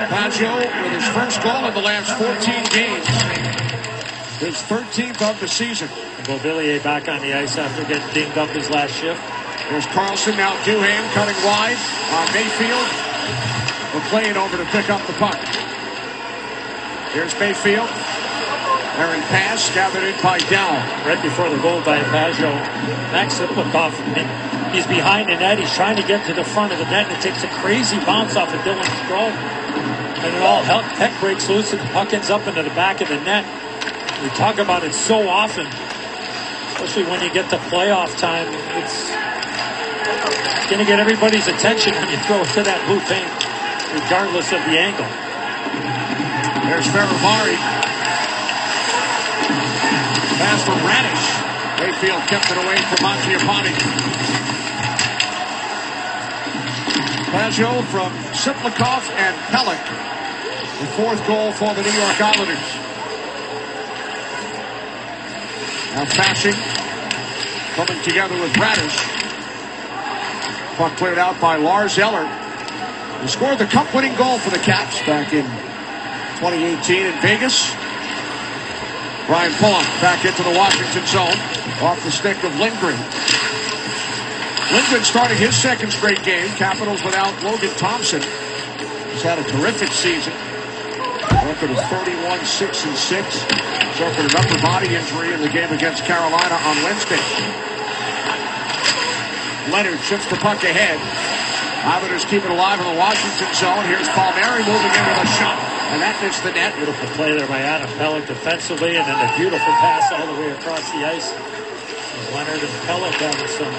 Pajot with his first goal in the last 14 games. His 13th of the season. Beauvillier back on the ice after getting dinged up his last shift. There's Carlson, now Duham cutting wide on Mayfield. McLean over to pick up the puck. Here's Mayfield. Aaron pass, gathered in by Dow. Right before the goal by Pajot. Max Lipikoff, he's behind the net. He's trying to get to the front of the net, and it takes a crazy bounce off of Dylan Strom. And it all heck breaks loose, and the puck ends up into the back of the net. We talk about it so often, especially when you get to playoff time. It's going to get everybody's attention when you throw it to that blue paint, regardless of the angle. There's Ferravari. Pass for Radish. Mayfield kept it away from Mangiapane. Pajot from Siplikov and Pellick. The fourth goal for the New York Islanders. Now Fasching coming together with Radish. Puck cleared out by Lars Eller, who scored the cup-winning goal for the Caps back in 2018 in Vegas. Brian Pullock back into the Washington zone off the stick of Lindgren. Lindgren starting his second straight game. Capitals without Logan Thompson. He's had a terrific season. Record of 31-6-6. Suffered an upper body injury in the game against Carolina on Wednesday. Leonard chips the puck ahead. Islanders keep it alive in the Washington zone. Here's Palmieri moving in with a shot. And that missed the net. Beautiful play there by Adam Pellick defensively, and then a beautiful pass all the way across the ice. Leonard and Pellet having some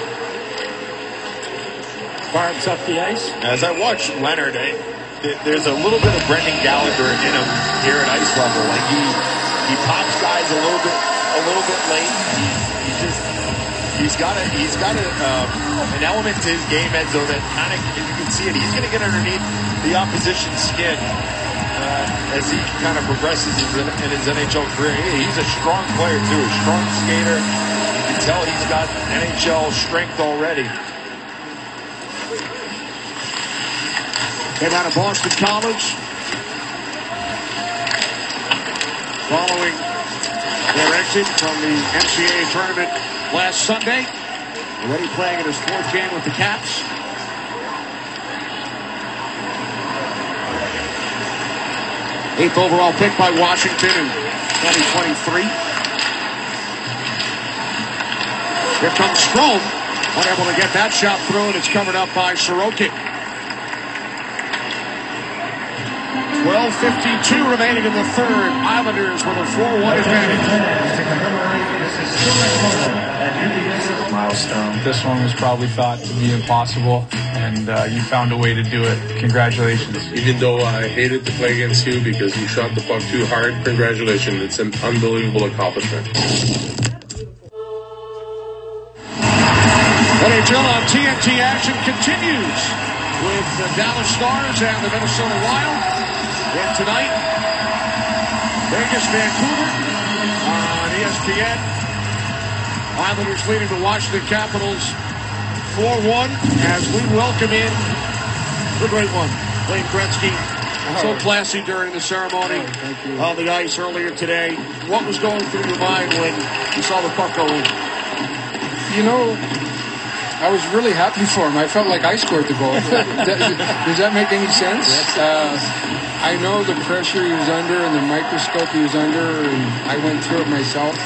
sparks up the ice. As I watch Leonard, there's a little bit of Brendan Gallagher in him here at ice level. Like he pops guys a little bit late. He's got an element to his game, Edzo, that kind of, you can see it. He's going to get underneath the opposition's skin as he kind of progresses in his NHL career. He's a strong player too, a strong skater. You can tell he's got NHL strength already. Came out of Boston College. Following their exit from the NCAA tournament last Sunday. Already playing in his 4th game with the Caps. Eighth overall pick by Washington in 2023. Here comes Strome. Unable to get that shot through, and it's covered up by Sorokin. 12:52 remaining in the third. Islanders with a 4-1 advantage. Milestone. This one was probably thought to be impossible, and you found a way to do it. Congratulations. Even though I hated to play against you because you shot the puck too hard, congratulations. It's an unbelievable accomplishment. NHL on TNT action continues with the Dallas Stars and the Minnesota Wild. And tonight, Vegas, Vancouver on ESPN. Islanders leading the Washington Capitals 4-1 as we welcome in the great one, Wayne Gretzky. So classy during the ceremony on the ice earlier today. What was going through your mind when you saw the puck go in? You know, I was really happy for him. I felt like I scored the goal. Does that make any sense? I know the pressure he was under and the microscope he was under, and I went through it myself.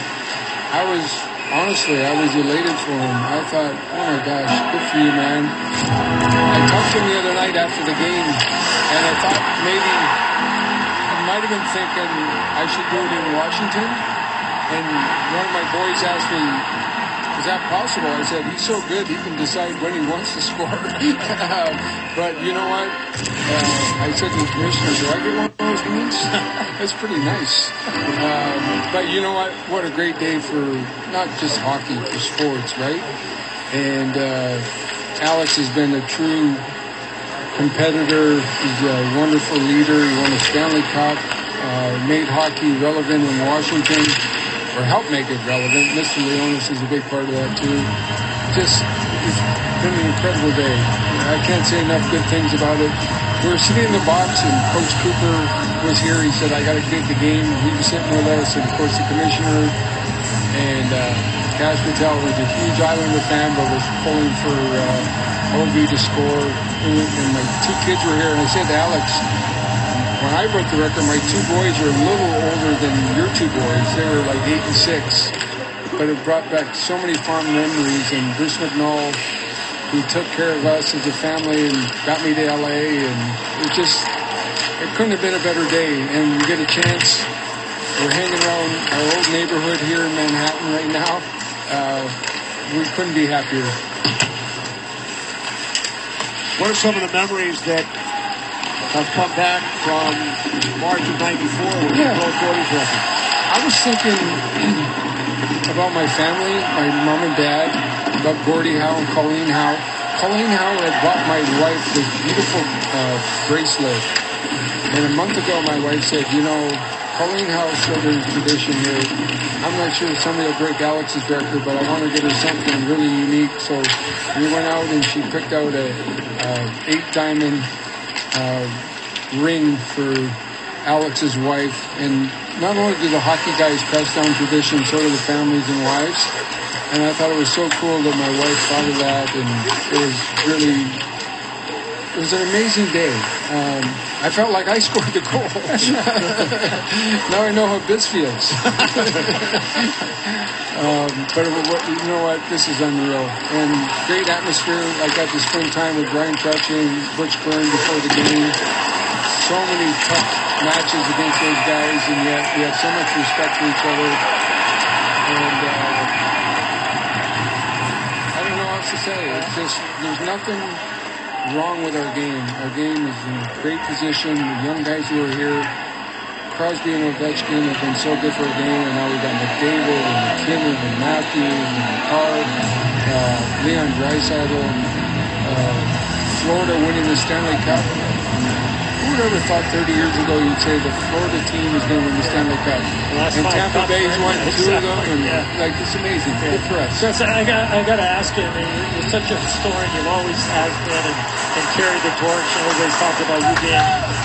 I was elated for him. I thought, oh my gosh, good for you, man. I talked to him the other night after the game, and I thought maybe he might have been thinking I should do it in Washington. And one of my boys asked me, is that possible? I said, he's so good, he can decide when he wants to score. But you know what? I said to the commissioner, do I get one of those games? That's pretty nice. But you know what? What a great day for not just hockey, for sports, right? And Alex has been a true competitor. He's a wonderful leader. He won a Stanley Cup, made hockey relevant in Washington, or help make it relevant. Mr. Leonis is a big part of that too. It's been an incredible day. I can't say enough good things about it. We were sitting in the box and Coach Cooper was here. He said, I got to get the game. He was sitting with us, and of course the commissioner. And Cash Patel was a huge Islander fan, but was pulling for OB to score. And my 2 kids were here, and I said to Alex, when I broke the record, my 2 boys are a little older than your 2 boys. They were like 8 and 6. But it brought back so many fond memories. And Bruce McNall, who took care of us as a family and got me to LA. And it couldn't have been a better day. And we get a chance. We're hanging around our old neighborhood here in Manhattan right now. We couldn't be happier. What are some of the memories that have come back from March of '94 when you broke Gordy's record? I was thinking about my family, my mom and dad, about Gordie Howe and Colleen Howe. Colleen Howe had bought my wife this beautiful bracelet. And a month ago, my wife said, you know, Colleen Howe started a tradition here. I'm not sure if somebody will break Alex's record, but I want to get her something really unique. So we went out and she picked out a 8-diamond ring for Alex's wife. And not only do the hockey guys pass down tradition, so do the families and wives. And I thought it was so cool that my wife thought of that, and it was an amazing day. I felt like I scored the goal. Now I know how Bitz feels. But you know what? This is unreal. And great atmosphere. I got to spend time with Brian Trutchen and Butch Byrne before the game. So many tough matches against those guys, and yet we have so much respect for each other. And just there's nothing wrong with our game. Our game is in great position. The young guys who are here, Crosby and Ovechkin have been so good for our game, and now we've got McDavid and McKinnon and Matthews and McCarr, Leon Draisaitl, Florida winning the Stanley Cup. Who would ever thought 30 years ago you'd say the Florida team is going to win the Stanley Cup? And Tampa Bay's won two of them, and like it's amazing. Good for us. Chris, I got to ask you. I mean, you're such a historian. You've always has been and carried the torch. And everybody's talked about you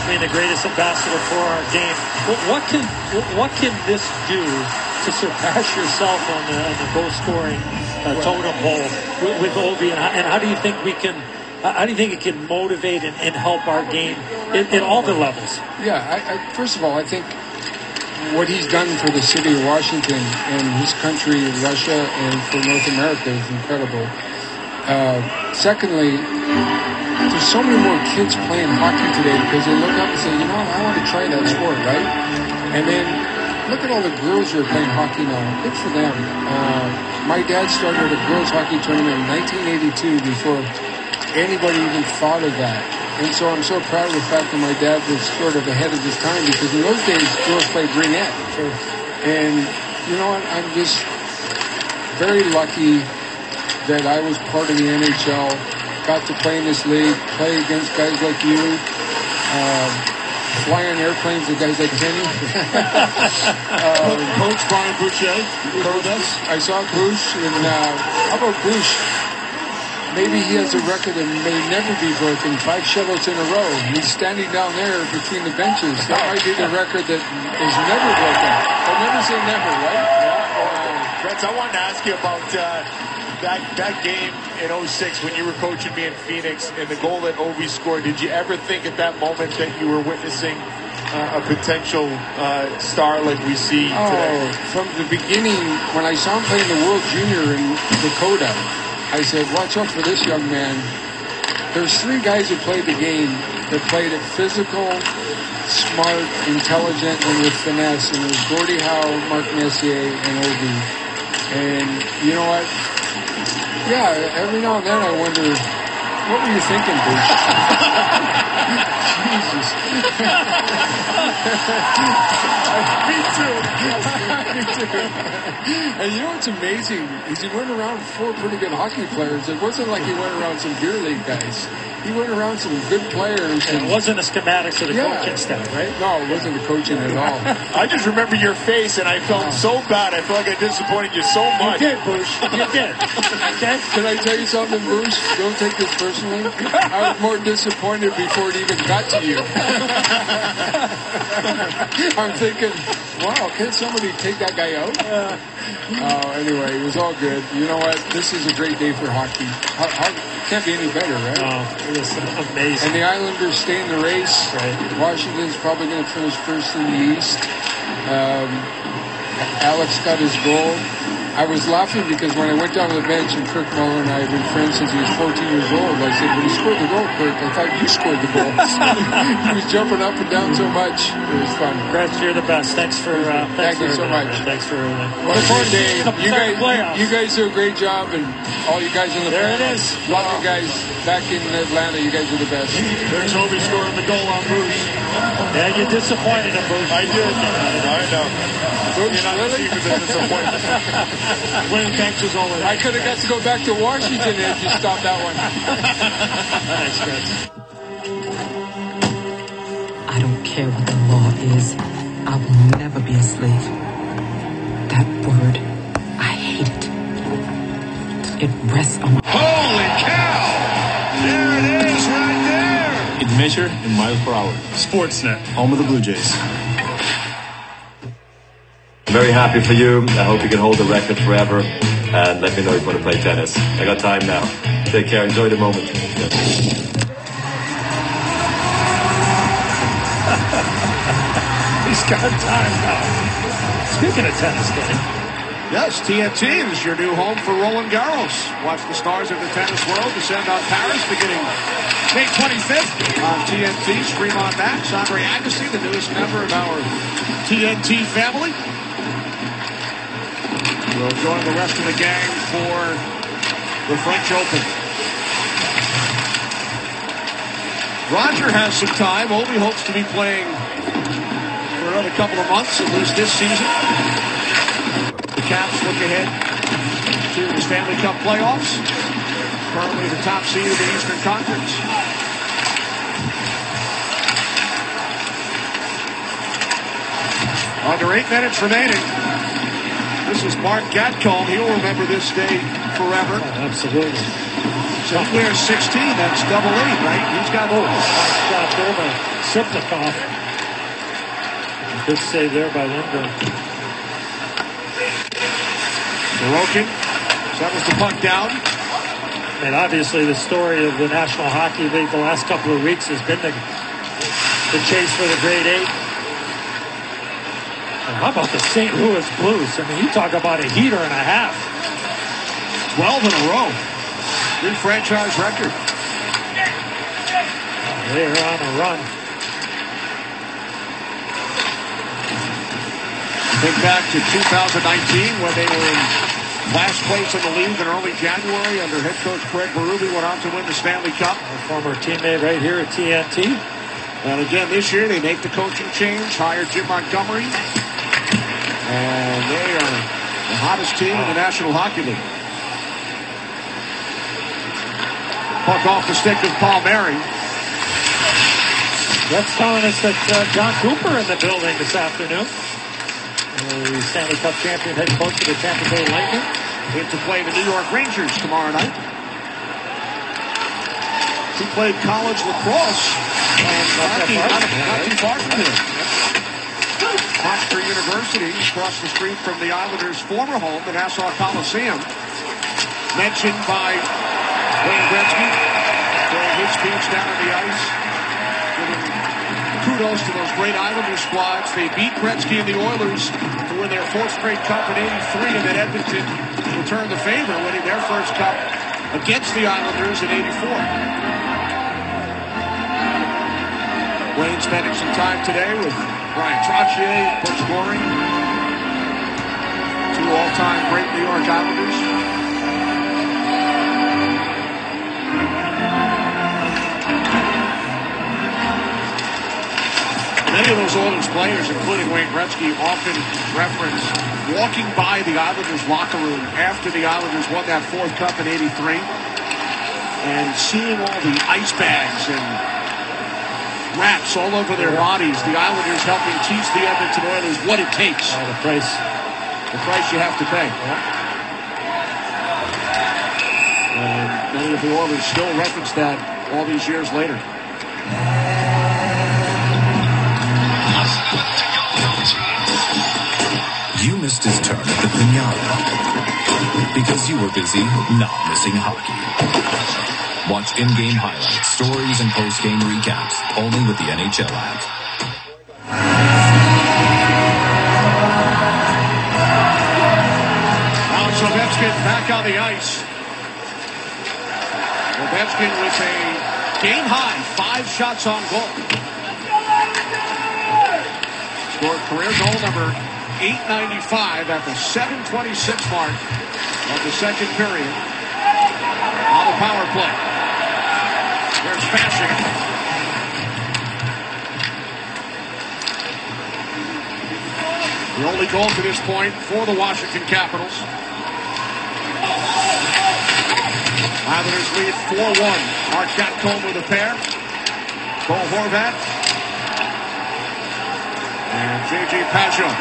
being the greatest ambassador for our game. What can this do to surpass yourself on the goal scoring totem pole with Ovi? And how do you think we can? How do you think it can motivate and help our game in all the levels? Yeah, first of all, I think what he's done for the city of Washington and his country, Russia, and for North America is incredible. Secondly, there's so many more kids playing hockey today because they look up and say, you know what, I want to try that sport, right? And then look at all the girls who are playing hockey now. Good for them. My dad started a girls hockey tournament in 1982 before anybody even thought of that. And so I'm so proud of the fact that my dad was sort of ahead of his time, because in those days girls played brunette. And you know what, I'm just very lucky that I was part of the NHL, got to play in this league, play against guys like you, fly on airplanes with guys like Kenny. Coach Brian Boucher with us. I saw Bush, and how about Bush? Maybe he has a record that may never be broken, 5 shutouts in a row. He's standing down there between the benches. That might be the record that is never broken. But never say never, right? Fritz, I wanted to ask you about that game in 06 when you were coaching me in Phoenix and the goal that Ovi scored. Did you ever think at that moment that you were witnessing a potential star like we see today? From the beginning, when I saw him play in the World Junior in Dakota, I said, watch out for this young man. There's 3 guys who played the game that played it physical, smart, intelligent, and with finesse. And it was Gordie Howe, Mark Messier, and Ovi. And you know what? Yeah, every now and then I wonder, what were you thinking, Bruce? Jesus. Me too. And you know what's amazing is he went around 4 pretty good hockey players. It wasn't like he went around some beer league guys. He went around some good players. And it wasn't a schematics or the coaching staff, right? No, it wasn't the coaching at all. I just remember your face, and I felt so bad. I felt like I disappointed you so much. You did, Bush. You did. Okay? Can I tell you something, Bush? Don't take this personally. I was more disappointed before it even got to you. I'm thinking, wow, can somebody take that guy out? Anyway, it was all good. You know what? This is a great day for hockey. Can't be any better, right? Oh, it was amazing. And the Islanders stay in the race. Right. Washington's probably going to finish first in the East. Alex got his goal. I was laughing because when I went down to the bench and Kirk Muller and I have been friends since he was 14 years old, I said, when he scored the goal, Kirk, I thought you scored the goal. He was jumping up and down so much. It was fun. Gretz, you're the best. Thanks for Thank you so much. Thanks for everything. What a fun day. You guys do a great job, and all you guys in the There it is. Love you guys. Back in Atlanta, you guys are the best. There's Ovi scoring the goal on Bruce. Yeah, you disappointed him, Bruce. I did. I know. You're not really disappointed. Wayne, thanks as always. I could have got to go back to Washington if you stopped that one. Thanks, Gretz. I don't care what the law is. I will never be a slave. That word, I hate it. It rests on my... Holy cow! There it is right there! In measure in miles per hour. Sportsnet. Home of the Blue Jays. I'm very happy for you. I hope you can hold the record forever. And let me know if you want to play tennis. I got time now. Take care. Enjoy the moment. He's got time now. Speaking of tennis, Kenny. Yes, TNT is your new home for Roland Garros. Watch the stars of the tennis world descend on Paris beginning May 25th on TNT. Stream on Max. Andre Agassi, the newest member of our TNT family, will join the rest of the gang for the French Open. Roger has some time. Ovi hopes to be playing for another couple of months, at least this season. The Caps look ahead to the Stanley Cup playoffs. Currently the top seed of the Eastern Conference. Under 8 minutes remaining. This is Mark Gatcomb. He'll remember this day forever. Oh, absolutely. So he wears 16. That's double 8, right? He's got more. Nice shot there by Sipnikov. Good save there by Lindgren. Sorokin settles the puck down. And obviously the story of the National Hockey League the last couple of weeks has been the chase for the grade 8. And how about the St. Louis Blues? I mean, you talk about a heater and a half. 12 in a row. New franchise record. They are on a run. Think back to 2019 when they were in last place in the league in early January under head coach Craig Berube, went on to win the Stanley Cup. Our former teammate right here at TNT. And again this year they make the coaching change, hire Jim Montgomery. And they are the hottest team in the National Hockey League. Puck off the stick of Palmieri. That's telling us that John Cooper in the building this afternoon. The Stanley Cup champion head coach of the Tampa Bay Lightning. In to play the New York Rangers tomorrow night. He played college lacrosse not too far from here. Oxford University, across the street from the Islanders' former home, the Nassau Coliseum. Mentioned by Wayne Gretzky during his speech down on the ice. Giving kudos to those great Islanders squads. They beat Gretzky and the Oilers to win their 4th straight cup in '83, and then Edmonton returned the favor, winning their first cup against the Islanders in '84. Wayne spending some time today with Brian Trottier, Butch Goring, 2 all-time great New York Islanders. Many of those oldest players, including Wayne Gretzky, often reference walking by the Islanders locker room after the Islanders won that 4th cup in '83 and seeing all the ice bags and wraps all over their bodies. The Islanders helping teach the Edmonton Oilers what it takes. The price you have to pay. And many of the Oilers still reference that all these years later. You missed his turn at the pinata because you were busy not missing hockey. Watch in-game highlights, stories, and post-game recaps only with the NHL app. Alex Ovechkin back on the ice. Ovechkin with a game-high 5 shots on goal. Scored career goal number 895 at the 7:26 mark of the second period on the power play. There's Bassett. The only goal to this point for the Washington Capitals. Islanders lead 4-1. Mark Gatcomb with a pair. Cole Horvat. And J.J. Pajot.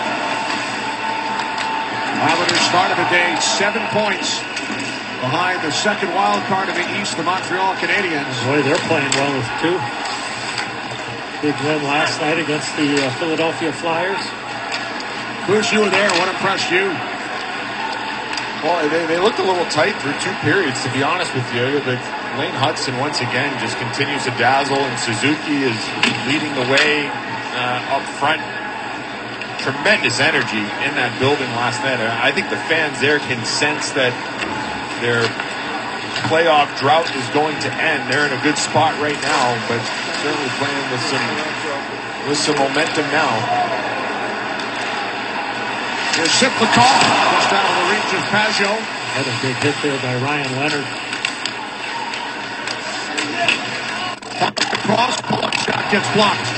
Islanders start of the day 7 points behind the second wild card in the East, the Montreal Canadiens. Boy, they're playing well with 2. Big win last night against the Philadelphia Flyers. Bruce, you were there. What impressed you? Well, they looked a little tight through 2 periods, to be honest with you. But Lane Hudson, once again, just continues to dazzle, and Suzuki is leading the way up front. Tremendous energy in that building last night. I think the fans there can sense that their playoff drought is going to end. They're in a good spot right now, but certainly playing with some momentum now. Here's Sipnikov, just out of the reach of Pajot. Another big hit there by Ryan Leonard. Cross, shot gets blocked.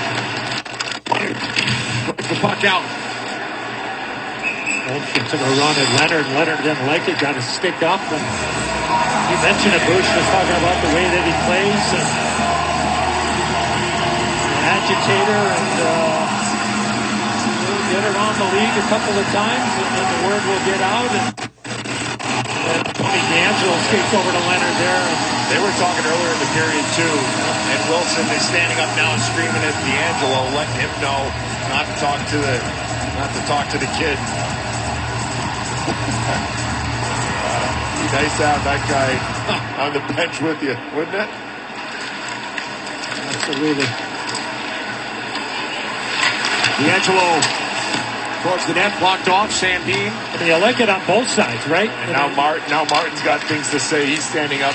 The puck out. Ovechkin took a run at Leonard. Leonard didn't like it, got his stick up. And you mentioned it, Bush was talking about the way that he plays. And an agitator, and we'll get around the league a couple of times, and then the word will get out. And Tony D'Angelo skates over to Leonard there. They were talking earlier in the period, too. And Wilson is standing up now and screaming at D'Angelo, letting him know not to talk to the kid. Nice to have that guy on the bench with you, wouldn't it? Absolutely. D'Angelo towards the net, blocked off. Sandin. I mean, you like it on both sides, right? And now Martin's got things to say. He's standing up.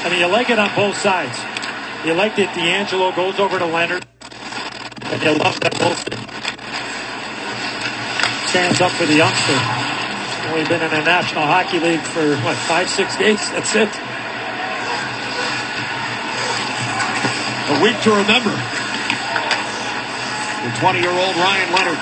I mean, you like it on both sides. You like that D'Angelo goes over to Leonard, and you love that Wilson stands up for the youngster. Only been in the National Hockey League for, 5-6 days? That's it. A week to remember. The 20-year-old Ryan Leonard.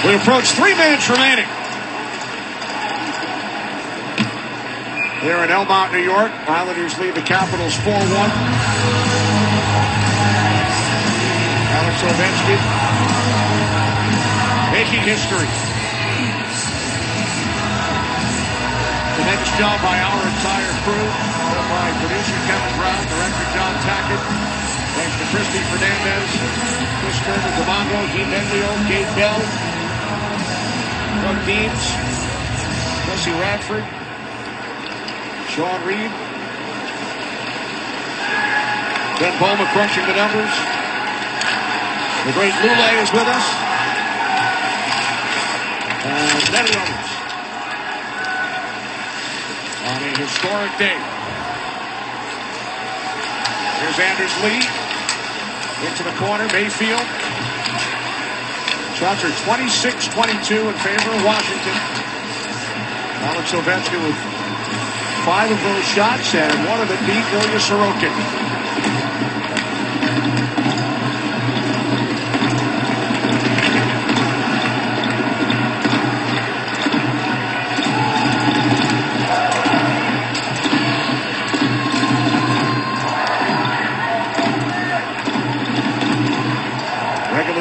We approach 3 minutes remaining. Here in Elmont, New York, Islanders lead the Capitals 4-1. Alex Ovechkin making history. Tremendous job by our entire crew, led by producer Kevin Brown, director John Tackett. Thanks to Christy Fernandez, Chris Turner, Damongo, Dean Benlio, Gabe Bell, Doug Deans, Jesse Radford, Sean Reed, Ben Bowman crunching the numbers. The great Lule is with us. And many others. On a historic day. Here's Anders Lee. Into the corner, Mayfield. Shots are 26-22 in favor of Washington. Alex Ovechkin with 5 of those shots, and one of them beat Ilya Sorokin.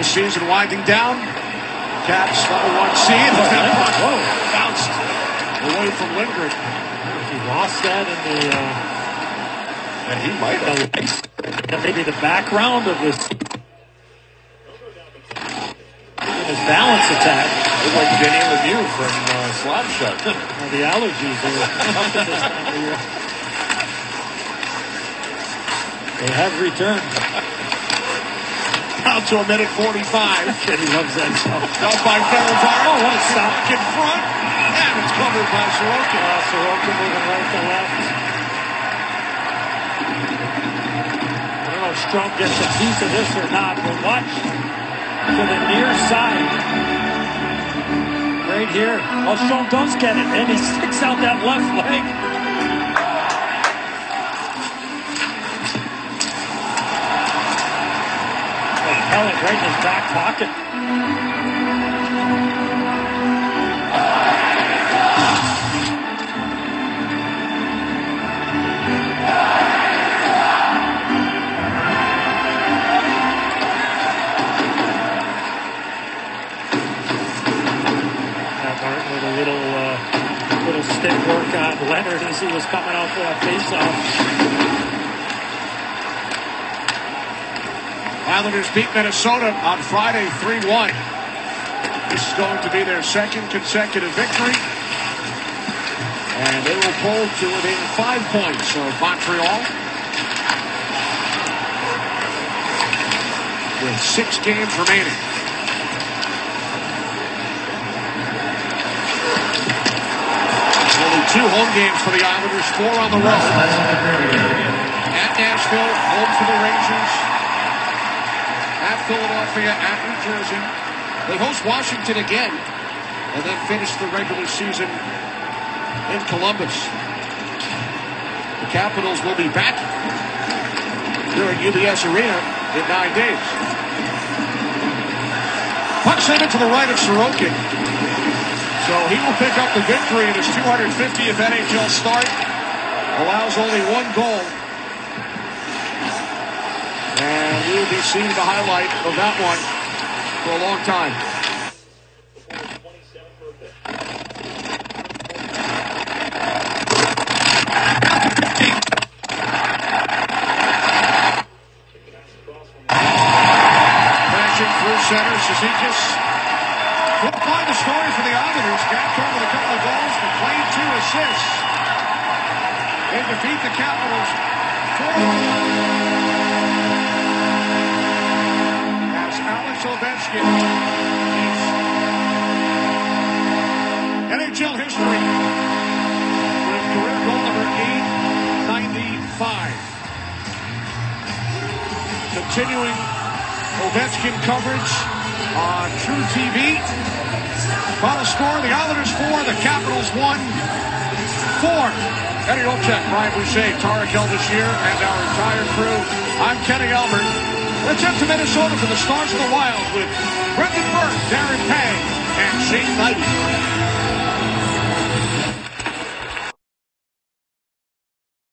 Season winding down. Caps #1 seed. Bounced away from Lindgren. He lost that in the. And he might have. Maybe the background of this. His balance attack. Looked like Denny Lemieux from Slapshot. The allergies are up at this time of year. They have returned. Down to a minute 45. He loves that stuff. Up by Ferravar. Oh, what a stop. In front. And it's covered by Sorokin. Sorokin moving right to left. I don't know if Strome gets a piece of this or not, but watch to the near side. Right here. Oh, Strome does get it, and he sticks out that left leg. Pellet right in his back pocket. Martin with a little stick work on Leonard as he was coming out for that faceoff. Islanders beat Minnesota on Friday 3-1. This is going to be their second consecutive victory. And they will pull to within 5 points of Montreal. With 6 games remaining. Only 2 home games for the Islanders, 4 on the road. At Nashville, home for the Rangers. At Philadelphia, at New Jersey. They host Washington again and then finish the regular season in Columbus. The Capitals will be back here at UBS Arena in 9 days. Puck sent it to the right of Sorokin. So he will pick up the victory in his 250th NHL start. Allows only 1 goal. And we will be seeing the highlight of that one for a long time. Crashing through center, Cizikas. Couldn't find the story for the Islanders. Gatkov with a couple of goals, but played 2 assists. They defeat the Capitals 4-1. Alex Ovechkin is NHL history with career goal number 895. Continuing Ovechkin coverage on True TV. Final score, the Islanders 4, the Capitals 1. 4. Eddie Olczyk, Brian Boucher, Tarek Elbashir, and our entire crew. I'm Kenny Albert. Let's head to Minnesota for the Stars of the Wild with Brendan Burke, Darren Pang, and Shane Knight.